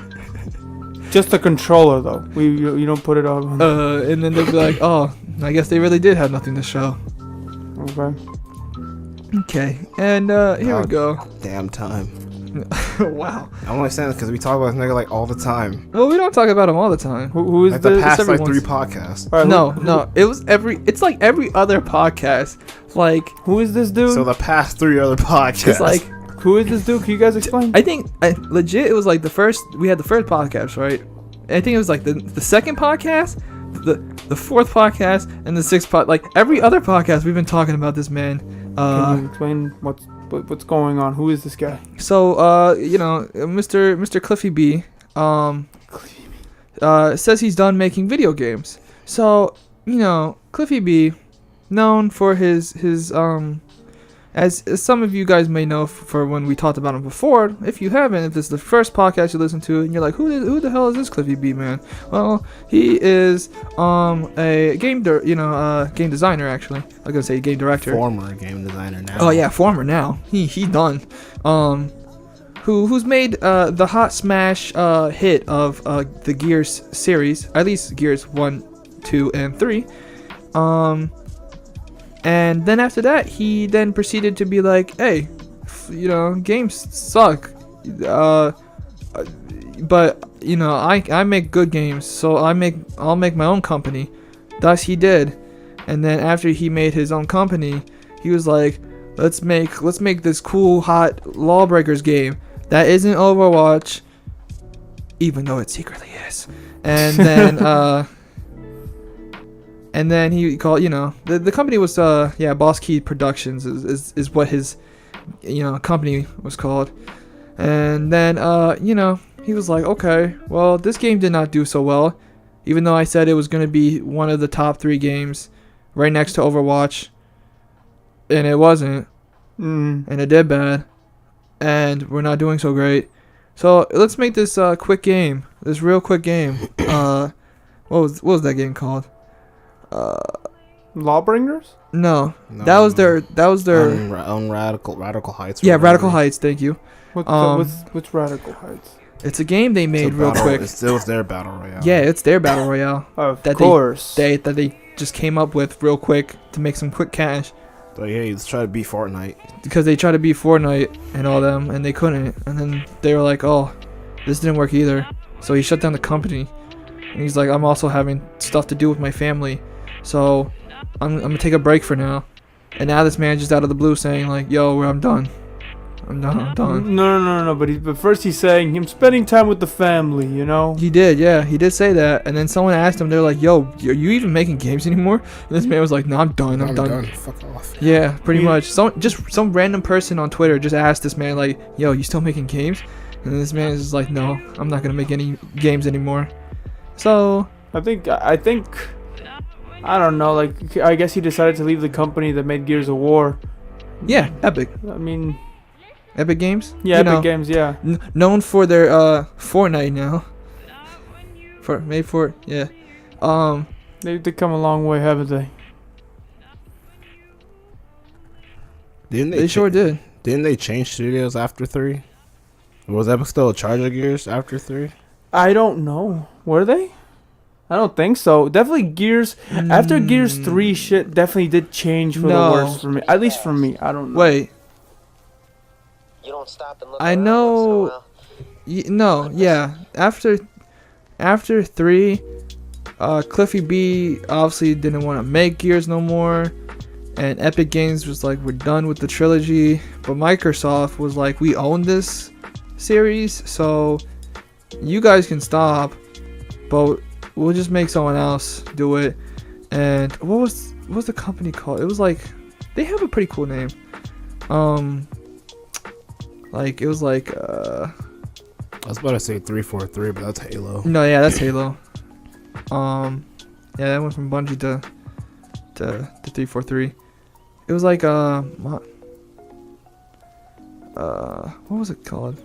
Just the controller though. You don't put it on. And then they'd be like, oh, I guess they really did have nothing to show. Okay, and here we go. Damn time. Wow. I'm only saying this because we talk about this nigga like all the time. Well, we don't talk about him all the time. Who is like the past like 3 podcasts? Right, no. It's like every other podcast. Like, who is this dude? So the past 3 other podcasts. It's like, who is this dude? Can you guys explain? I think legit it was like we had the first podcast, right? I think it was like the second podcast, the fourth podcast, and the sixth like every other podcast we've been talking about this man. Can you explain what's going on? Who is this guy? So Mr. Cliffy B. says he's done making video games. So, Cliffy B, known for his as some of you guys may know for when we talked about him before. If you haven't, if this is the first podcast you listen to and you're like, who the hell is this Cliffy B man? Well, he is a game designer actually. I was gonna say game director. Former game designer now. Oh yeah, former now. He done. Who's made the hot smash hit of the Gears series, at least Gears 1, 2, and 3. And then after that, he then proceeded to be like, hey, games suck. But I make good games, so I'll make my own company. Thus he did. And then after he made his own company, he was like, let's make this cool hot Lawbreakers game that isn't Overwatch, even though it secretly is. And then and then he called, the company was Boss Key Productions is what his company was called. And then he was like, okay, well, this game did not do so well, even though I said it was going to be one of the top 3 games right next to Overwatch, and it wasn't. And it did bad, and we're not doing so great. So let's make this quick game, this real quick game. What was that game called? Lawbringers? No, that was their own Radical Heights. Yeah, Radical Heights. Thank you. What's Radical Heights? It's a game they made real quick. It was their battle royale. Yeah, it's their battle royale. Of course. That they just came up with real quick to make some quick cash. So yeah, let's try to beat Fortnite. Because they tried to beat Fortnite and all them, and they couldn't. And then they were like, oh, this didn't work either. So he shut down the company. And he's like, I'm also having stuff to do with my family. So I'm going to take a break for now. And now this man just out of the blue saying like, yo, I'm done. I'm done. No. But first he's saying I'm spending time with the family, He did, yeah. He did say that. And then someone asked him, they're like, yo, are you even making games anymore? And this man was like, no, I'm done. I'm done. Fuck off. Yeah, pretty much. Some random person on Twitter just asked this man like, yo, you still making games? And then this man is just like, no, I'm not going to make any games anymore. So I think I don't know, like I guess he decided to leave the company that made Gears of War. Yeah, Epic. I mean, Epic Games? Yeah, Epic Games, yeah. Known for their Fortnite now. Yeah. They've come a long way, haven't they? They sure did. Didn't they change studios after 3? Was Epic still in charge of Gears after 3? I don't know. Were they? I don't think so. Definitely Gears. After Gears 3, shit definitely did change for the worse for me. At least for me. I don't know. Wait. You don't stop and look I around know. No, yeah. After 3, Cliffy B obviously didn't want to make Gears no more. And Epic Games was like, we're done with the trilogy. But Microsoft was like, we own this series, so you guys can stop, but we'll just make someone else do it. And what was the company called? It was like, they have a pretty cool name. Like it was like I was about to say 343, but that's Halo. No, yeah, that's Halo. Yeah, that went from Bungie to 343. It was like what was it called?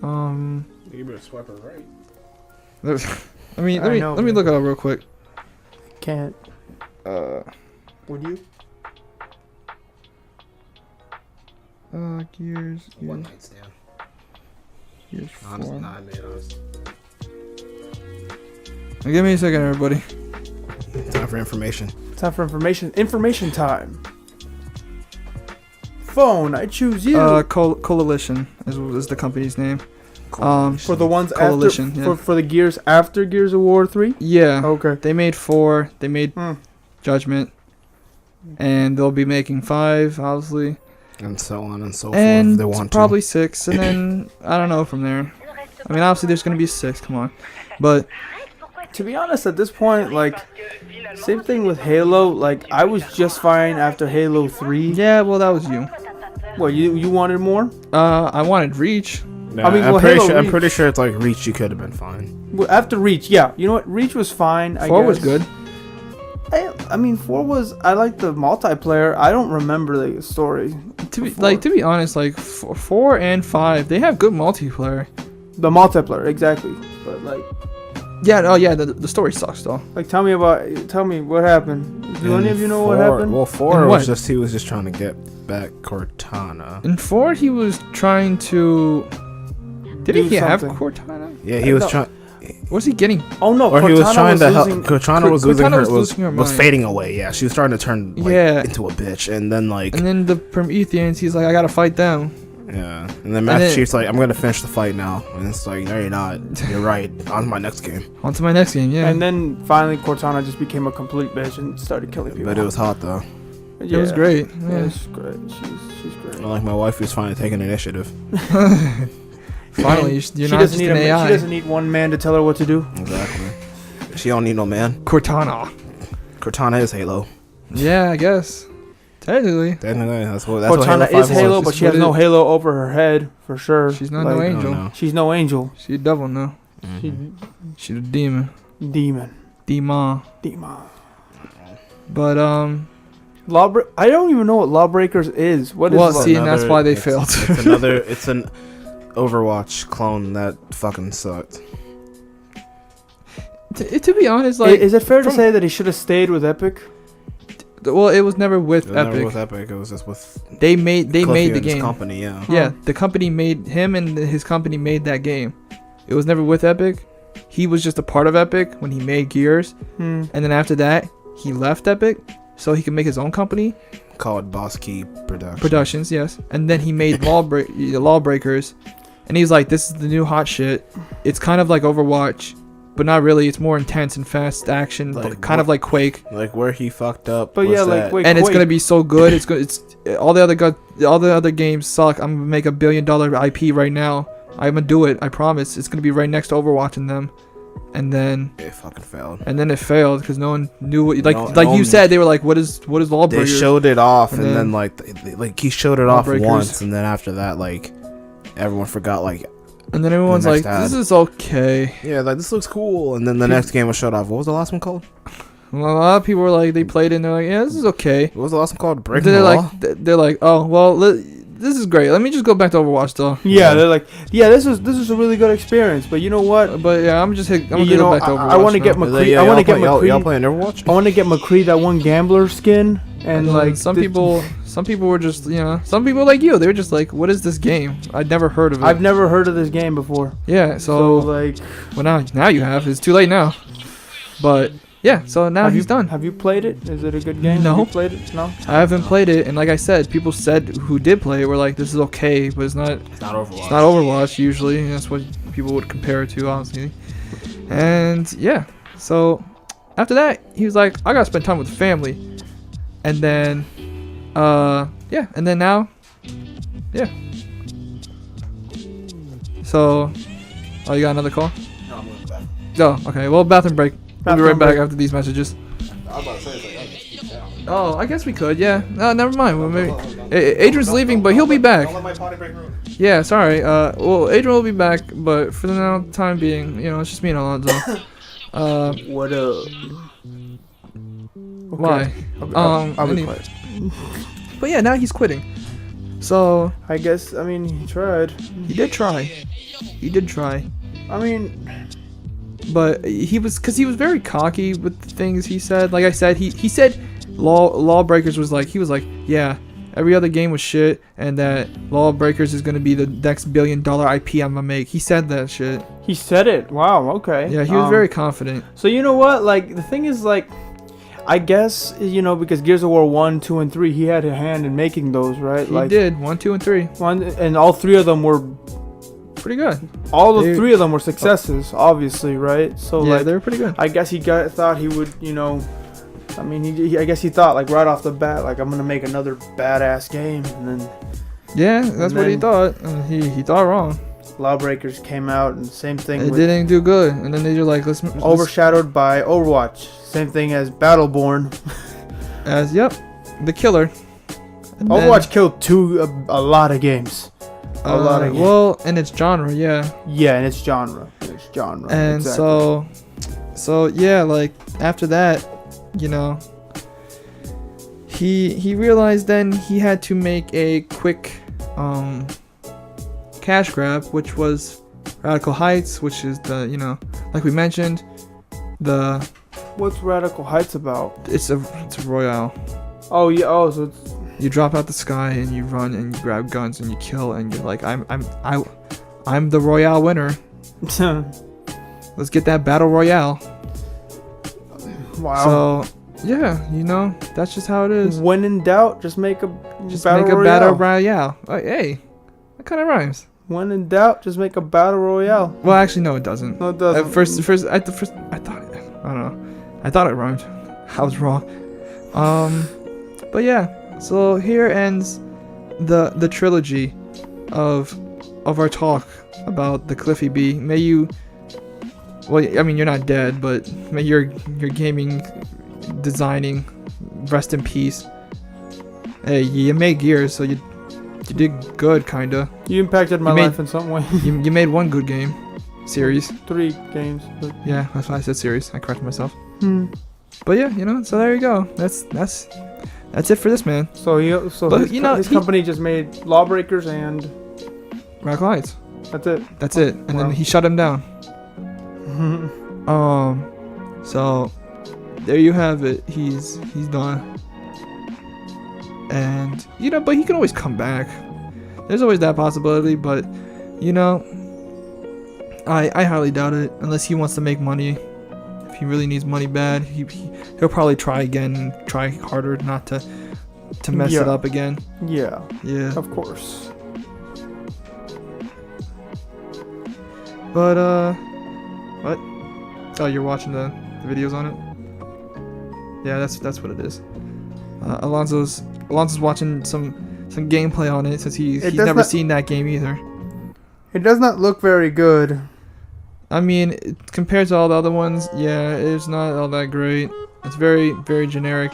You better swipe it right. let me look it up real quick. Can't. Would you? Gears. One night stand. Gears 4. Nah, I made it. Give me a second, everybody. Time for information. Time for information. Information time. Phone, I choose you. Coalition is the company's name. For the ones Coalition, after, yeah. for the Gears after Gears of War 3? Yeah. Okay. They made 4. They made Judgment. And they'll be making 5, obviously. And so on and so forth. And They want probably 6. And then, I don't know from there. I mean, obviously there's going to be 6. Come on. But to be honest, at this point, like, same thing with Halo. Like, I was just fine after Halo 3. yeah, well, that was you. What, you wanted more? I wanted Reach. Nah, I mean, well, I'm pretty Halo sure. I'm Reach- pretty sure it's like Reach. You could have been fine. Well, after Reach, yeah. You know what? Reach was fine. I 4 was guess. good. I mean, 4 was. I like the multiplayer. I don't remember the story. To be honest, like 4 and 5, they have good multiplayer. The multiplayer, exactly. But like, Yeah, oh yeah, the story sucks though. like, tell me what happened. Do any of you know what happened? Well, 4 In was what? just he was just trying to get back Cortana. In 4, he was trying to. Didn't Do he have something. Cortana? Yeah, he was No. trying. Was he getting? Oh no, Or he was trying to help. losing- Cortana was losing Cortana her. was Was losing her was mind. fading away. Yeah, she was starting to turn like, Yeah. into a bitch, and then like And then the Prometheans, he's like, I gotta fight them. yeah, and then Master then- Chief's like, I'm gonna finish the fight now, and it's like, no, you're not. You're right. On to my next game. On to my next game, yeah. And then finally, Cortana just became a complete bitch and started killing people. But it was hot though. it was great. Yeah, Yeah. it's great. She's great. Like my wife was finally taking initiative. Finally, you're She not doesn't just need an AI. She doesn't need one man to tell her what to do. Exactly. She don't need no man. Cortana. Cortana is Halo. Yeah, I guess. Technically. Technically, that's what Halo Cortana 5 is Halo, was. but she has no halo over her head for sure. She's not no Like, angel. No. She's no angel. She's a devil now. She She's a demon. demon. Demon. Demon. But I don't even know what Lawbreakers is. What is Well, Law- see, and that's why they it's- failed. It's another. It's an Overwatch clone that fucking sucked. to be honest, like, is it fair to from- say that he should have stayed with Epic? well, it was never with It was Epic. never with Epic. It was just with They made the Cliffy and his game. company. Yeah. Yeah, the company made him and his company made that game. It was never with Epic. He was just a part of Epic when he made Gears, and then after that, he left Epic so he could make his own company, Called Boss Key Productions, yes. And then he made Lawbreakers, and he's like, "This is the new hot shit. It's kind of like Overwatch, but not really. It's more intense and fast action, Like kind of like Quake." Like where he fucked up. But was yeah, like that- wait, And it's Quake. gonna be so good. It's good. It's all the other games suck. I'm gonna make $1 billion IP right now. I'm gonna do it. I promise. It's gonna be right next to Overwatch and them. And then it fucking failed. it failed because no one knew what. Like No you one- said, they were like, "What is They Lawbreakers?" showed it off, And and then- then like he showed it off Lawbreakers. once, and then after that, like everyone forgot. Like And then everyone's The like, next ad. "This is okay." yeah, like this looks cool, and then the next game was showed off. What was the last one called? Well, a lot of people were like, they played it and they're like, "Yeah, this is okay." What was the last one called? Breaking They're the like, Law. they're like, "Oh well, this is great. Let me just go back to Overwatch though." Yeah, they're like, yeah, this is a really good experience. But you know what? But yeah, I'm gonna You go know, back to Overwatch. I want to now. get McCree. I want to get Y'all McCree. playing Overwatch? I want to get McCree that one gambler skin, and then like some the- people were just, some people like you, they were just like, "What is this game? I'd never heard of it." I've never heard of this game before. Yeah, So so like, well now you have. It's too late now. But yeah, so now have he's you, done. Have you played it? Is it a good game? No. Have you played it? No. I haven't played it, and like I said, people said who did play it were like, "This is okay," but it's not. It's not Overwatch. It's not Overwatch usually. That's what people would compare it to, honestly. And yeah, so after that, he was like, "I gotta spend time with the family," and then, yeah, and then now, yeah. So, oh, you got another call? No, I'm going back. Oh, okay. Well, bathroom break. We'll be Bathroom right back break. after these messages. I was about to say, it's like, I just keep down. Oh, I guess we could. Yeah. No, never mind. Well, maybe. Adrian's leaving, but he'll be back. Don't let my potty break ruin it. Yeah, sorry. Well, Adrian will be back, but for the now time being, it's just me and Alonso. What up? Why? I'll be any- quiet. But yeah, now he's quitting. So I guess. I mean, he tried. he did try. He did try, I mean, but he was very cocky with the things he said. Like I said, he said Lawbreakers was like, he was like, yeah, every other game was shit, and that Lawbreakers is gonna be the next $1 billion IP I'm gonna make. He said that shit. he said it. Wow. Okay. Yeah, he was very confident. So you know what? Like the thing is, like, I guess because Gears of War 1, 2, and 3, he had a hand in making those, right? He like did 1, 2, and 3. one, and all three of them were Pretty good. all the They- three of them were successes, obviously, right? So Yeah, like, they were pretty good. I guess thought he would, I mean, I guess he thought like right off the bat, like I'm gonna make another badass game, and then Yeah, that's And what he then- thought. And he thought wrong. Lawbreakers came out, and same thing It with didn't do good, and then they just like let's overshadowed by Overwatch. Same thing as Battleborn. as the killer. And Overwatch killed a lot of games. A lot of well, and its genre, yeah. Yeah, and it's genre. It's genre. And exactly. so yeah, like after that, you know, he realized then he had to make a quick cash grab, which was Radical Heights, which is the, you know, like we mentioned, the What's Radical Heights about? it's a royale. Oh yeah. Oh, so it's You drop out the sky and you run and you grab guns and you kill and you're like, I'm the royale winner. Let's get that battle royale. wow. So yeah, you know, that's just how it is. When in doubt, just make a Battle royale. Hey, that kind of rhymes. When in doubt, just make a battle royale. Well, actually, no, it doesn't. No, it doesn't. At first, I thought it. I don't know. I thought it rhymed. I was wrong. But yeah. So here ends the trilogy of our talk about the Cliffy B. May you. Well, I mean, you're not dead, but may your gaming, designing, rest in peace. Hey, you made Gears, so you did good, kinda. You impacted my life in some way. You made one good game, series. 3 games. But Yeah, that's why I said series. I corrected myself. hmm. But yeah, you know, so there you go. That's it for this man. So But, his, you know, his he- company just made Lawbreakers and Radical Heights. that's it. That's it. And Wow. then he shut him down. So there you have it. He's done. And you know, but he can always come back. There's always that possibility, but you know, I highly doubt it unless he wants to make money. If he really needs money bad, he'll probably try again and try harder not to mess it Yeah. up again. Yeah, Yeah. of course. But what? Oh, you're watching the videos on it? Yeah, that's what it is. Alonso's watching some gameplay on it since he's It does never not- seen that game either. It does not look very good. I mean, compared to all the other ones, yeah, it's not all that great. It's very, very generic.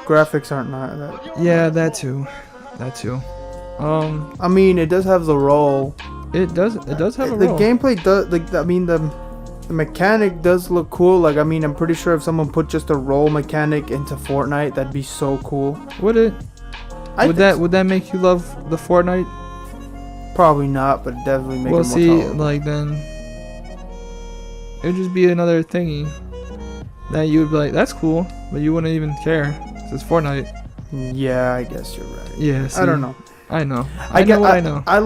Graphics aren't not that. Yeah, that too. I mean, it does have the role. It does have a The role. gameplay does. Like, I mean, the mechanic does look cool. Like, I mean, I'm pretty sure if someone put just a roll mechanic into Fortnite, that'd be so cool. Would it? I Would think that make you love the Fortnite? probably not, but definitely make Well, it more see, tolerable. like then it would just be another thingy that you would be like, that's cool, but you wouldn't even care. 'Cause it's Fortnite. Yeah, I guess you're right. Yeah, see, I don't know. I know. I know what I know. I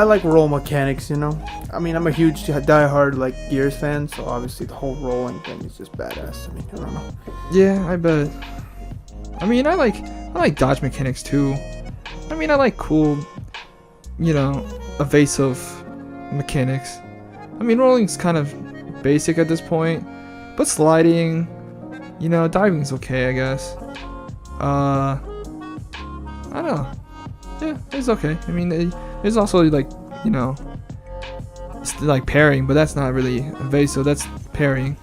like roll mechanics, you know. I mean, I'm a huge diehard like Gears fan, so obviously the whole rolling thing is just badass to me. I don't know. Yeah, I bet. I mean, I like dodge mechanics too. I mean, I like cool, you know, evasive mechanics. I mean, rolling's kind of basic at this point, but sliding, you know, diving's okay, I guess. I don't know. Yeah, it's okay. I mean, there's also like, you know, like parrying, but that's not really evasive. That's parrying.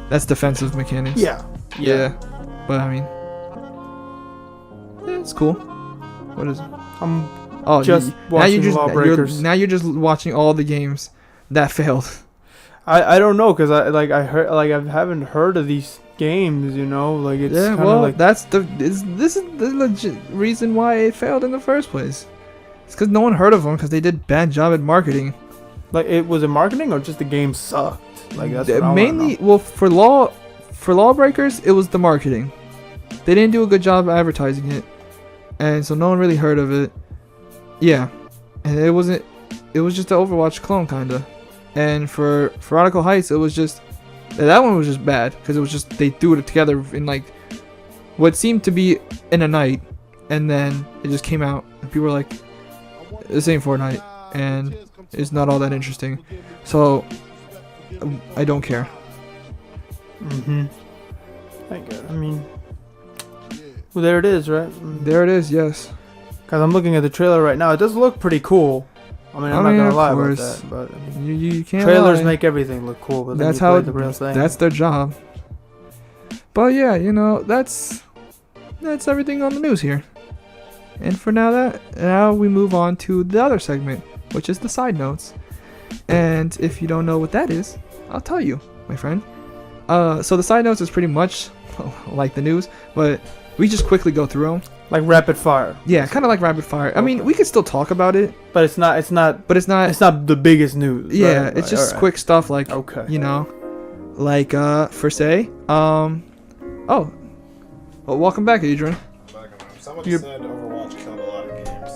That's defensive mechanics. Yeah. Yeah. But I mean, yeah, it's cool. What is it? I'm Oh, just watching Lawbreakers. now you're just watching all the games that failed. I don't know, cause I haven't heard of these games, you know, like it's Yeah, kind of well, like this is the legit reason why it failed in the first place. It's because no one heard of them because they did bad job at marketing. like it was it marketing or just the game sucked. Like that's what I wanna Mainly, know. well, for Lawbreakers, it was the marketing. They didn't do a good job advertising it, and so no one really heard of it. Yeah, and it was just the Overwatch clone kinda. And for Radical Heights, it was just that one was just bad because it was just they threw it together in like what seemed to be in a night, and then it just came out and people were like, "This ain't Fortnite," and it's not all that interesting. So I don't care. I mean, well, there it is, right? There it is. Yes. Cause I'm looking at the trailer right now. It does look pretty cool. I'm not gonna of lie about course. that, but I mean, You can't. trailers lie. make everything look cool. But then That's you how play it, the real thing. that's their job. But yeah, you know, that's everything on the news here. And for now we move on to the other segment, which is the side notes. And if you don't know what that is, I'll tell you, my friend. So the side notes is pretty much like the news, but we just quickly go through them. Like rapid fire. Yeah, kind of like rapid fire. I mean, we could still talk about it, But it's not the biggest news. yeah, Right, it's just alright. quick stuff like, Okay. you know, like for say, well, welcome back, Adrian. Somebody You're- said Overwatch killed a lot of games.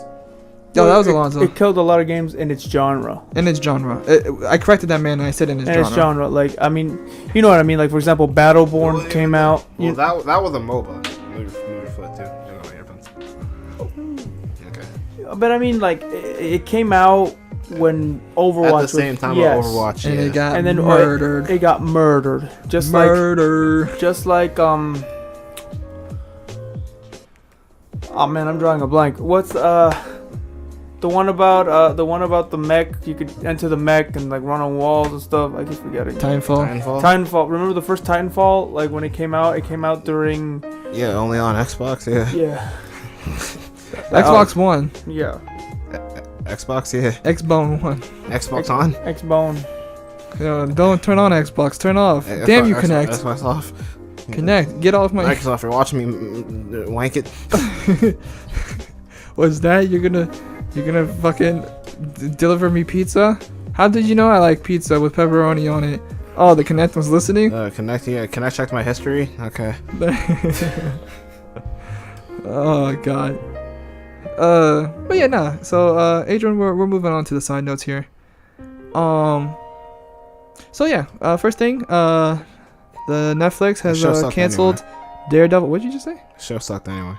Oh, that was Alonso. It killed a lot of games in its genre. In its genre. I corrected that man and I said in its And genre. its genre, like, I mean, you know what I mean? Like, for example, Battleborn came out. Well, that was a MOBA. Move your foot too. You know, earphones. Okay. But I mean, like, it came out when Overwatch At the same time yes. of Overwatch, And yeah. it got And then murdered. It got murdered. Just Murder. like oh man, I'm drawing a blank. What's the one about the mech? You could enter the mech and like run on walls and stuff. I keep forgetting. Timefall. Titanfall. Remember the first Titanfall? Like when it came out? It came out during. Yeah, only on Xbox. Yeah. Yeah. Xbox One. Yeah. Xbox. Yeah. Xbone One. Xbox on. Xbone. Don't turn on Xbox. Turn off. Xbox- Damn you, Xbox- Connect. Xbox off. Connect. Get off my. Microsoft, you're watching me wank it. What's that? You're gonna fucking deliver me pizza? How did you know I like pizza with pepperoni on it? Oh, the Connect was listening. Connect. Yeah. Can I check my history? Okay. Oh god. But yeah, nah. So Adrian, we're moving on to the side notes here. So yeah, first thing, the Netflix has show sucked canceled Daredevil. What did you just say? Show sucked anyway.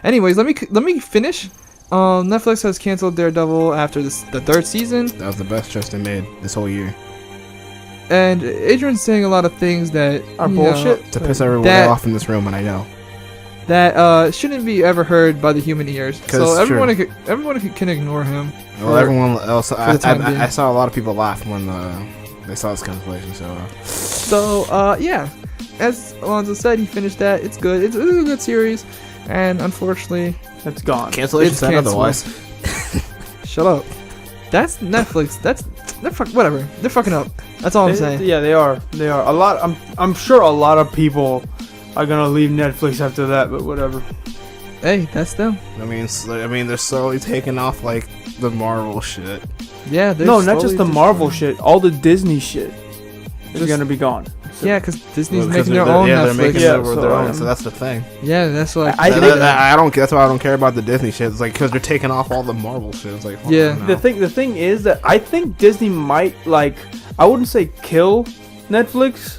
Anyways, let me finish. Netflix has canceled Daredevil after the third season, That was the best choice they made this whole year. and Adrian's saying a lot of things that Are you know, bullshit. To piss everyone That- off in this room, and I know. that shouldn't be ever heard by the human ears. 'Cause So it's everyone can ignore him. Well, For- everyone else. the time being. I saw a lot of people laugh when they saw this cancellation. So yeah, as Alonso said, he finished that. It's good. It's a good series, and unfortunately, It's gone. Cancellation It's said canceled. otherwise. shut up. That's Netflix. Whatever. They're fucking up. That's all I'm saying. Yeah, they are. They are. A lot. I'm sure a lot of people are gonna leave Netflix after that, but whatever. Hey, that's them. I mean, they're slowly taking off like the Marvel shit. Yeah, they're No, not just slowly the Marvel shit. All the Disney shit is Just- gonna be gone. Yeah, because Disney's Well, making they're- their own yeah, Netflix. they're making Yeah, their so, own. So that's the thing. Yeah, that's what I That- think- I don't. That's why I don't care about the Disney shit. It's like because they're taking off all the Marvel shit. It's like Yeah. no. The thing is that I think Disney might like. I wouldn't say kill Netflix,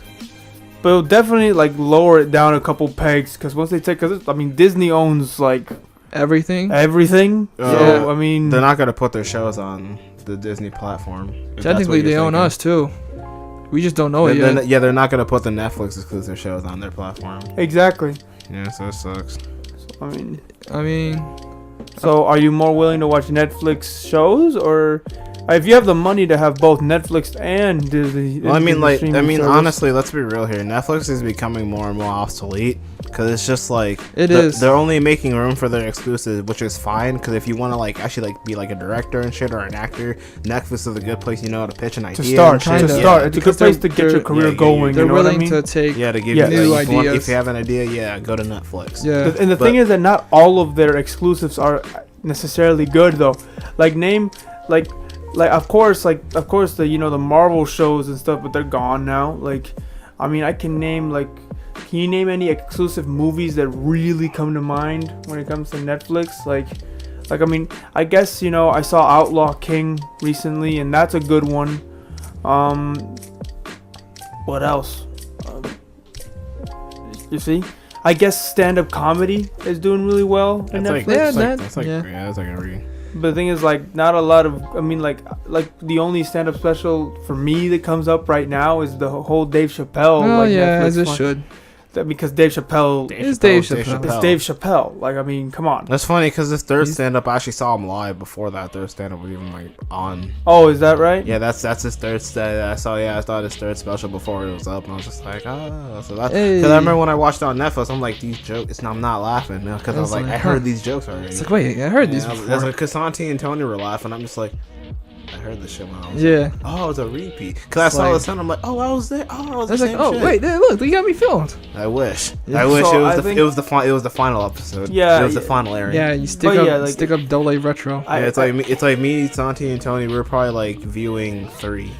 but it'll definitely like lower it down a couple pegs. Because once they take, I mean, Disney owns like everything. everything. So Yeah. I mean, They're not gonna put their shows on the Disney platform. if that's Technically, what they you're own thinking. us too. We just don't know it They're- yet. yeah, they're not gonna put the Netflix exclusive shows on their platform. exactly. Yeah, so it sucks. I mean, I mean, so are you more willing to watch Netflix shows, or if you have the money to have both Netflix and Disney? Well, I mean, Disney streaming service? honestly, let's be real here. Netflix is becoming more and more obsolete because it's just like It they're, is. they're only making room for their exclusives, which is fine. Because if you want to like actually like be like a director and shit or an actor, Netflix is a good place you know to pitch an idea. to start, and shit. kinda. to Yeah. start. It's a Because good place to they're- get your career yeah, yeah, going. they're You know what I willing mean? to take Yeah, to give Yeah. you new like, ideas. if you have an idea, yeah, go to Netflix. yeah. And the But- thing is that not all of their exclusives are necessarily good though. Like name, like of course the the Marvel shows and stuff, but they're gone now. Like, I mean, I can name like, can you name any exclusive movies that really come to mind when it comes to Netflix? Like I mean, I guess I saw Outlaw King recently, and that's a good one. What else? You see? I guess stand-up comedy is doing really well in That's like, Netflix. Yeah, that's like, yeah. that's like every. But the thing is, like, not a lot of. I mean, like the only stand-up special for me that comes up right now is the whole Dave Chappelle. Oh like, yeah, Netflix as it one. should. because Dave Chappelle. It's Dave Chappelle. It's Dave Chappelle. Like, I mean, come on. That's funny because this third stand-up, I actually saw him live before that third stand-up was even like on. Oh, is that right? Yeah, that's his third I saw his third special before it was up, and I was just like, oh. So that's Hey. because I remember when I watched it on Netflix, I'm like, these jokes. I'm not laughing because I was like, I heard these jokes already. It's like, wait, I heard these That's before. like because Santi and Tony were laughing. I'm just like, I heard this shit when I was. Yeah. Oh, it's a repeat. Because I saw the sound. I'm like, oh, I was there. Oh, I was I was the like, same oh shit. wait, look, you got me filmed. I wish. Yeah. I wish So it was the final episode. Yeah, it was the yeah. final airing. Yeah, you stick But up, yeah, like- stick up Double A Retro. Yeah, it's like me, Santi, and Tony. We were probably like viewing 3.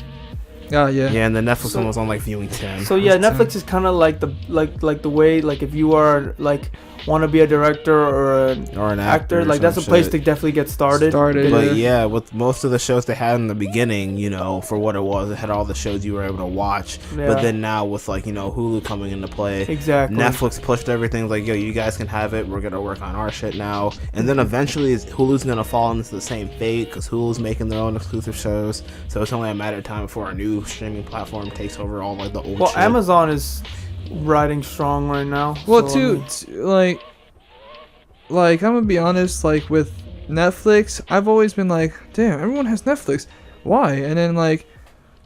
Oh yeah. Yeah, and the Netflix one was on like viewing 10. So yeah, That's Netflix is kind of like the way, like, if you are like want to be a director or an actor, like that's a place to definitely get started. But yeah, with most of the shows they had in the beginning, for what it was, it had all the shows you were able to watch. Yeah. But then now with like Hulu coming into play, Exactly. Netflix pushed everything like, yo, you guys can have it. We're gonna work on our shit now. And then eventually Hulu's gonna fall into the same fate because Hulu's making their own exclusive shows. So it's only a matter of time before a new streaming platform takes over all like the old. Well, shit. Amazon is riding strong right now. Well, so, like I'm gonna be honest, like with Netflix, I've always been like, damn, everyone has Netflix. Why? And then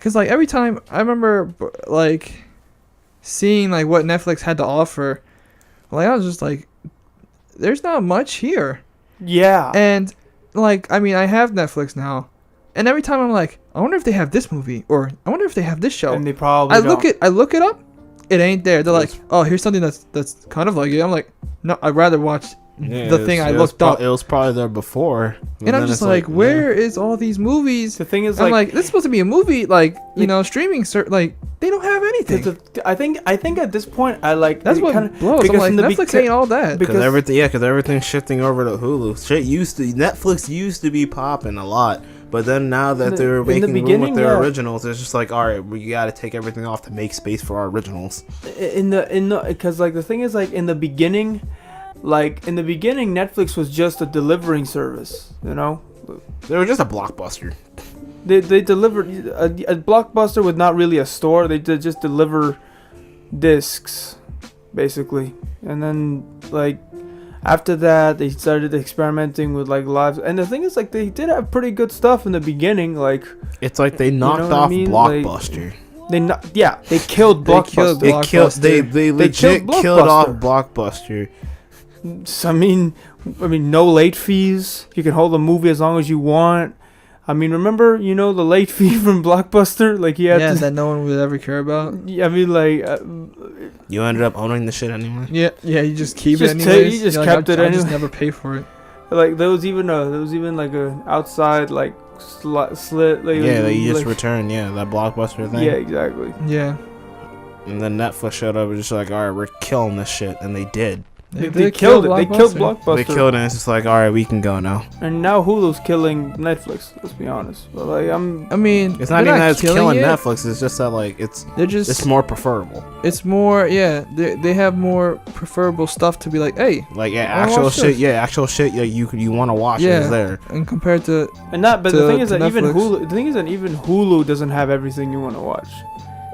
cause like every time I remember like seeing like what Netflix had to offer, like I was just like, there's not much here. yeah. And like, I mean, I have Netflix now, and every time I'm like, I wonder if they have this movie, or I wonder if they have this show. And they probably I don't. look it up, it ain't there. They're like, oh, here's something that's kind of like it. I'm like, no, I'd rather watch the thing I looked up. It was probably there before. And I'm just like, where is all these movies? The thing is, I'm like, this is supposed to be a movie, like, streaming, like, they don't have anything. I think at this point I like That's what blows. I'm like, Netflix ain't all that. because because everything's shifting over to Hulu. Netflix used to be popping a lot, but then now that they're making room with their originals, it's just like, all right, we got to take everything off to make space for our originals. because like the thing is, like, in the beginning, Netflix was just a delivering service. They were just a blockbuster. They delivered a Blockbuster with not really a store. They did just deliver discs, basically. And then, like, after that, they started experimenting with, like, live. And the thing is, like, they did have pretty good stuff in the beginning. Like, it's like they knocked off Blockbuster. They killed Blockbuster. They legit killed off Blockbuster. So, I mean, no late fees. You can hold a movie as long as you want. I mean, remember, the late fee from Blockbuster? Like, that no one would ever care about. I mean, like, you ended up owning the shit anyway. Yeah, you just keep it just anyways. you just You're kept like, it I just anyway. never pay for it. Like, there was even like a outside, like, slit. Like, you just returned. Yeah, that Blockbuster thing. Yeah, exactly. Yeah. And then Netflix showed up and just like, all right, we're killing this shit, and they did. They killed it. They killed Blockbuster. They killed it, and it's just like, all right, we can go now. And now Hulu's killing Netflix. Let's be honest. But like, I mean, it's not even that it's killing it. Netflix. It's just that like it's more preferable. It's more, yeah. They have more preferable stuff to be like, hey, like actual shit. Yeah, actual shit. Yeah, you want to watch is there. And compared to but the thing is that Netflix. even Hulu doesn't have everything you want to watch.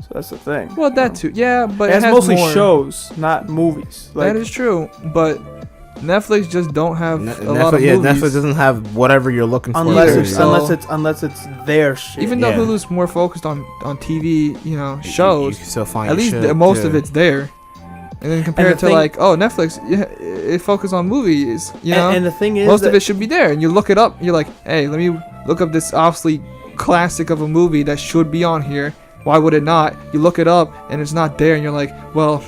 So that's the thing. Well, that too. Yeah, but it has mostly more. Shows, not movies. Like, that is true, but Netflix just don't have a lot of movies. Netflix doesn't have whatever you're looking for. Unless it's their shit. Even though Hulu's more focused on TV, shows. You can still find at least most of it's there. And then compared to Netflix, it focuses on movies. And the thing is, most of it should be there. And you look it up, you're like, hey, let me look up this obviously classic of a movie that should be on here. Why would it not? You look it up and it's not there, and you're like, well,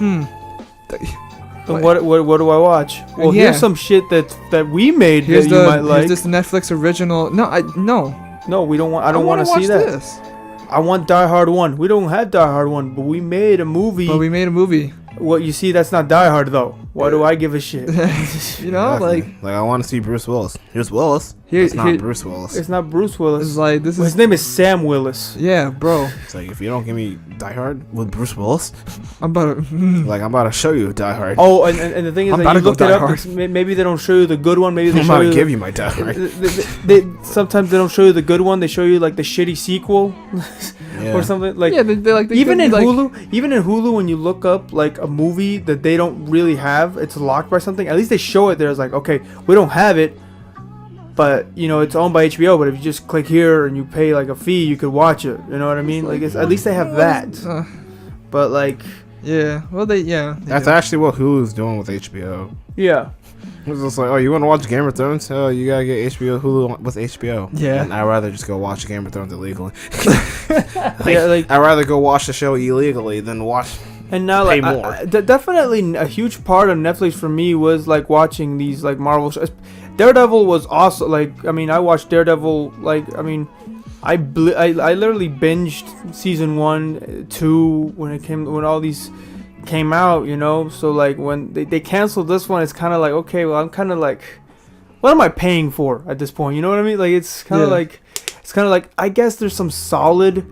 What do I watch? Well, here's some shit that we made that you might like. Here's this Netflix original. No, we don't want. I don't want to see that. This. I want Die Hard 1. We don't have Die Hard 1, but we made a movie. What you see, that's not Die Hard though. Why do I give a shit? Like I want to see Bruce Willis. Here's Willis. It's not Bruce Willis. It's not Bruce Willis. It's like this is. His name is Sam Willis. Yeah, bro. It's like, if you don't give me Die Hard with Bruce Willis, I'm about to. like, I'm about to show you Die Hard. Oh, and the thing is I'm that about you to go looked it Die up. Hard. Maybe they don't show you the good one. Maybe they I'm show about you. to give you my Die Hard. Sometimes they don't show you the good one. They show you like the shitty sequel Yeah. or something. Like Yeah, they like. They even give in you, like, Hulu, when you look up like a movie that they don't really have, it's locked by something. At least they show it there. It's like, okay, we don't have it, but you know it's owned by HBO. But if you just click here and you pay like a fee, you could watch it. You know what I mean? Like at least they have that. But like, Yeah. Well, they. Yeah. they That's do. actually what Hulu's doing with HBO. yeah, It's just like, oh, you want to watch Game of Thrones? Oh, you gotta get HBO Hulu with HBO. Yeah. And I'd rather just go watch Game of Thrones illegally. yeah, like. I'd rather go watch the show illegally than watch. And now, Pay like, more. definitely a huge part of Netflix for me was like watching these like Marvel shows. Daredevil was awesome. Like, I mean, I watched Daredevil. Like, I mean, I literally binged season 1, 2 when all these came out. You know, so like when they canceled this one, it's kind of like, okay, well, I'm kind of like, what am I paying for at this point? You know what I mean? Like, it's kind of like I guess there's some solid,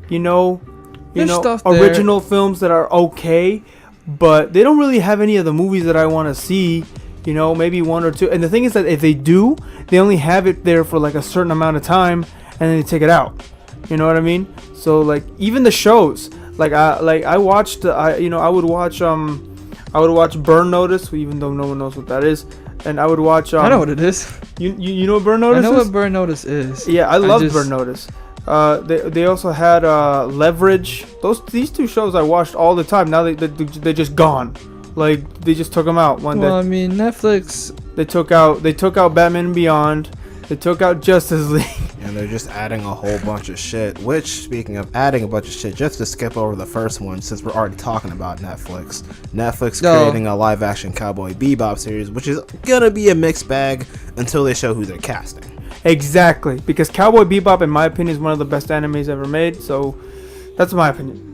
There's stuff there. original films that are okay, but they don't really have any of the movies that I want to see. You know, maybe one or two. And the thing is that if they do, they only have it there for like a certain amount of time, and then they take it out. You know what I mean? So like even the shows, I watched, I would watch Burn Notice, even though no one knows what that is, and I would watch. I know what it is. You know what Burn Notice I know is? what Burn Notice is. Yeah, I love just- Burn Notice. They also had Leverage. These two shows I watched all the time. Now they're just gone. Like they just took them out one Well, I day. mean, Netflix. They took out Batman and Beyond. They took out Justice League. And they're just adding a whole bunch of shit. Which, speaking of adding a bunch of shit, just to skip over the first one, since we're already talking about Netflix. Netflix creating a live-action Cowboy Bebop series, which is gonna be a mixed bag until they show who they're casting. Exactly, because Cowboy Bebop, in my opinion, is one of the best animes ever made. So that's my opinion.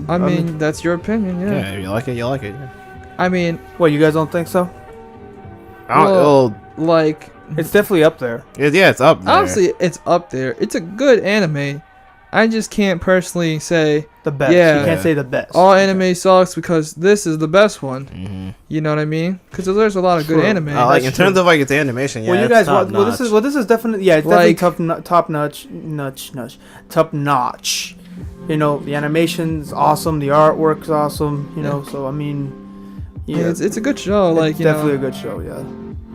I mean, that's your opinion, yeah. Yeah, if you like it, you like it. Yeah. I mean, What, you guys don't think so? well, like, It's definitely up there. Yeah, it's up there. honestly, it's up there. It's a good anime. I just can't personally say The best. Yeah. You can't say the best. all anime sucks because this is the best one. Mm-hmm. You know what I mean? Because there's a lot of good True. anime. Like in That's terms true. of like its animation, yeah. Well, you it's guys, top-notch. this is definitely, it's Like- definitely top notch. You know, the animation's awesome, the artwork's awesome. You know, so I mean, yeah, yeah, it's a good show. Like, it's you definitely know, a good show. Yeah.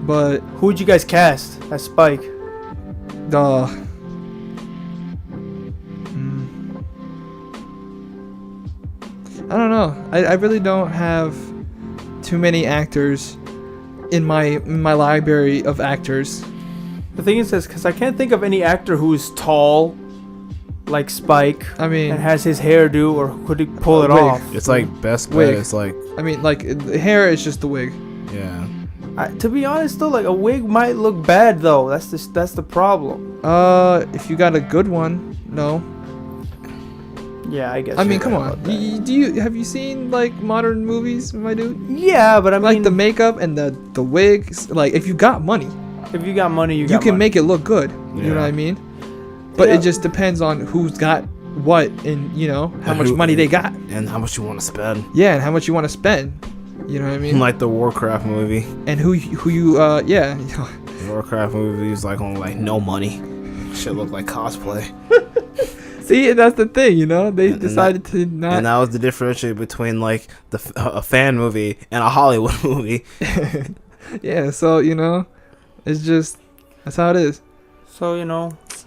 but Who would you guys cast as Spike? I don't know. I really don't have too many actors in my library of actors. The thing is, because I can't think of any actor who is tall, like Spike, I mean, and has his hairdo, or could he pull it Wig. off? It's like best bet. Wig. It's like, the hair is just the wig. yeah. To be honest, though, like a wig might look bad, though. That's the problem. If you got a good one, no. Yeah, I guess. I mean, you're come right on. about that. Have you seen like modern movies, my dude? Yeah, but I mean, Like the makeup and the wigs. Like if you got money, if you got money, you can make it look good. You know Yeah. what I mean? But Yeah. it just depends on who's got what and how much Who- money they got. And how much you want to spend. Yeah, and how much you want to spend. You know what I mean? Like the Warcraft movie. And who you yeah. The Warcraft movie is like on like no money. Shit look like cosplay. See, that's the thing, they And decided to not. And that was the differentiation between like a fan movie and a Hollywood movie. Yeah, so it's just that's how it is. So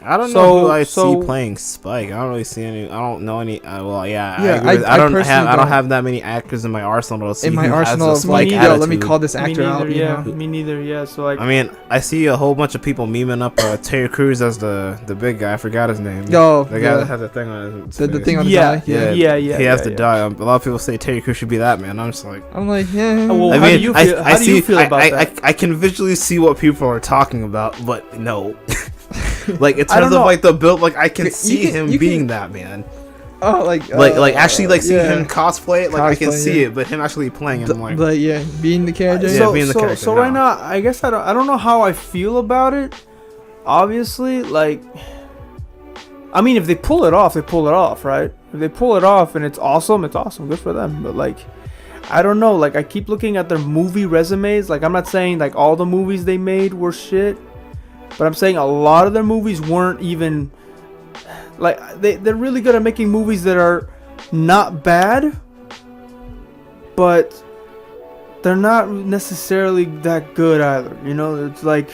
I don't So- know who I so- see playing Spike. I don't really see any. I don't know any. Well, yeah, Yeah, I agree with- I I don't personally have. I don't don't- have that many actors in my arsenal to see In my who has arsenal a of Spike yo, attitude. let me call this me actor neither. out. Yeah, me neither. Yeah, so like, I mean, I see a whole bunch of people memeing up Terry Crews as the big guy. I forgot his name. Yo, the guy yeah. that had the thing on his The face. thing on his Yeah, eye. yeah. He has to die. A lot of people say Terry Crews should be that man. I'm just like. I'm like, yeah. Well, I how do mean, you I, feel- I how do see. you feel about that? I can visually see what people are talking about, but no. Like in I don't terms of know. like the build, like I can You see can- him you being can- that man. Oh, like Actually like seeing yeah. him cosplay it, like I can Cosplay, see yeah. it, but him actually playing it, I'm like, Like being the character. Yeah, being the character, So right no. now, I guess I don't know how I feel about it. obviously, like, I mean, if they pull it off, they pull it off, right? If they pull it off and it's awesome, good for them. But like, I don't know, like, I keep looking at their movie resumes. Like, I'm not saying like all the movies they made were shit, but I'm saying a lot of their movies weren't even like, they're really good at making movies that are not bad, but they're not necessarily that good either. You know, it's like,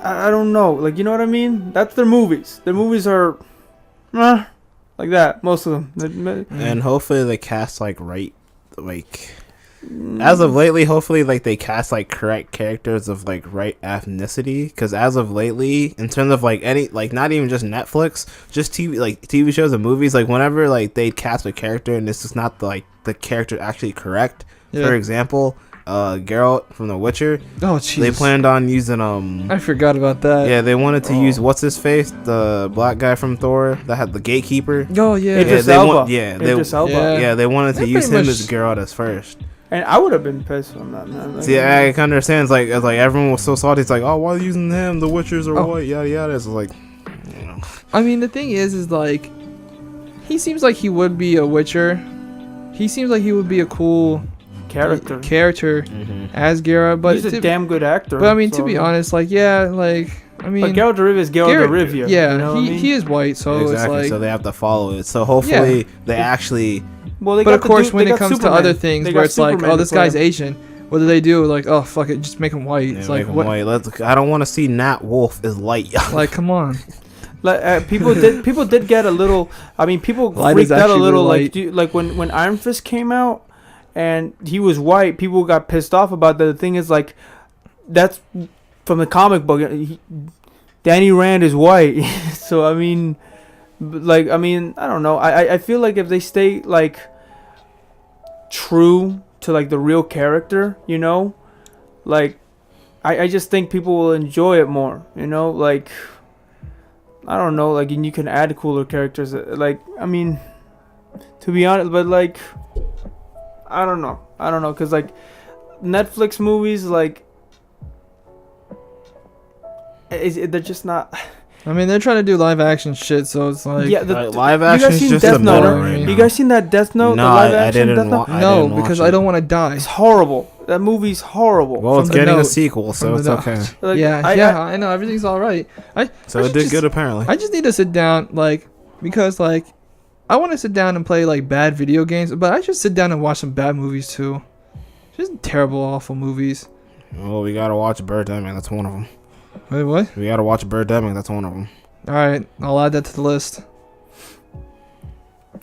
I don't know, like, you know what I mean? That's their movies. Their movies are like that, most of them. And hopefully they cast like as of lately, hopefully like they cast like correct characters of like right ethnicity, because as of lately, in terms of like any, like not even just Netflix, just TV shows and movies, like whenever like they cast a character and this is not the character actually correct. Yeah. For example, Geralt from The Witcher. Oh, jeez. They planned on using I forgot about that. Yeah, they wanted to use what's his face, the black guy from Thor that had the gatekeeper. Oh yeah. Idris Elba. They wanted to That use pretty him much- as Geralt as first. And I would have been pissed on that, man. Like, See, I can understand. It's like everyone was so salty. It's like, oh, why are you using him? The Witchers are Oh. white, yada yada. It's like, you know. I mean, the thing is like, he seems like he would be a Witcher. He seems like he would be a cool character. As Geralt, but He's a damn good actor. But I mean, so, to be honest, like, yeah, like, I mean, but Geralt of Rivia is Geralt of Rivia. Yeah, you know what I mean? he is white, so Exactly. it's like, So they have to follow it. So hopefully they actually. Well, they but got of the course, dude- when they it got comes Superman. to other things They where got it's like, Superman oh, to this play guy's him. Asian, what do they do? Like, oh, fuck it, just make him white. Yeah, It's make like, him what? white. I don't want to see Nat Wolf as light. Like, come on. Like, people did get a little. I mean, people Light freaked is out a actually little. really Like, like when Iron Fist came out, and he was white. People got pissed off about that. The thing is, like, that's from the comic book. Danny Rand is white, so I mean, like, I don't know. I feel like if they stay like true to like the real character, you know, like, I just think people will enjoy it more. You know, like, I don't know, like, and you can add cooler characters. Like, I mean, to be honest, but like, I don't know, cause like Netflix movies, like, they're just not. I mean, they're trying to do live action shit, so it's like, Yeah, live you action guys is seen just Death a Note? meta right You now. You guys seen that Death Note? No, the live I action didn't. Death Note? no, watch because it. I don't want to die. It's horrible. That movie's horrible. Well, it's From the getting a note. sequel, so From it's the okay. Like, Yeah, I know everything's all right. So I it did just- good apparently. I just need to sit down, like, because like, I want to sit down and play like bad video games, but I just sit down and watch some bad movies too. Just terrible, awful movies. Well, we gotta watch Birdemic. That's one of them. Wait, what? We gotta watch Birdemic. That's one of them. All right, I'll add that to the list.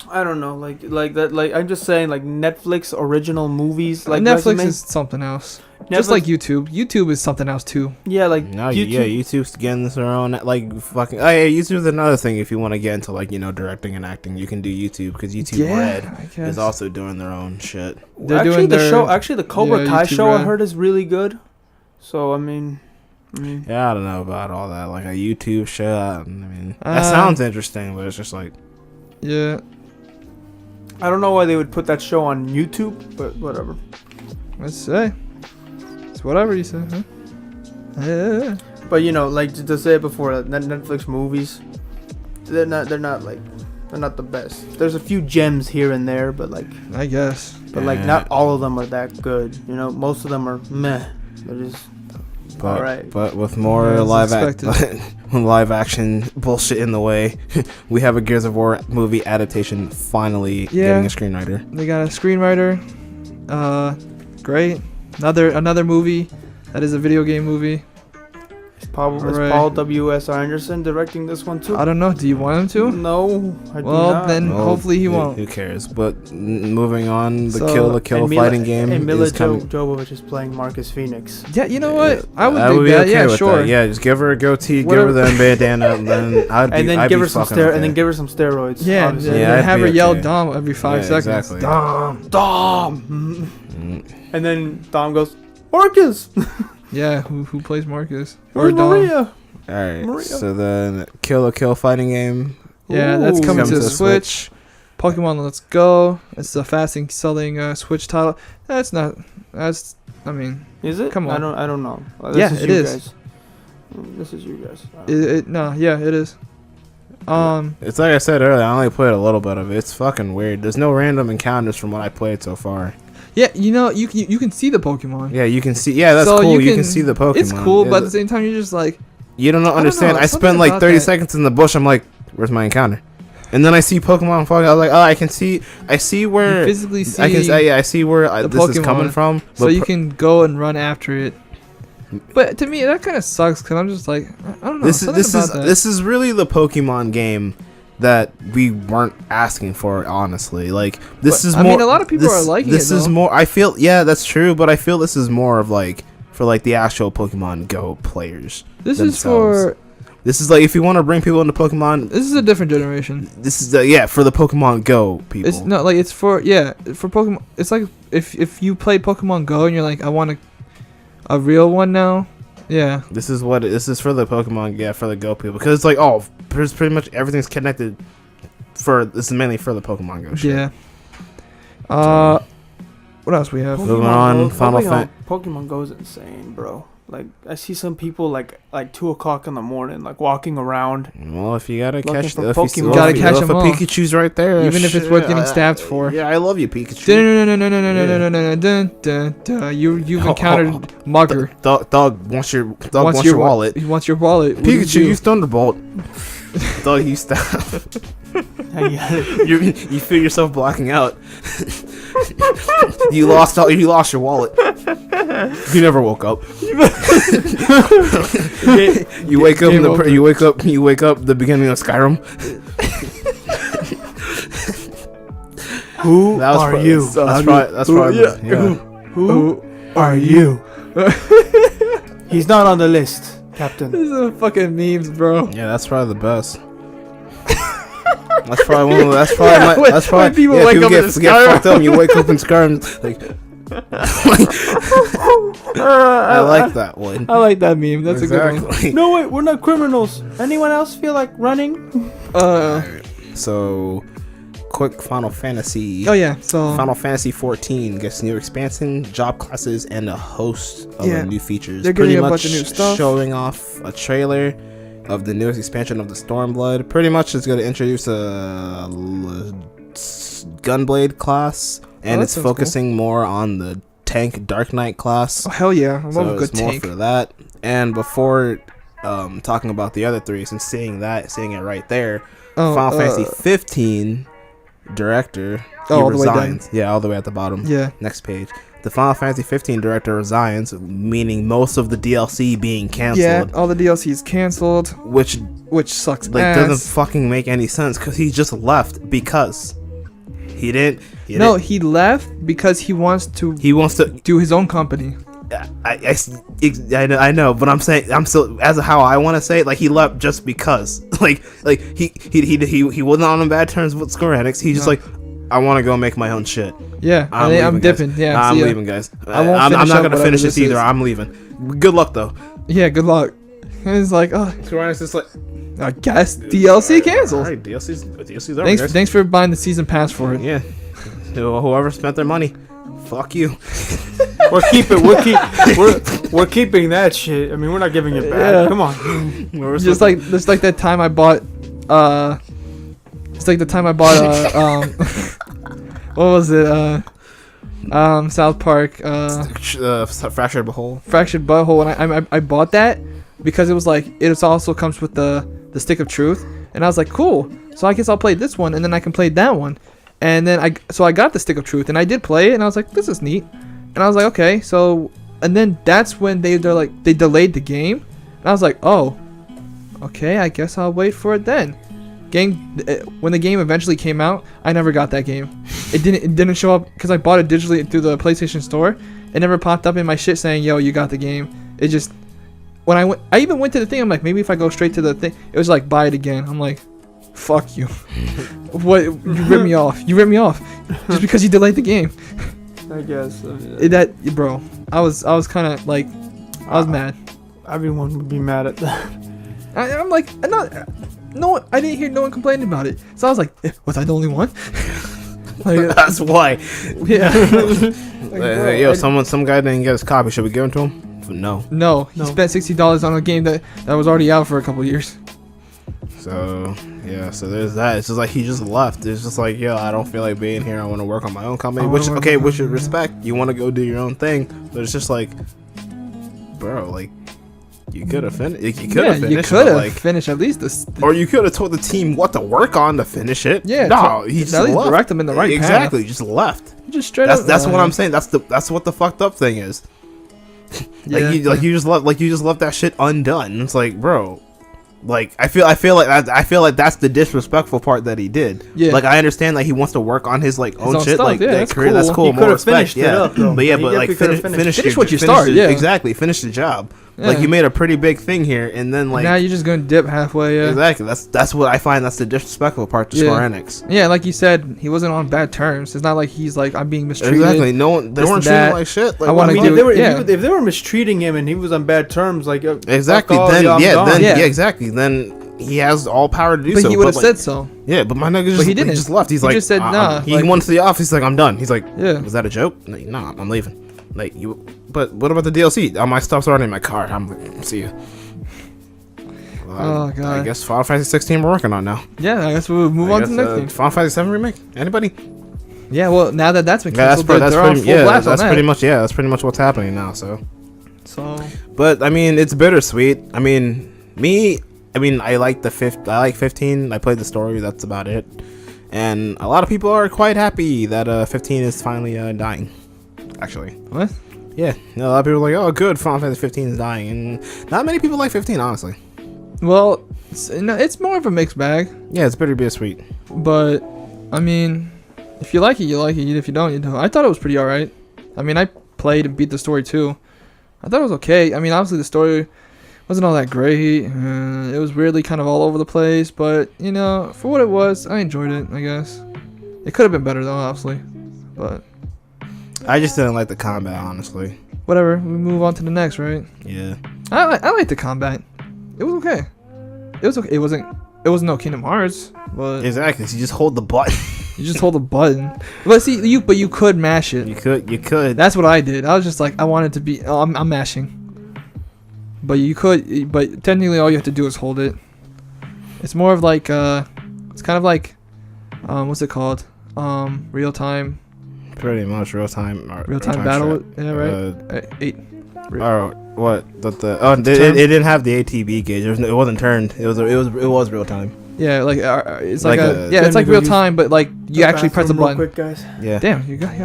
I don't know, like that. Like, I'm just saying, like, Netflix original movies, like Netflix resume- is something else. Netflix- Just like YouTube. YouTube is something else too. yeah, like Now, YouTube. yeah, YouTube's getting their own like fucking. Oh yeah, YouTube's another thing. If you want to get into like directing and acting, you can do YouTube because YouTube Red I guess. is also doing their own shit. They're actually, doing the their- show, actually, the Cobra yeah, Kai YouTube show I Red. heard is really good. So I mean, Yeah, I don't know about all that. Like a YouTube show. I mean, that Uh, sounds interesting, but it's just like Yeah, I don't know why they would put that show on YouTube, but whatever. let's say. It's whatever you say, huh? Yeah. But you know, like to say it before, Netflix movies, they're not the best. There's a few gems here and there, but like I guess. like not all of them are that good. You know, most of them are meh. They're just But, alright. but with more Yeah, it's live action bullshit in the way, we have a Gears of War movie adaptation finally Yeah. getting a screenwriter. They got a screenwriter. Great. Another movie that is a video game movie. Is Alright. Paul W.S. Anderson directing this one too? I don't know. Do you want him to? No, I do Well, not. then hopefully he won't. Who cares? But moving on, the So- kill And Mila- fighting game and Mila is coming. Jovovich is playing Marcus Phoenix. Yeah, you know what? I would I do would be that. okay Yeah, with sure. that. Yeah, just give her a goatee, Whatever. give her the bandana, and then I'd be, And then I'd give be her some fucking okay. and then give her some steroids. Yeah, obviously. Yeah, and I'd have be her yell okay. Dom every 5 Yeah, seconds. exactly. Dom. Dom. Mm. And then Dom goes, Marcus. Yeah, who plays Marcus? Or Where's Dom? Maria? All right, Maria. so then kill fighting game. Yeah, that's Ooh. coming to Comes the to Switch. Pokemon Let's Go. It's the fastest selling Switch title. That's not. That's. I mean. Is it? Come on. I don't know. Yeah, This it is. Guys. This is you guys. No, yeah, it is. It's like I said earlier. I only played a little bit of it. It's fucking weird. There's no random encounters from what I played so far. Yeah, you know, you can see the Pokemon. Yeah, you can see. Yeah, that's So cool. You can see the Pokemon. It's cool, but at the same time, you're just like, you don't understand. I spent like 30 seconds in the bush. I'm like, where's my encounter? And then I see Pokemon falling. I was like, oh, I see where. you physically see. I see where this is coming Pokemon, from. So you can go and run after it. But to me, that kind of sucks because I'm just like, I don't know. This is really the Pokemon game that we weren't asking for, honestly. Like this is more. I mean, a lot of people are liking this it. This is more. I feel, yeah, that's true. But I feel this is more of like for like the actual Pokemon Go players. This themselves. is for. This is like if you want to bring people into Pokemon. This is a different generation. This is for the Pokemon Go people. It's not like it's for Pokemon. It's like if you play Pokemon Go and you're like, I want a real one now. Yeah. This is for the Pokemon, for the Go people, because it's like pretty much everything's connected. This is mainly for the Pokemon Go shit. Yeah. What else we have? Moving on, Final Fantasy. Pokemon Go is insane, bro. Like I see some people like 2:00 in the morning, like walking around. Well, if you gotta catch the Pokemon, you gotta catch them all. Pikachu's right there, even if it's worth getting stabbed for. Yeah, I love you, Pikachu. You've encountered Mugger. Dog wants your wallet. He wants your wallet. Pikachu, use Thunderbolt. Dog, you stop. You feel yourself blacking out. You lost your wallet. You never woke up. You wake up the beginning of Skyrim. Who are you? That's probably Who are you? He's not on the list, Captain. This is fucking memes, bro. Yeah, that's probably the best. That's probably one of that's probably people wake people up get in fucked up and you wake up in Skyrim like I like that one. I like that meme. That's a good one. No, wait, we're not criminals. Anyone else feel like running? So quick Final Fantasy. Oh yeah, so Final Fantasy 14 gets new expansion, job classes, and a host of new features. They're pretty getting a much bunch of new stuff. Showing off a trailer of the newest expansion of the Stormblood. Pretty much it's going to introduce a Gunblade class, and it's focusing more on the tank Dark Knight class. Oh hell yeah, I love a good tank. More for that. And before talking about the other three, since seeing it right there, Final Fantasy 15 director he resigns. Yeah, all the way at the bottom. Yeah. Next page. The Final Fantasy 15 director resigns, meaning most of the DLC being canceled. Yeah, all the DLC is canceled, which sucks. Doesn't fucking make any sense because he just left because he didn't. He left because he wants to do his own company. I know, but I'm saying as how I want to say it, like he left just because like he wasn't on bad terms with Square Enix. He's just like, I want to go make my own shit. Yeah, I'm dipping. Yeah, I'm leaving, guys. I'm not gonna finish this either. I'm leaving. Good luck though. Yeah, good luck. And it's like, Square Enix is like, I guess DLC canceled. Alright, DLC's over. Thanks for buying the season pass for it. Yeah, whoever spent their money, fuck you. We're keeping that shit. I mean, we're not giving it back. Yeah. Come on. Just like that time I bought. It's like the time I bought. What was it? South Park. Fractured Butthole. Fractured Butthole. And I bought that because it was like it also comes with the Stick of Truth, and I was like, cool. So I guess I'll play this one, and then I can play that one. And then I got the Stick of Truth, and I did play it, and I was like, this is neat. And I was like, okay, so, and then that's when they delayed the game, and I was like, oh, okay, I guess I'll wait for it then. When the game eventually came out, I never got that game. It didn't show up because I bought it digitally through the PlayStation Store. It never popped up in my shit saying, yo, you got the game. It just, when I even went to the thing, I'm like, maybe if I go straight to the thing, it was like, buy it again. I'm like, fuck you. What? You ripped me off. You ripped me off just because you delayed the game. I guess. Bro, I was kind of like, I was mad. Everyone would be mad at that. I'm like, no, I didn't hear no one complaining about it. So I was like, was I the only one? Like, that's why. Yeah. Some guy didn't get his copy. Should we give him to him? No. No, he No. spent $60 on a game that was already out for a couple years. So yeah, so there's that. It's just like he just left. It's just like, yo, I don't feel like being here. I want to work on my own company. Which okay, which is respect. You want to go do your own thing, but it's just like, bro, like you could have finished. You could have finished. You could have like, finished at least this. or you could have told the team what to work on to finish it. Yeah, no, he just at least left. direct them in the right exactly. path. Just left. Just straight That's up. that's what I'm saying. That's what the fucked up thing is. Yeah. You just left that shit undone. It's like, bro, like I feel like that's the disrespectful part that he did. Yeah. Like I understand that he wants to work on his like own own shit, stuff, like yeah, that that's career. That's cool. cool. He More could've respect, finished it yeah. up, though. But yeah, He but like definitely could've finish Finish what you started, yeah. Exactly, finish the job. Like Yeah. you made a pretty big thing here, and then like now you're just gonna dip halfway. Yeah. exactly. That's what I find. That's the disrespectful part to Yeah. Square Enix. Yeah, like you said, he wasn't on bad terms. It's not like he's like I'm being mistreated. Exactly. No one. They this weren't and treating that. him like shit. Like, I wanna I mean, do- if they were yeah. if they were mistreating him and he was on bad terms, like exactly. fuck all, Then I'm gone. Yeah. exactly. Then he has all power to do But so. he would have like, said so. yeah, but my nigga just, But he didn't. just left. He's He like, just said, nah, He like- went to the office. He's like, I'm done. He's like, Yeah. was that a joke? Like, nah, I'm leaving. Like you, but what about the DLC? All my stuff's already in my car. I'm like, see you. Well, Oh, God. I guess Final Fantasy 16 we're working on now. Yeah, I guess we'll move on to the next thing. Final Fantasy 7 remake. Anybody? Yeah, well, now that that's been Yeah, canceled, they're on full blast on that's that. pretty much what's happening now. So, So but I mean, it's bittersweet. I mean, I like I like 15. I played the story. That's about it. And a lot of people are quite happy that 15 is finally dying. Actually, what? yeah, a lot of people are like, oh, good, Final Fantasy 15 is dying, and not many people like 15, honestly. Well, it's more of a mixed bag. Yeah, it's bittersweet. But I mean, if you like it, you like it. If you don't, you don't. I thought it was pretty alright. I mean, I played and beat the story too. I thought it was okay. I mean, obviously the story wasn't all that great. It was weirdly kind of all over the place, but you know, for what it was, I enjoyed it. I guess it could have been better though, obviously. But I just didn't like the combat, honestly. whatever. We move on to the next, right? Yeah. I like the combat. It was okay. It was okay. It wasn't no Kingdom Hearts, but Exactly. So you just hold the button. you just hold the button. But see, you could mash it. You could. That's what I did. I was just like, I wanted to be. Oh, I'm mashing. But you could. But technically, all you have to do is hold it. It's more of like it's kind of like what's it called? Real time Pretty much real time battle. Yeah, right. 8. Oh, what? It didn't have the ATB gauge. It wasn't turned. It was real time. Yeah, like it's like, Like a a- yeah, it's like Go real use time, but like you actually press the Bathroom real button. quick, guys. Yeah. Damn,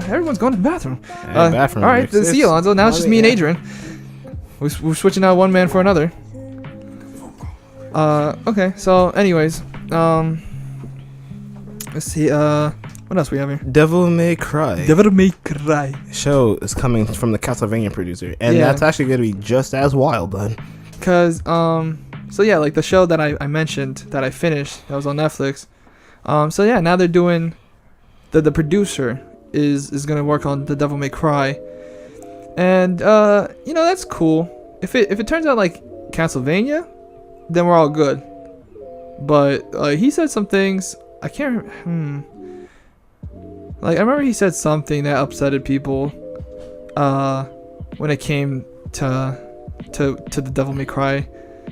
everyone's going to the bathroom. Yeah, bathroom All right, breaks. see you, Alonso. Now it's just me and yeah. Adrian. We're switching out one man for another. Okay. So, anyways, let's see. What else we have here? Devil May Cry Devil May Cry. show is coming from the Castlevania producer, and Yeah. that's actually going to be just as wild, then. Cause so yeah, like the show that I mentioned that I finished that was on Netflix. So yeah, now they're doing the producer is gonna work on the Devil May Cry, and you know that's cool. If it turns out like Castlevania, then we're all good. But he said some things I can't. Like I remember he said something that upsetted people. When it came to the Devil May Cry,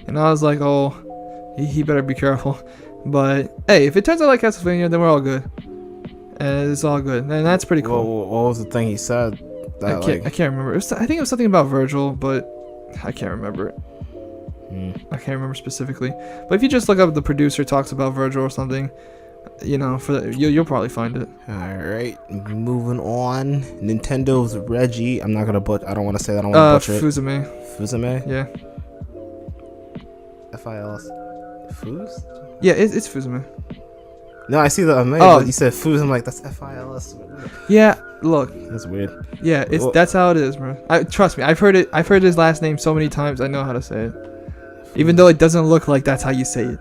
and I was like, oh, he better be careful. But hey, if it turns out like Castlevania, then we're all good, and it's all good, and that's pretty cool. What was the thing he said? I can't remember. I think it was something about Virgil, but I can't remember it. I can't remember specifically. But if you just look up the producer talks about Virgil or something, you know, you'll probably find it. All right, moving on. Nintendo's Reggie. I'm not gonna butcher. I don't want to say that. I don't want to butcher it. Fuzume. Fuzume. Yeah. F-I-L-S. Fuz? Yeah, it's Fuzume. No, I see the Oh. but you said Fuz. I'm like, that's F-I-L-S. Yeah, look. That's weird. Yeah, Well- that's how it is, bro. Trust me, I've heard his last name so many times. I know how to say it, even though it doesn't look like that's how you say it.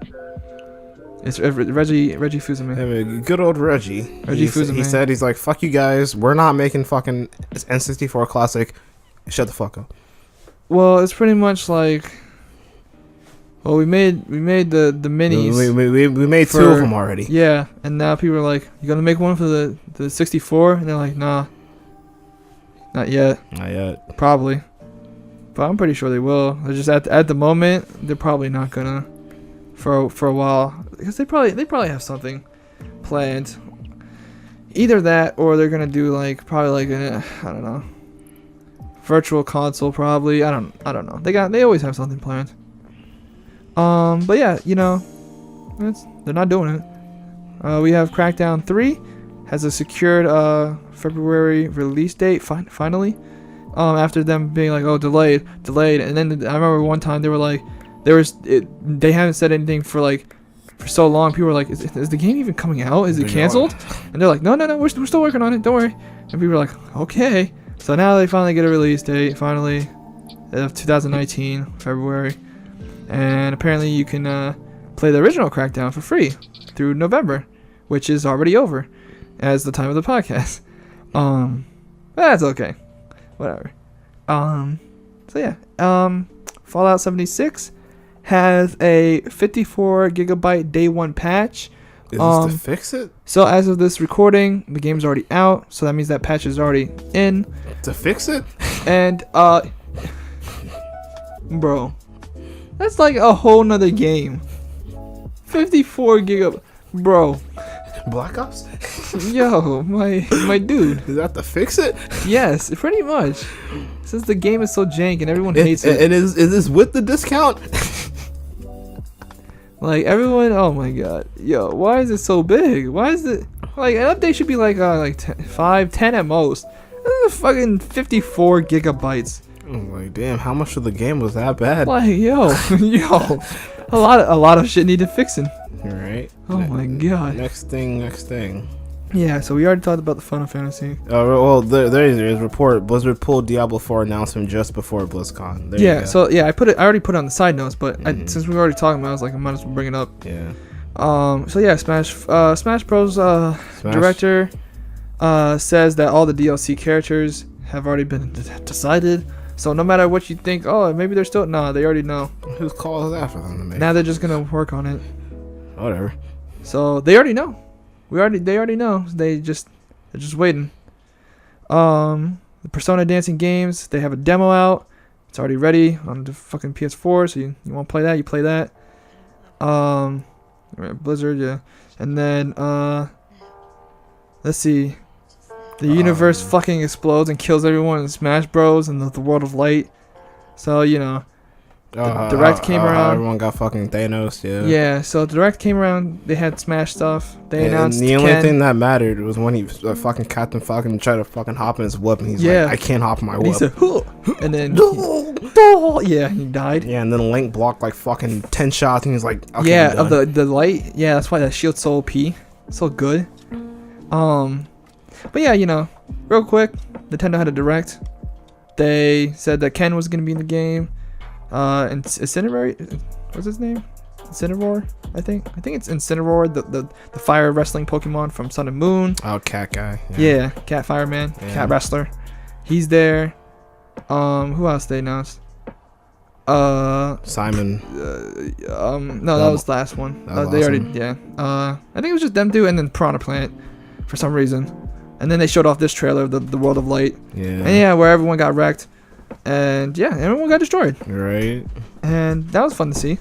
It's Reggie Fuzume. I mean, good old Reggie. Reggie He Fils-Aimé. said, he's like, fuck you guys. We're not making fucking N64 classic. Shut the fuck up. Well, it's pretty much like, well, we made the minis. We made two of them already. Yeah, and now people are like, you gonna make one for the 64? And they're like, nah, not yet. Not yet. Probably. but I'm pretty sure they will. They're just at the moment they're probably not gonna for a while because they probably have something planned. Either that or they're gonna do like probably like I don't know, virtual console probably. I don't know. They always have something planned. But yeah, you know, they're not doing it. We have Crackdown 3 has a secured February release date finally. After them being like, oh, delayed, and then I remember one time they were like, they haven't said anything for so long. People were like, is the game even coming out? Is it canceled? And they're like, no, we're still working on it. Don't worry. And people were like, okay. So now they finally get a release date, finally, of 2019 February, and apparently you can play the original Crackdown for free through November, which is already over as the time of the podcast. That's okay. Whatever. So yeah. Fallout 76 has a 54 gigabyte day one patch. Is this to fix it? So as of this recording, the game's already out, so that means that patch is already in. To fix it? And bro, that's like a whole nother game. 54 gigabyte, bro. Black Ops? Yo, my dude. Is that to fix it? Yes, pretty much. Since the game is so jank and everyone hates it. And is this with the discount? Like everyone, oh my god, yo, why is it so big? Why is it like an update should be like 10 at most? This is fucking 54 gigabytes. I'm like, damn, how much of the game was that bad? Like, yo, a lot of shit needed fixing. Right. Oh my god. Next thing. Yeah, so we already talked about the Final Fantasy. Well, there is a report. Blizzard pulled Diablo 4 announcement just before BlizzCon. There you go. So yeah, I already put it on the side notes, but since we were already talking about it, I was like, I might as well bring it up. Yeah. So yeah, Smash Bros. Director says that all the DLC characters have already been decided. So no matter what you think, oh, maybe they're still they already know. Whose call is that for them to make? Now they're just gonna work on it. Whatever. So they already know. They already know. They're just waiting. The Persona Dancing games, they have a demo out. It's already ready on the fucking PS4. So you want to play that? You play that. Blizzard, yeah. And then let's see. The universe fucking explodes and kills everyone in Smash Bros. And the World of Light. So you know. The Direct came around. Everyone got fucking Thanos, yeah. Yeah, so the Direct came around. They had Smash stuff. They announced the only thing that mattered was when he fucking Captain Falcon tried to fucking hop in his whip, and he's like, I can't hop in my whip. He said, and then he died. Yeah, and then Link blocked like fucking 10 shots, and he's like, okay, yeah, of the light. Yeah, that's why that shield's so OP, so good. But yeah, you know, real quick, Nintendo had a Direct. They said that Ken was gonna be in the game. And Incineroar, what's his name? Incineroar, I think it's Incineroar, the fire wrestling Pokemon from Sun and Moon. Oh, cat guy. Yeah, cat fireman, cat wrestler. He's there. Who else they announced? Simon. No, that was the last one. They awesome. Already, yeah. I think it was just them two and then Piranha Plant, for some reason. And then they showed off this trailer of the World of Light. Yeah. And yeah, where everyone got wrecked. And yeah, everyone got destroyed. Right. And that was fun to see.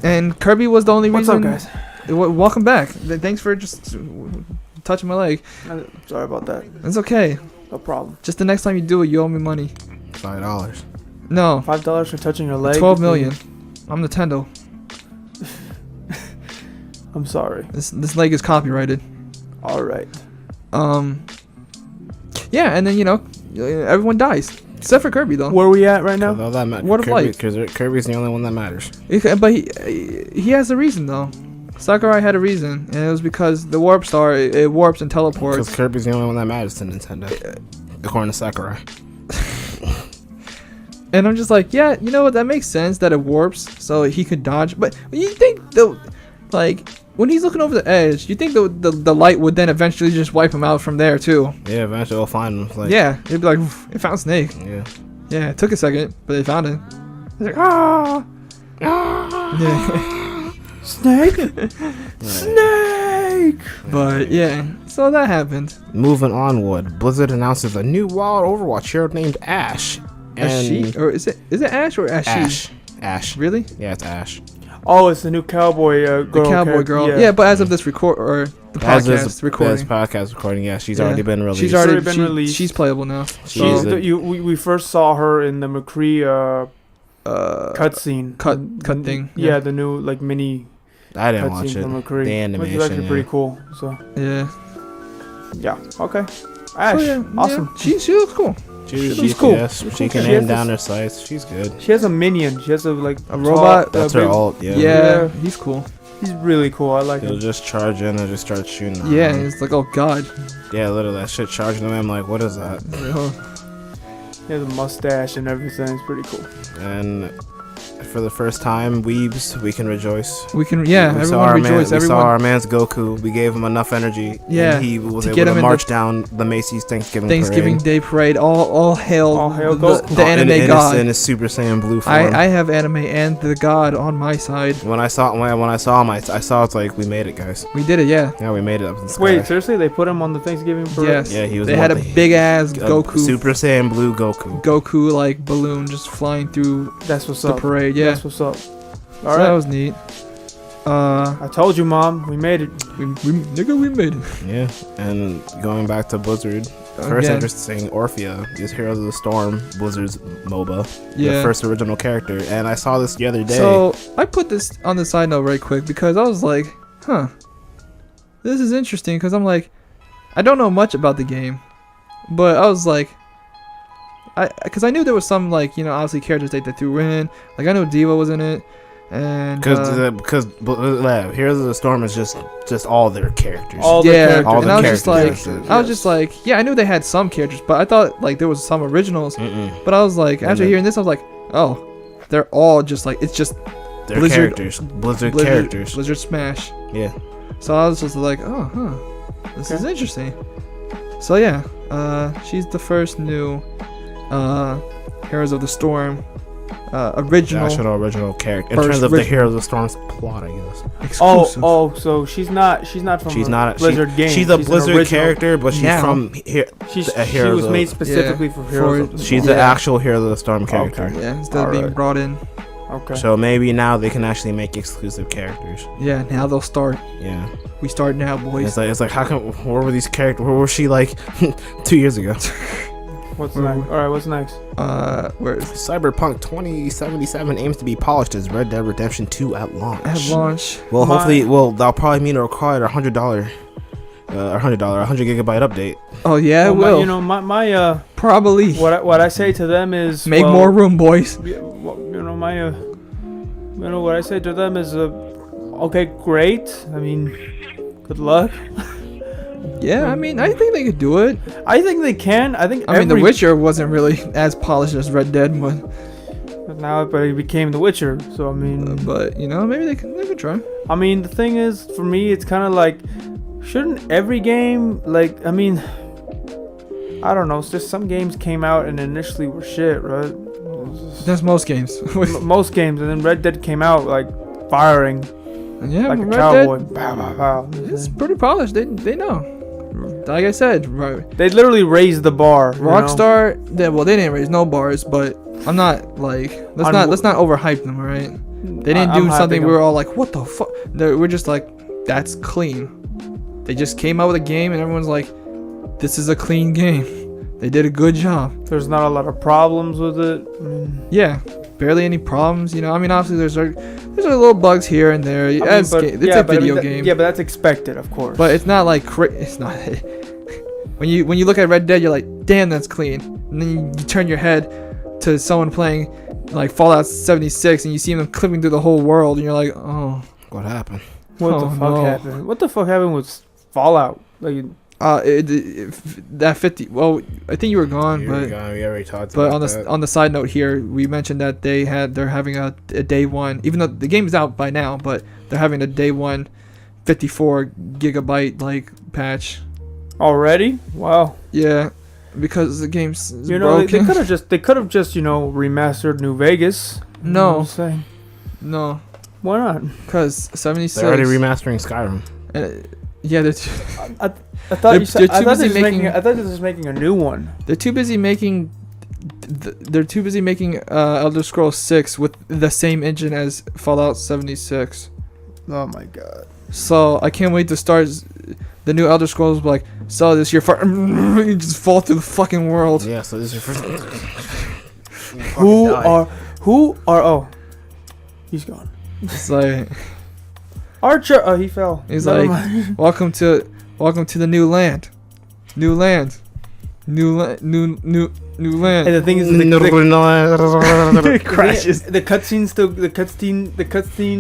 And Kirby was the only reason. What's up, guys? Welcome back. Thanks for just touching my leg. Sorry about that. It's okay. No problem. Just the next time you do it, you owe me money. $5. No. $5 for touching your leg? 12 million. I'm Nintendo. I'm sorry. This leg is copyrighted. Alright. Yeah, and then, you know, everyone dies. Except for Kirby, though. Where are we at right now? What of life? Because Kirby's the only one that matters. But he has a reason, though. Sakurai had a reason, and it was because the Warp Star, it warps and teleports. Because Kirby's the only one that matters to Nintendo, according to Sakurai. And I'm just like, yeah, you know what? That makes sense that it warps, so he could dodge. But you think, when he's looking over the edge, you think the light would then eventually just wipe him out from there too? Yeah, eventually they'll find him. Yeah, it'd be like, it found Snake. Yeah. Yeah, it took a second, but they found it. It's like, ah! Yeah. Snake? Snake! But yeah, so that happened. Moving onward, Blizzard announces a new wild Overwatch hero named Ash. Ashi? Or is it Ash or Ashi? Ash. Really? Yeah, it's Ash. Oh, it's the new cowboy girl. The cowboy girl. Yeah. But as of this record or the podcast recording. This podcast recording, yeah, she's already been released. She's already been released. She's playable now. We first saw her in the McCree cutscene. Cut thing. Yeah, the new like mini. I didn't watch it. The animation, which is actually pretty cool. So. Yeah. Yeah. Okay. Ash. Awesome. Yeah. She looks cool. She's cool. Yes, she can aim down her sights. She's good. She has a minion. She has a robot. That's her ult. Yeah. Yeah. He's cool. He's really cool. I like him. He'll just charge in and just start shooting. Yeah. It's like, oh god. Yeah, literally that shit charging him. I'm like, what is that? He has a mustache and everything. It's pretty cool. And for the first time, weebs, we can rejoice. We can, yeah. We saw our man's Goku. We gave him enough energy. Yeah. And he was able to march down the Macy's Thanksgiving Day parade. All hail Goku. The anime god. In his Super Saiyan blue form. I have anime and the god on my side. When I saw him, I saw it's like we made it, guys. We did it, yeah. Yeah, we made it up in the sky. Wait, seriously? They put him on the Thanksgiving parade? Yes. Yeah, he was. They had a big ass Goku. Super Saiyan blue Goku. Goku like balloon just flying through. That's what's the up. Parade. Yeah. That's what's up. All right. That was neat. I told you, Mom. We made it. We made it. Yeah, and going back to Blizzard. First interesting, Orphea is Heroes of the Storm, Blizzard's MOBA. Yeah. The first original character. And I saw this the other day. So, I put this on the side note right quick because I was like, huh. This is interesting because I'm like, I don't know much about the game. But I was like, because I knew there was some, like, you know, obviously characters they threw in. Like, I know Diva was in it. And because Heroes of the Storm is just all their characters. All the characters. And I was just like, yeah, I knew they had some characters, but I thought like there was some originals. But I was like, after hearing this, I was like, oh, they're all just like, it's just their characters, Blizzard characters, Blizzard Smash. Yeah. So I was just like, oh, huh, this is interesting. So yeah, she's the first new Heroes of the Storm. Original character in terms of the Heroes of the Storm's plot, I guess. Exclusive. Oh, so she's not from Blizzard game. She's a Blizzard character, but she's from here. She was made specifically for Heroes of the Storm. She's the actual Heroes of the Storm character. Okay. Yeah, instead of being brought in. Okay. So maybe now they can actually make exclusive characters. Yeah, now they'll start. Yeah. We start now, boys. It's like how come? Where were these characters? Where was she like 2 years ago? What's next? All right, what's next? Where is Cyberpunk 2077 aims to be polished as Red Dead Redemption 2 at launch. Well, hopefully, that'll probably mean it'll require a $100 gigabyte update. Oh yeah, it will. My probably. What I say to them is make more room, boys. What I say to them is okay, great. I mean, good luck. Yeah, I mean, I think they could do it. I think they can. I mean, The Witcher wasn't really as polished as Red Dead, but now it became The Witcher. So I mean, but you know, maybe they could try. I mean, the thing is, for me, it's kind of like, shouldn't every game like? I mean, I don't know. It's just some games came out and initially were shit, right? That's most games. Most games, and then Red Dead came out like firing. Yeah, like a Red cowboy. Dead, bow, bow, bow. It's pretty polished. They know. Like I said, they literally raised the bar. Rockstar, they didn't raise no bars, but I'm not like let's not overhype them, right? They didn't do something we were all like, what the fuck? We're just like, that's clean. They just came out with a game and everyone's like, this is a clean game. They did a good job. There's not a lot of problems with it. Yeah, barely any problems. You know, I mean, obviously there's little bugs here and there. It's a video game. Yeah, but that's expected, of course. But it's not like it's not. When you look at Red Dead, you're like, damn, that's clean. And then you turn your head to someone playing like Fallout 76, and you see them clipping through the whole world, and you're like, oh, what happened? What the fuck happened? What the fuck happened with Fallout? Like. That 50. Well, I think you were gone, We already talked but about that. on the side note here, we mentioned that they're having a day one, even though the game's out by now, but they're having a day one 54 gigabyte like patch. Already? Wow. Yeah, because the game's broken. they could have just remastered New Vegas. No. I'm saying. No. Why not? Because 76. They're already remastering Skyrim. Yeah, I thought you said. I thought they were just making a new one. They're too busy making they're too busy making Elder Scrolls 6 with the same engine as Fallout 76. Oh my god. So I can't wait to start the new Elder Scrolls. Like, so this year, you just fall through the fucking world. Yeah, so this is your first. Who are? Oh, he's gone. It's like Archer. Oh, he fell. he's Never like, mind. welcome to the new land, new land. New land. And the thing is, Crashes. the cutscene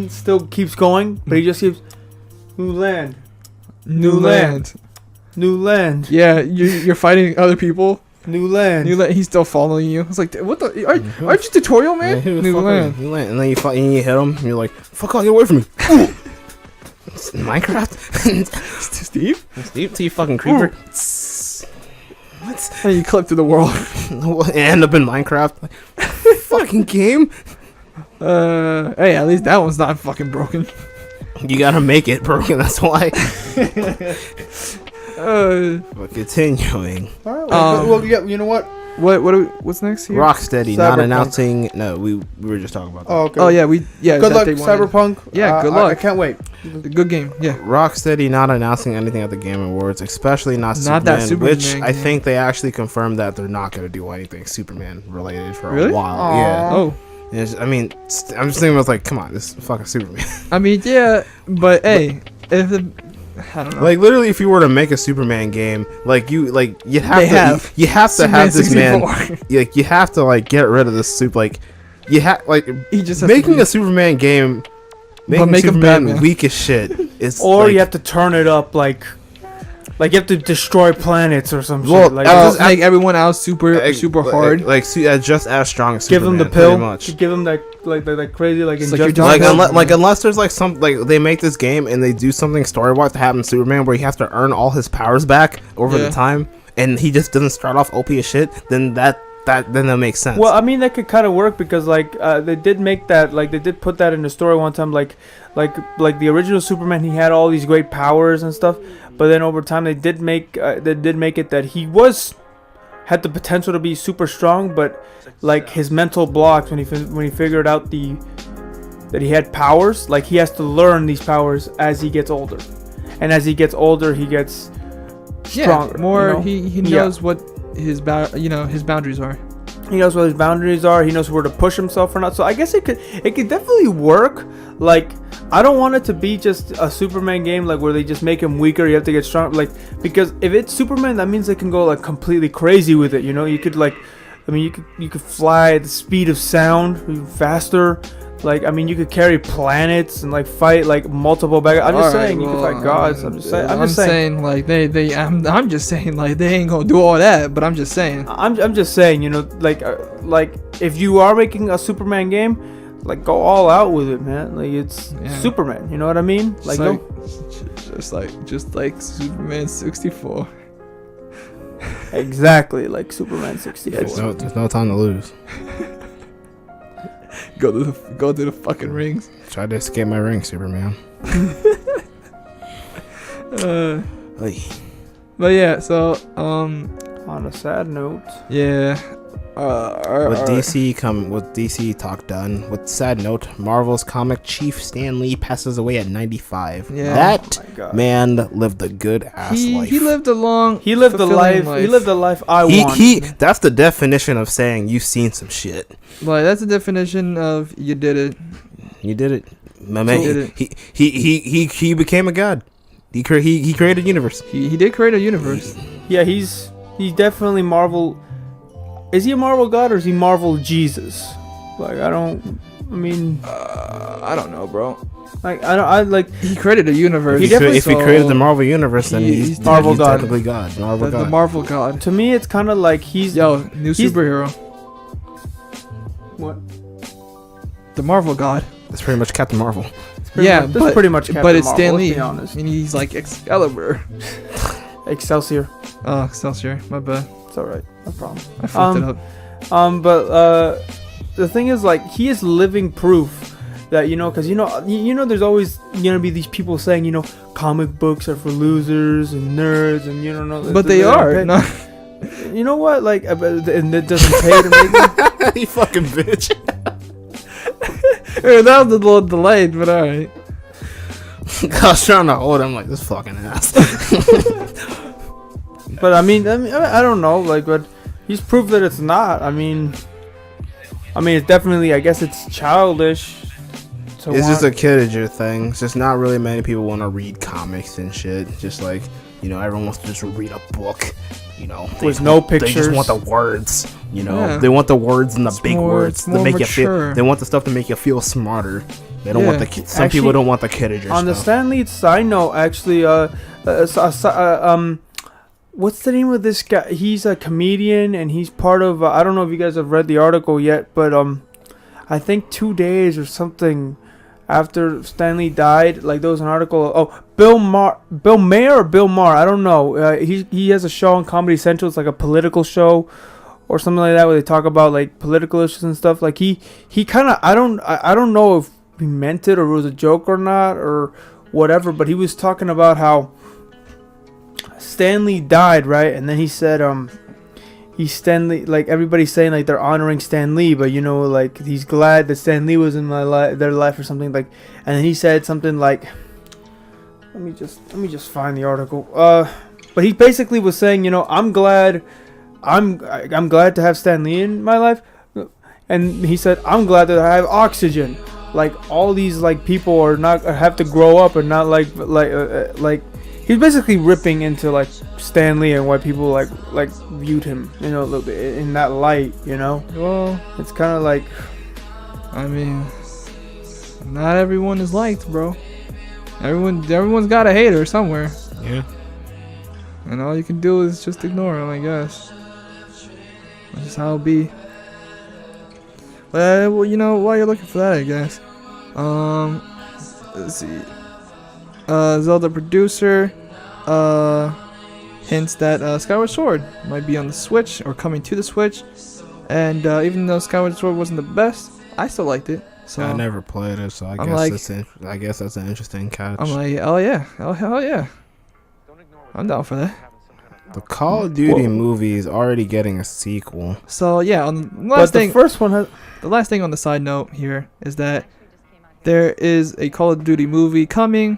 still keeps going, but he just keeps new land. New land. Yeah, you're fighting other people. New land. He's still following you. It's like, what the? Aren't you tutorial man? Yeah, New land. New land. And then you fight and you hit him. And you're like, fuck off, get away from me. It's Minecraft. Steve. Steve, you fucking creeper. And you clip through the world. And end up in Minecraft. Like, fucking game. Hey, at least that one's not fucking broken. You gotta make it broken. That's why. But continuing. All right. Well, yeah. You know what? What's next here? Rocksteady not Cyberpunk. announcing. No, we were just talking about that. Oh, okay. Oh yeah, Good luck, Cyberpunk. Yeah, good I luck. can't wait. Good game. Yeah. Rocksteady not announcing anything at the Game Awards, especially not Not Superman, that Superman which I game. think they actually confirmed that they're not going to do anything Superman related for Really? a while. Aw. Yeah. Oh, I mean, I'm just thinking, like, come on, this is fucking Superman. I mean, yeah, but hey, if the, I don't know. Like, literally, if you were to make a Superman game, like, you'd have They to, have. you have to Superman have this man, 64. like, you have to, like, get rid of this soup, like, you have, like, He just has to making be- a Superman game, making make him Superman Batman. weak as shit. Is Or like, you have to turn it up like you have to destroy planets or some Well, shit. Like, just make everyone else super hard. like just as strong as give Superman, them the pill. pretty much. Give them that like crazy like It's like injustice. you're Like, Superman. unless there's like some, like, they make this game and they do something story-wise to happen to Superman where he has to earn all his powers back over the Yeah. time, and he just doesn't start off OP as shit, then that makes sense. Well, I mean that could kind of work because they did make that, like they did put that in the story one time, like the original Superman, he had all these great powers and stuff, but then over time they did make it that he had the potential to be super strong, but like his mental blocks when he figured out that he had powers, like he has to learn these powers as he gets older, and as he gets older he gets stronger. More. You know? He Yeah. knows what his his boundaries are. He knows what his boundaries are. He knows where to push himself or not. So I guess it could definitely work. Like, I don't want it to be just a Superman game, like where they just make him weaker. You have to get strong. Like, because if it's Superman, that means they can go like completely crazy with it. You know, you could like, I mean, you could fly at the speed of sound, faster. Like, I mean, you could carry planets and like fight like multiple bad guys. I'm just saying you could fight gods. I'm just saying. I'm just saying like I'm just saying like they ain't gonna do all that, but I'm just saying. I'm just saying, you know, like if you are making a Superman game, like go all out with it, man. Like it's Superman, you know what I mean? Like go. Just like Superman 64. Exactly, like Superman 64. there's no time to lose. Go to the fucking rings. Try to escape my ring, Superman. Hey. But yeah, so On a sad note, yeah. With DC talk done. With sad note, Marvel's comic chief Stan Lee passes away at 95. Yeah. That oh my God. man lived a good ass life. He lived a long. He lived the fulfilling life. He lived the life I want. That's the definition of saying you've seen some shit. Like that's the definition of you did it. You did it. My man, He did it. he became a god. He created a universe. He did create a universe. Yeah, he's definitely Marvel. Is he a Marvel god or is he Marvel Jesus? Like I mean, I don't know, bro. like I like. He created a universe. If he created the Marvel universe, then he's Marvel god. technically God. Marvel the god. Marvel god. To me, it's kind of like he's New superhero. what? The Marvel god. That's pretty much Captain Marvel. That's pretty much Captain but it's Marvel, Stan let's Lee, be honest. and he's like Excalibur. Excelsior. Oh, Excelsior, my bad. It's alright, no problem. I fucked it up. But the thing is, like, he is living proof that, you know, because you know, there's always gonna be these people saying, you know, comic books are for losers and nerds, and you don't know. But they are. No. You know what? Like, and it doesn't pay to make it. You fucking bitch. That was a little delayed, but alright. I was trying to hold him like this fucking ass. But I mean, I don't know. Like, but he's proved that it's not. I mean, it's definitely. I guess it's childish. It's just a kidager thing. It's just not really many people want to read comics and shit. Just like, you know, everyone wants to just read a book. You know, with no pictures. They just want the words. You know, Yeah. they want the words and the big more- words it's to more make you mature. feel. They want the stuff to make you feel smarter. They don't want the. Some Actually, people don't want the kidager On the stuff. Stan Lee side note, actually, what's the name of this guy? He's a comedian and he's part of. I don't know if you guys have read the article yet, but I think 2 days or something after Stan Lee died, like there was an article. Oh, Bill Maher or Bill Maher, I don't know. He has a show on Comedy Central. It's like a political show or something like that where they talk about like political issues and stuff. Like he kind of I don't know if he meant it or it was a joke or not or whatever, but he was talking about how Stan Lee died, right? And then he said he's Stan Lee, like everybody's saying like they're honoring Stan Lee, but you know, like he's glad that Stan Lee was in their life or something like. And then he said something like, let me just find the article. But he basically was saying, you know, I'm glad to have Stan Lee in my life, and he said I'm glad that I have oxygen. Like all these like people are not have to grow up and not like he's basically ripping into like Stan Lee and why people like viewed him, you know, a little bit in that light, you know. Well, It's kind of like, I mean, not everyone is liked, bro. Everyone's got a hater somewhere, Yeah. and all you can do is just ignore them, I guess. That's just how it be. Well, you know, while you're looking for that, I guess. Let's see. Zelda producer hints that Skyward Sword might be on the Switch or coming to the Switch, and even though Skyward Sword wasn't the best, I still liked it. So I never played it, so I guess that's an interesting catch. I'm like, oh yeah, oh hell yeah, I'm down for that. The Call of Duty movie is already getting a sequel. So yeah, on the but last the thing, first one has. the last thing on the side note here is that there is a Call of Duty movie coming,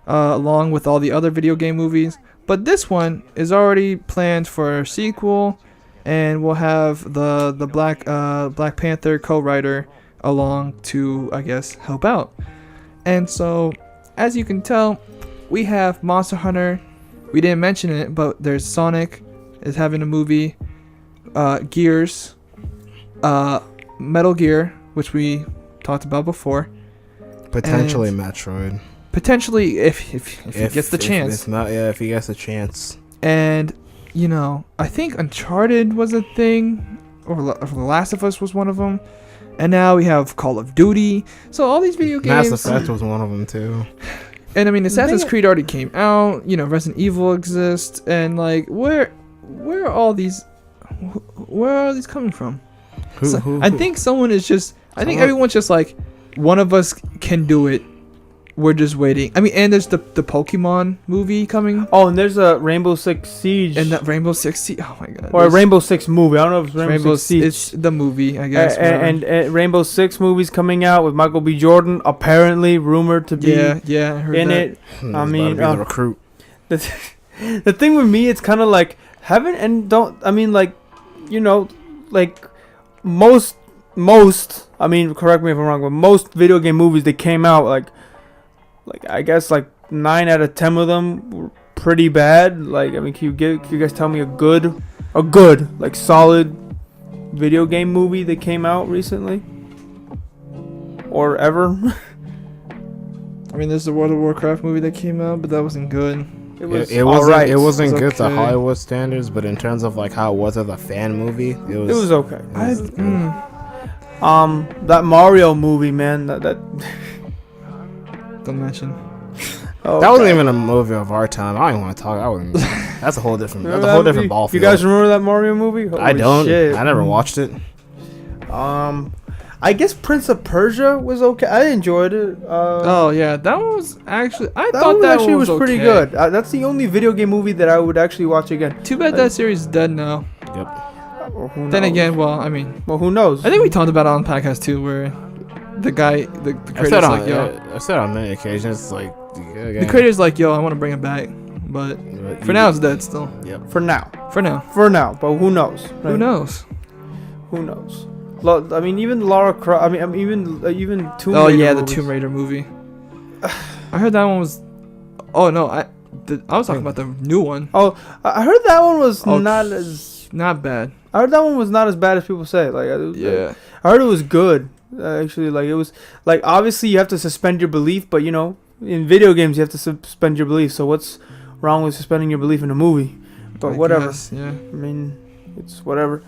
along with all the other video game movies. But this one is already planned for a sequel, and we'll have the Black Panther co-writer along to, I guess, help out. And so, as you can tell, we have Monster Hunter. We didn't mention it, but there's Sonic is having a movie, Gears, Metal Gear, which we talked about before. Potentially Metroid. Potentially, if he gets the chance. If he gets a chance. And, you know, I think Uncharted was a thing, or The Last of Us was one of them. And now we have Call of Duty. So all these video games. Mass Effect was one of them too. And I mean, Assassin's Creed already came out. You know, Resident Evil exists. And like, where are all these? Where are these coming from? I think someone is just. I think everyone's just like, one of us can do it. We're just waiting. I mean, and there's the Pokemon movie coming. Oh, and there's a Rainbow Six Siege. And that Rainbow Six Siege. Oh my god. Or a Rainbow Six movie. I don't know if it's Rainbow Six Siege. It's the movie, I guess. And Rainbow Six movies coming out with Michael B. Jordan, apparently rumored to be yeah, I heard in that. it. I mean, the recruit. The thing with me, it's kind of like like, you know, like most. I mean, correct me if I'm wrong, but most video game movies that came out, like I guess like 9 out of 10 of them were pretty bad. Like, I mean, can you guys tell me a good like solid video game movie that came out recently or ever? I mean, there's the World of Warcraft movie that came out, but that wasn't good. It wasn't. It wasn't It was good to okay. Hollywood standards, but in terms of like how it was as a fan movie, it was okay. good. That Mario movie, man. That Don't mention. That wasn't even a movie of our time. I don't even want to talk. That's a whole different. That's a whole different ball field. You guys remember that Mario movie? Holy I don't. shit. I never watched it. I guess Prince of Persia was okay. I enjoyed it. Oh yeah, that one was actually. I that thought one that actually one was pretty okay. good. That's the only video game movie that I would actually watch again. Too bad that series is dead now. Yep. Well, who Then knows? again, well, I mean, well, who knows? I think we talked about it on the podcast too, where the guy, the creator's like, yo, I said on many occasions, it's like the creator's like, yo, I want to bring it back, but for now it's dead still. Yep. For now. For now. For now, but who knows? Who knows? Who knows? I mean, even Lara Croft. I mean, even Tomb Raider. Oh yeah, the movies. Tomb Raider movie. I heard that one was. Oh no, I was talking about the new one. Oh, I heard that one was Oh, not as. Not bad. I heard that one was not as bad as people say. Like, Yeah. I heard it was good. Actually, like it was like obviously you have to suspend your belief, but you know, in video games you have to suspend your belief. So what's wrong with suspending your belief in a movie? But I whatever. guess, yeah. I mean, it's whatever.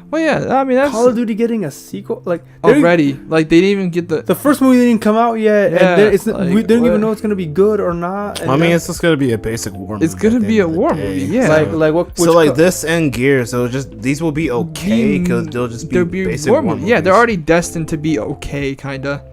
Well, yeah. I mean, that's Call of Duty getting a sequel, like they're- already. Like they didn't even get the. the first movie didn't come out yet, Yeah, and it's like, we don't what? even know it's gonna be good or not. And I mean, then- it's just gonna be a basic war movie. It's gonna at the be end a of the war day. movie, yeah. like what? So which like co- this and Gears, so just these will be okay because they'll just be They'll basic war war movies. movies. Yeah, they're already destined to be okay, kinda.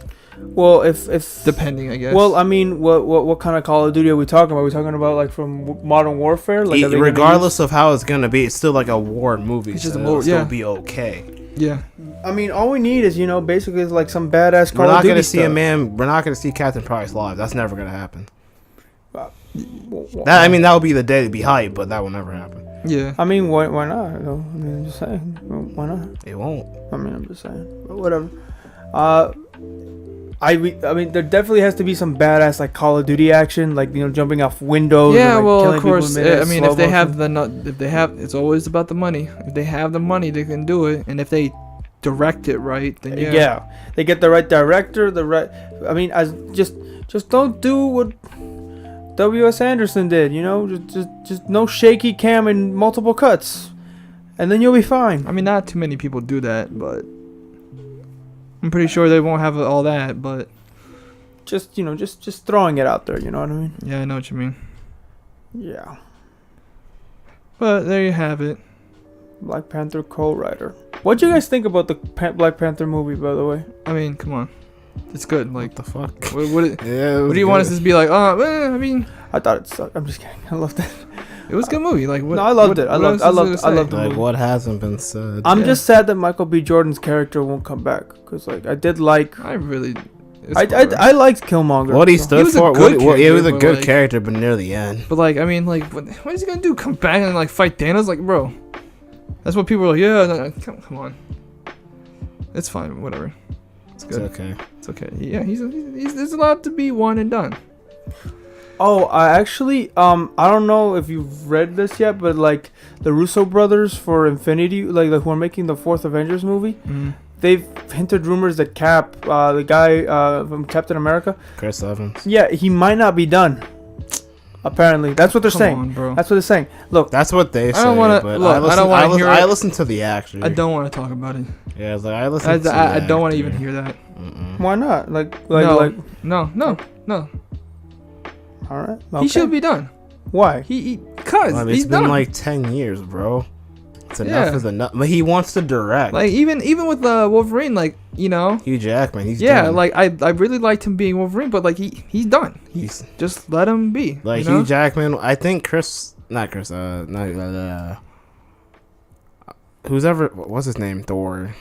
Well, if Depending, I guess. well, I mean, what kind of Call of Duty are we talking about? Are we talking about like from Modern Warfare? Like, are they gonna Regardless of how it's gonna be, it's still like a war movie. It's just so a war- it'll still yeah. be okay. yeah. I mean, all we need is basically is like some badass Call We're of not Duty gonna see stuff. a man. We're not gonna see Captain Price live. That's never gonna happen. Well, That that would be the day to be hyped, but that will never happen. Yeah. I mean, why not? Though? I mean, I'm just saying, why not? It won't. I mean, I'm just saying, but whatever. I mean, there definitely has to be some badass like Call of Duty action, like jumping off windows. Yeah, and, like, well, killing of people course. in I mean, if they slow have motion. it's always about the money. If they have the money, they can do it. And if they direct it right, then yeah. They get the right director, the right. I mean, as just don't do what W.S. Anderson did. Just no shaky cam and multiple cuts, and then you'll be fine. I mean, not too many people do that, but I'm pretty sure they won't have all that. But Just throwing it out there. You know what I mean? yeah, I know what you mean. Yeah. But there you have it. Black Panther co-writer. What do you guys think about the Black Panther movie, by the way? I mean, come on, it's good. Like, What the fuck? what Yeah. do you want us to be like? I mean, I thought it sucked. I'm just kidding. I loved it. it was a good movie. Like, what? No, I loved what- it. I what loved- else I is there loved- to I say? loved Like what hasn't been said. I'm Yeah. just sad that Michael B. Jordan's character won't come back, because like I did like. I really. it's I whatever. liked Killmonger. What he so- stood was a for? good It was character, a but, good like- character, but near the end. But like, I mean, like, what is he gonna do? Come back and like fight Thanos? Like, bro, that's what people are like. Yeah, no, come on. It's fine. Whatever. It's It's good. okay. It's okay. Yeah, he's there's allowed to be one and done. Oh, I actually I don't know if you've read this yet, but like the Russo brothers for Infinity, like who are making the fourth Avengers movie, they've hinted rumors that Cap, the guy from Captain America, Chris Evans. yeah, he might not be done. Apparently, that's what they're Come saying. on, bro. That's what they're saying. Look, That's what they say. I don't wanna- but look, I don't wanna hear I it. listen to the actor. I don't want to talk about it. Yeah, it's like I listen. to I the don't want to actor. even hear that. Mm-mm. why not? Like, No. No. all right. He Okay. should be done. Why? Cause Well, he's it's been done. like 10 years, bro. It's enough Yeah. is enough. But he wants to direct. Like even with Wolverine, like Hugh Jackman, he's yeah, done. like I really liked him being Wolverine, but like he's done. He's Just let him be. like you know? Hugh Jackman. I think who's ever what's his name? Thor.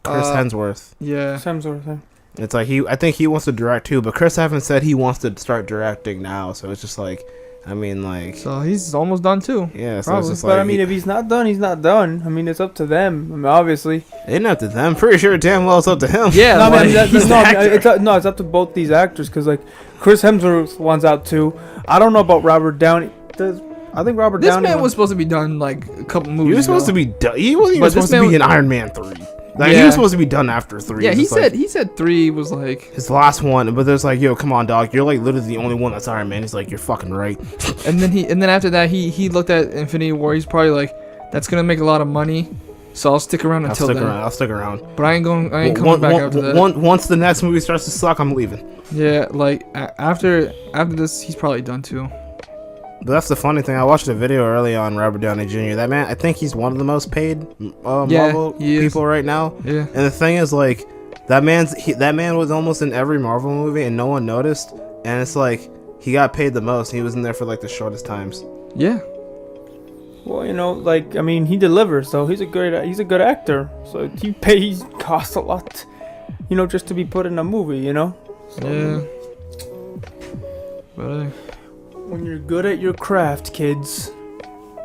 Chris Hemsworth. Yeah. Same sort of thing. It's like I think he wants to direct too, but Chris Evans said he wants to start directing now. So it's just like, I mean, like, So he's almost done too. yeah. So probably. it's just But like, I mean, if he's not done, he's not done. I mean, it's up to them. I mean, obviously. it's not to them. Pretty sure damn well it's up to him. Yeah. No, I mean, like, he's the actor. it's up to both these actors, because like Chris Hemsworth wants out too. I don't know about Robert Downey. I think Robert this Downey man was supposed to be done like a couple movies. He was supposed to ago. be done. He wasn't even But this supposed to man be in was- Iron Man 3. Like he Yeah. was supposed to be done after 3. Yeah, It's like he said 3 was like. his last one, but there's like, yo, come on, dog. You're like literally the only one that's Iron Man. He's like, you're fucking right. And then after that he looked at Infinity War. He's probably like, that's gonna make a lot of money, so I'll stick around until then. I'll stick around. But I ain't coming back after that. Once the next movie starts to suck, I'm leaving. Yeah, like after this, he's probably done too. But that's the funny thing. I watched a video early on Robert Downey Jr. That man, I think he's one of the most paid Marvel people right now. Yeah. And the thing is, like, that man was almost in every Marvel movie, and no one noticed. And it's like he got paid the most. He was in there for like the shortest times. Yeah. Well, you know, like, I mean, he delivers, though. He's a good actor. So he costs a lot, you know, just to be put in a movie, you know. So, Yeah. But when you're good at your craft, kids,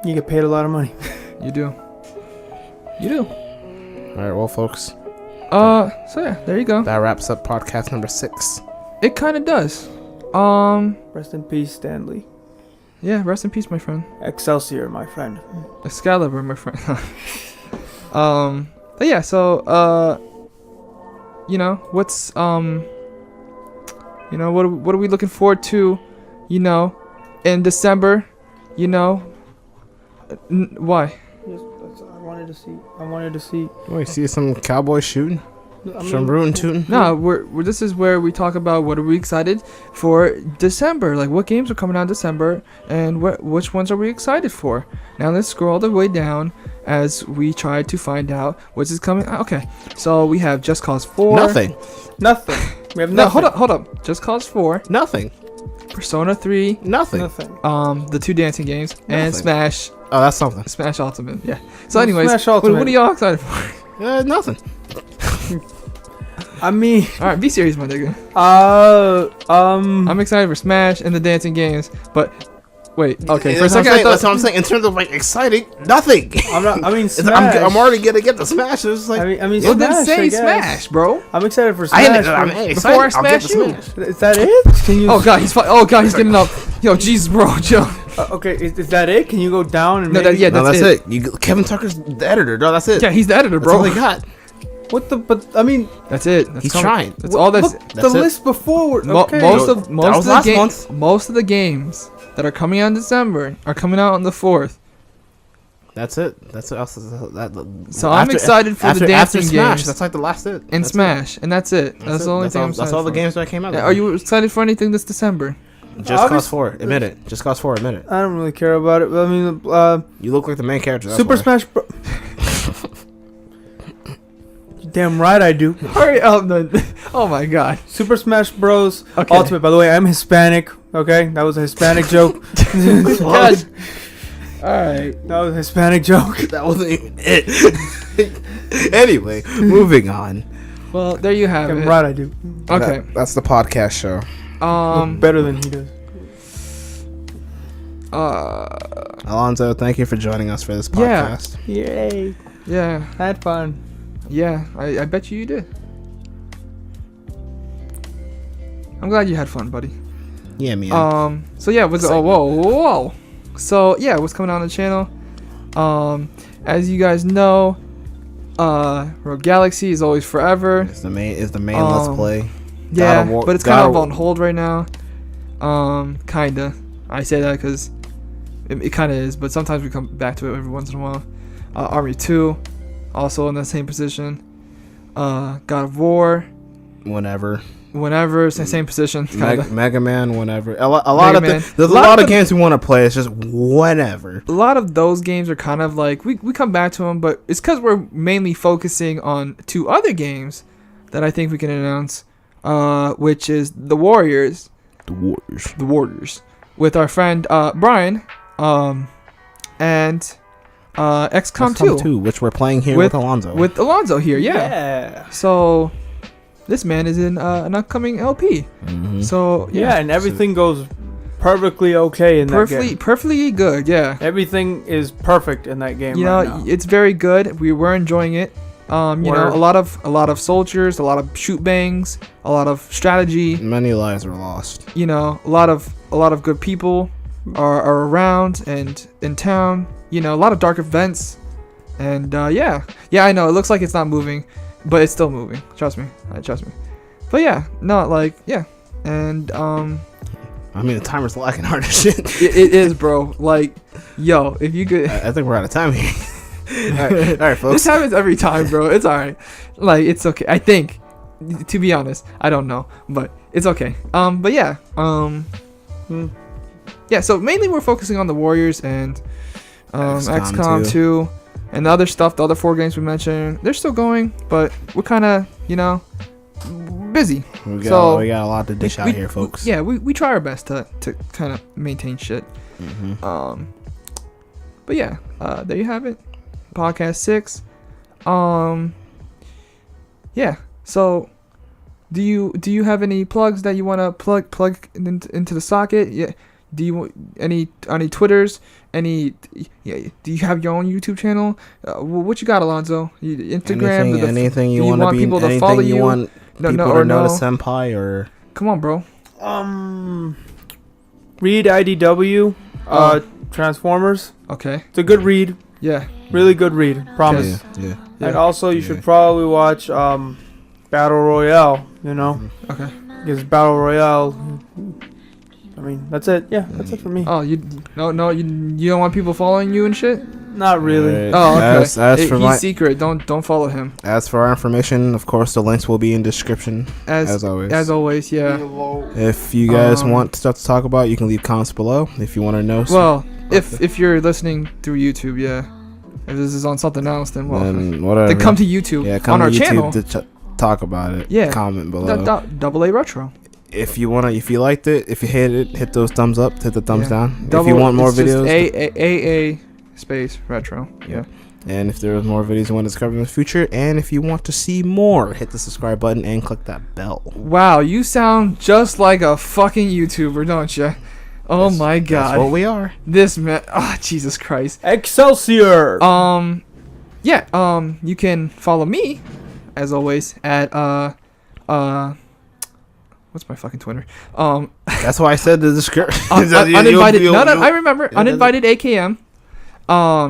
you get paid a lot of money. you do. You do. All right, well, folks, So yeah, there you go. that wraps up podcast number 6. It kind of does. Rest in peace, Stanley. Yeah, rest in peace, my friend. Excelsior, my friend. Excalibur, my friend. But yeah, so you know, what's you know, what are we looking forward to, you know, in December, you know? Why? Yes, I wanted to see. Wait, see some cowboys shooting, some rootin' tootin'. No, we're this is where we talk about what are we excited for December, like what games are coming out in December, and which ones are we excited for. Now let's scroll all the way down as we try to find out what's coming. Okay, so we have Just Cause 4. Nothing. We have No, nothing. hold up. Just Cause 4, Nothing. Persona 3, Nothing. Nothing. the 2 dancing games, and Nothing. Smash Oh, that's something. Ultimate. Yeah. So anyways, Smash what Ultimate. are y'all excited for? Nothing. I mean, All right, be serious, my nigga. I'm I'm excited for Smash and the dancing games, but wait, okay. For a That's what second, I'm I saying, that's thought. what I'm saying. In terms of like exciting, nothing. not. I mean, It's- Smash. I'm already gonna get the Smash. It's like I mean, Well, then Smash, I say guess. Smash, bro. I'm excited for I Smash. I'm but- excited. Before I I'll get the smash you. Smash. Is that it? Can you? Oh god, he's getting up. Yo, Jesus, bro, Joe. Okay, is that it? Can you go down and No, maybe? yeah, No, that's that's it. Kevin Tucker's the editor. No, that's it. Yeah, he's the editor, That's all bro. he got. What the? But I mean, That's it. That's He's coming. trying. That's all that's. look, that's the it. list before. Mo- Okay. most That of was the last games. month. Most of the games that are coming out in December are coming out on the 4th. That's it. That's it. So I'm excited for the dancing after Smash. games. That's like the last it. And That's Smash, and that's it. That's it. the only thing I'm That's excited all the for. games that came out. Yeah, are you excited for anything this December? Just Cause 4? Admit it. Just Cause 4. Admit it. I don't really care about it. I mean, You look like the main character. That's Super why. Smash Bros. Damn right I do. Hurry up, no. Oh my god. Super Smash Bros. Okay. Ultimate. By the way, I'm Hispanic. Okay, that was a Hispanic joke. God. Alright. That was a Hispanic joke. That wasn't even it. Anyway, moving on. Well, there you have Damn it. right I do. Okay. That's the podcast show. Better than he does. Alonso, thank you for joining us for this Yeah. podcast. Yay. Yeah. Had fun. Yeah. I bet you did. I'm glad you had fun, buddy. Yeah, man. So yeah, whoa. So yeah, what's coming out on the channel? As you guys know, Rogue Galaxy is always forever. It's the main. Let's play. Yeah, God of War- but it's God kind of- of on hold right now. Kinda. I say that because it kind of is, but sometimes we come back to it every once in a while. Army 2, also in the same position. God of War, Whenever. it's the same position. Kinda. Mega Man. Whenever. A lot Mega of Man. there's a lot of games we want to play. It's just whenever. A lot of those games are kind of like we come back to them, but it's because we're mainly focusing on 2 other games that I think we can announce, which is The Warriors, with our friend Brian, and XCOM 2 which we're playing here with Alonso. with Alonso here. Yeah. Yeah. So this man is in an upcoming LP. Mhm. So Yeah, and everything goes perfectly okay in that game. perfectly good. Yeah. Everything is perfect in that game. You right know, now. it's very good. We were enjoying it. You know, Word. a lot of soldiers, a lot of shoot bangs, a lot of strategy. Many lives were lost. You know, a lot of good people are around and in town. You know, a lot of dark events, and yeah, I know it looks like it's not moving, but it's still moving. Trust me. But yeah, no, like yeah, and I mean, the timer's lagging hard as shit. it is, bro. Like, yo, if you could. I think we're out of time here. all right, folks. This happens every time, bro. It's alright. Like, it's okay. I think, to be honest, I don't know, but it's okay. But yeah. yeah, so mainly we're focusing on the Warriors and XCOM 2 and the other stuff. The other 4 games we mentioned, they're still going, but we're kind of busy. We got a lot to dish out here, folks. We try our best to kind of maintain shit. But yeah, there you have it, podcast 6. Yeah. So, do you have any plugs that you want to plug into the socket? Yeah. Do you want any Twitters? Do you have your own YouTube channel? What you got, Alonso? Instagram? Anything you want people to follow you? Want people to know to senpai or? Come on, bro. Read IDW. Transformers. Okay. It's a good read. Yeah. Really good read. Promise. Yeah. And also, you should probably watch Battle Royale. Okay. Because Battle Royale. I mean, that's it. Yeah, that's it for me. Oh, you don't want people following you and shit? Not really. Right. Oh, okay. He's secret. Don't follow him. As for our information, of course, the links will be in description. As always. As always, yeah. If you guys want stuff to talk about, you can leave comments below. If you want to know. Well, if you're listening through YouTube, yeah. If this is on something else, then whatever. Then come to YouTube. Yeah, come on to our YouTube channel to talk about it. Yeah. Comment below. Double A Retro. If you liked it, if you hate it, hit those thumbs up, hit the thumbs down. If you want more videos, AA space retro. Yeah. And if there's more videos you want to discover in the future, and if you want to see more, hit the subscribe button and click that bell. Wow, you sound just like a fucking YouTuber, don't you? Oh my god. That's what we are. This man. Oh, Jesus Christ. Excelsior. Yeah. You can follow me, as always, at what's my fucking Twitter? That's why I said the description. Uninvited. I remember. Uninvited AKM.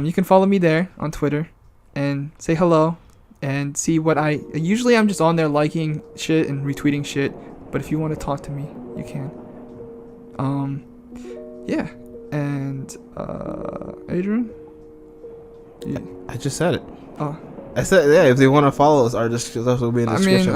You can follow me there on Twitter, and say hello, and see what usually I'm just on there liking shit and retweeting shit. But if you want to talk to me, you can. Yeah, and Adrian. Yeah. I just said it. Oh. I said, yeah, if they want to follow us, our stuff will be in the description.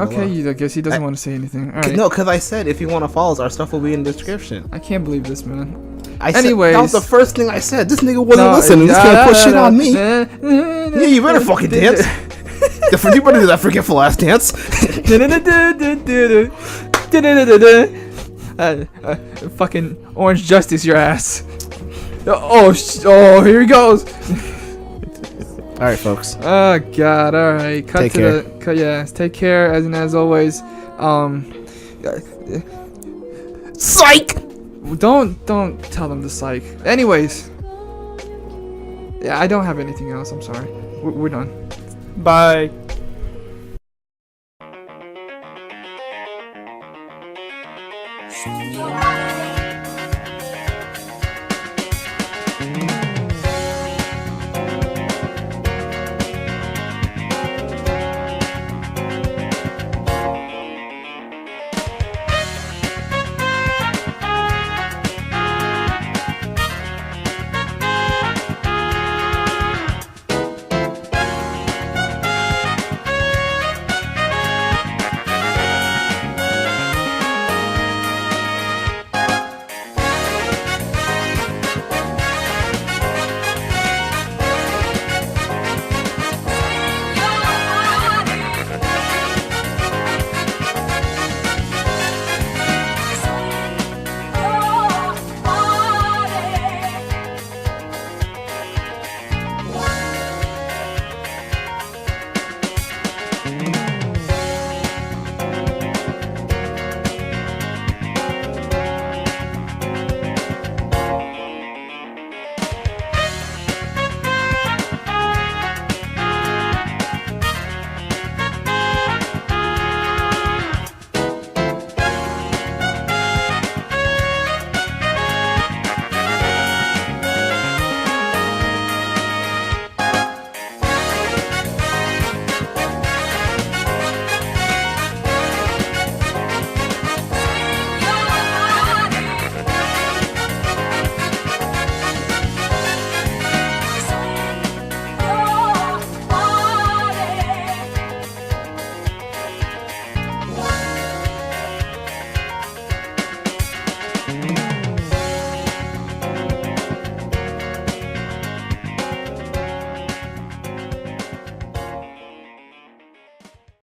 I guess he doesn't want to say anything. All right. No, because I said if you want to follow us, our stuff will be in the description. I can't believe this, man. Anyways. That was the first thing I said. This nigga wasn't listening. He's gonna push shit on me. Yeah, you better fucking dance. You better do that forgetful ass dance. Fucking Orange Justice your ass. Oh, here he goes. All right, folks. Oh God! All right, Take care. Take care. As always, psych. Don't tell them to psych. Anyways, yeah, I don't have anything else. I'm sorry. We're done. Bye.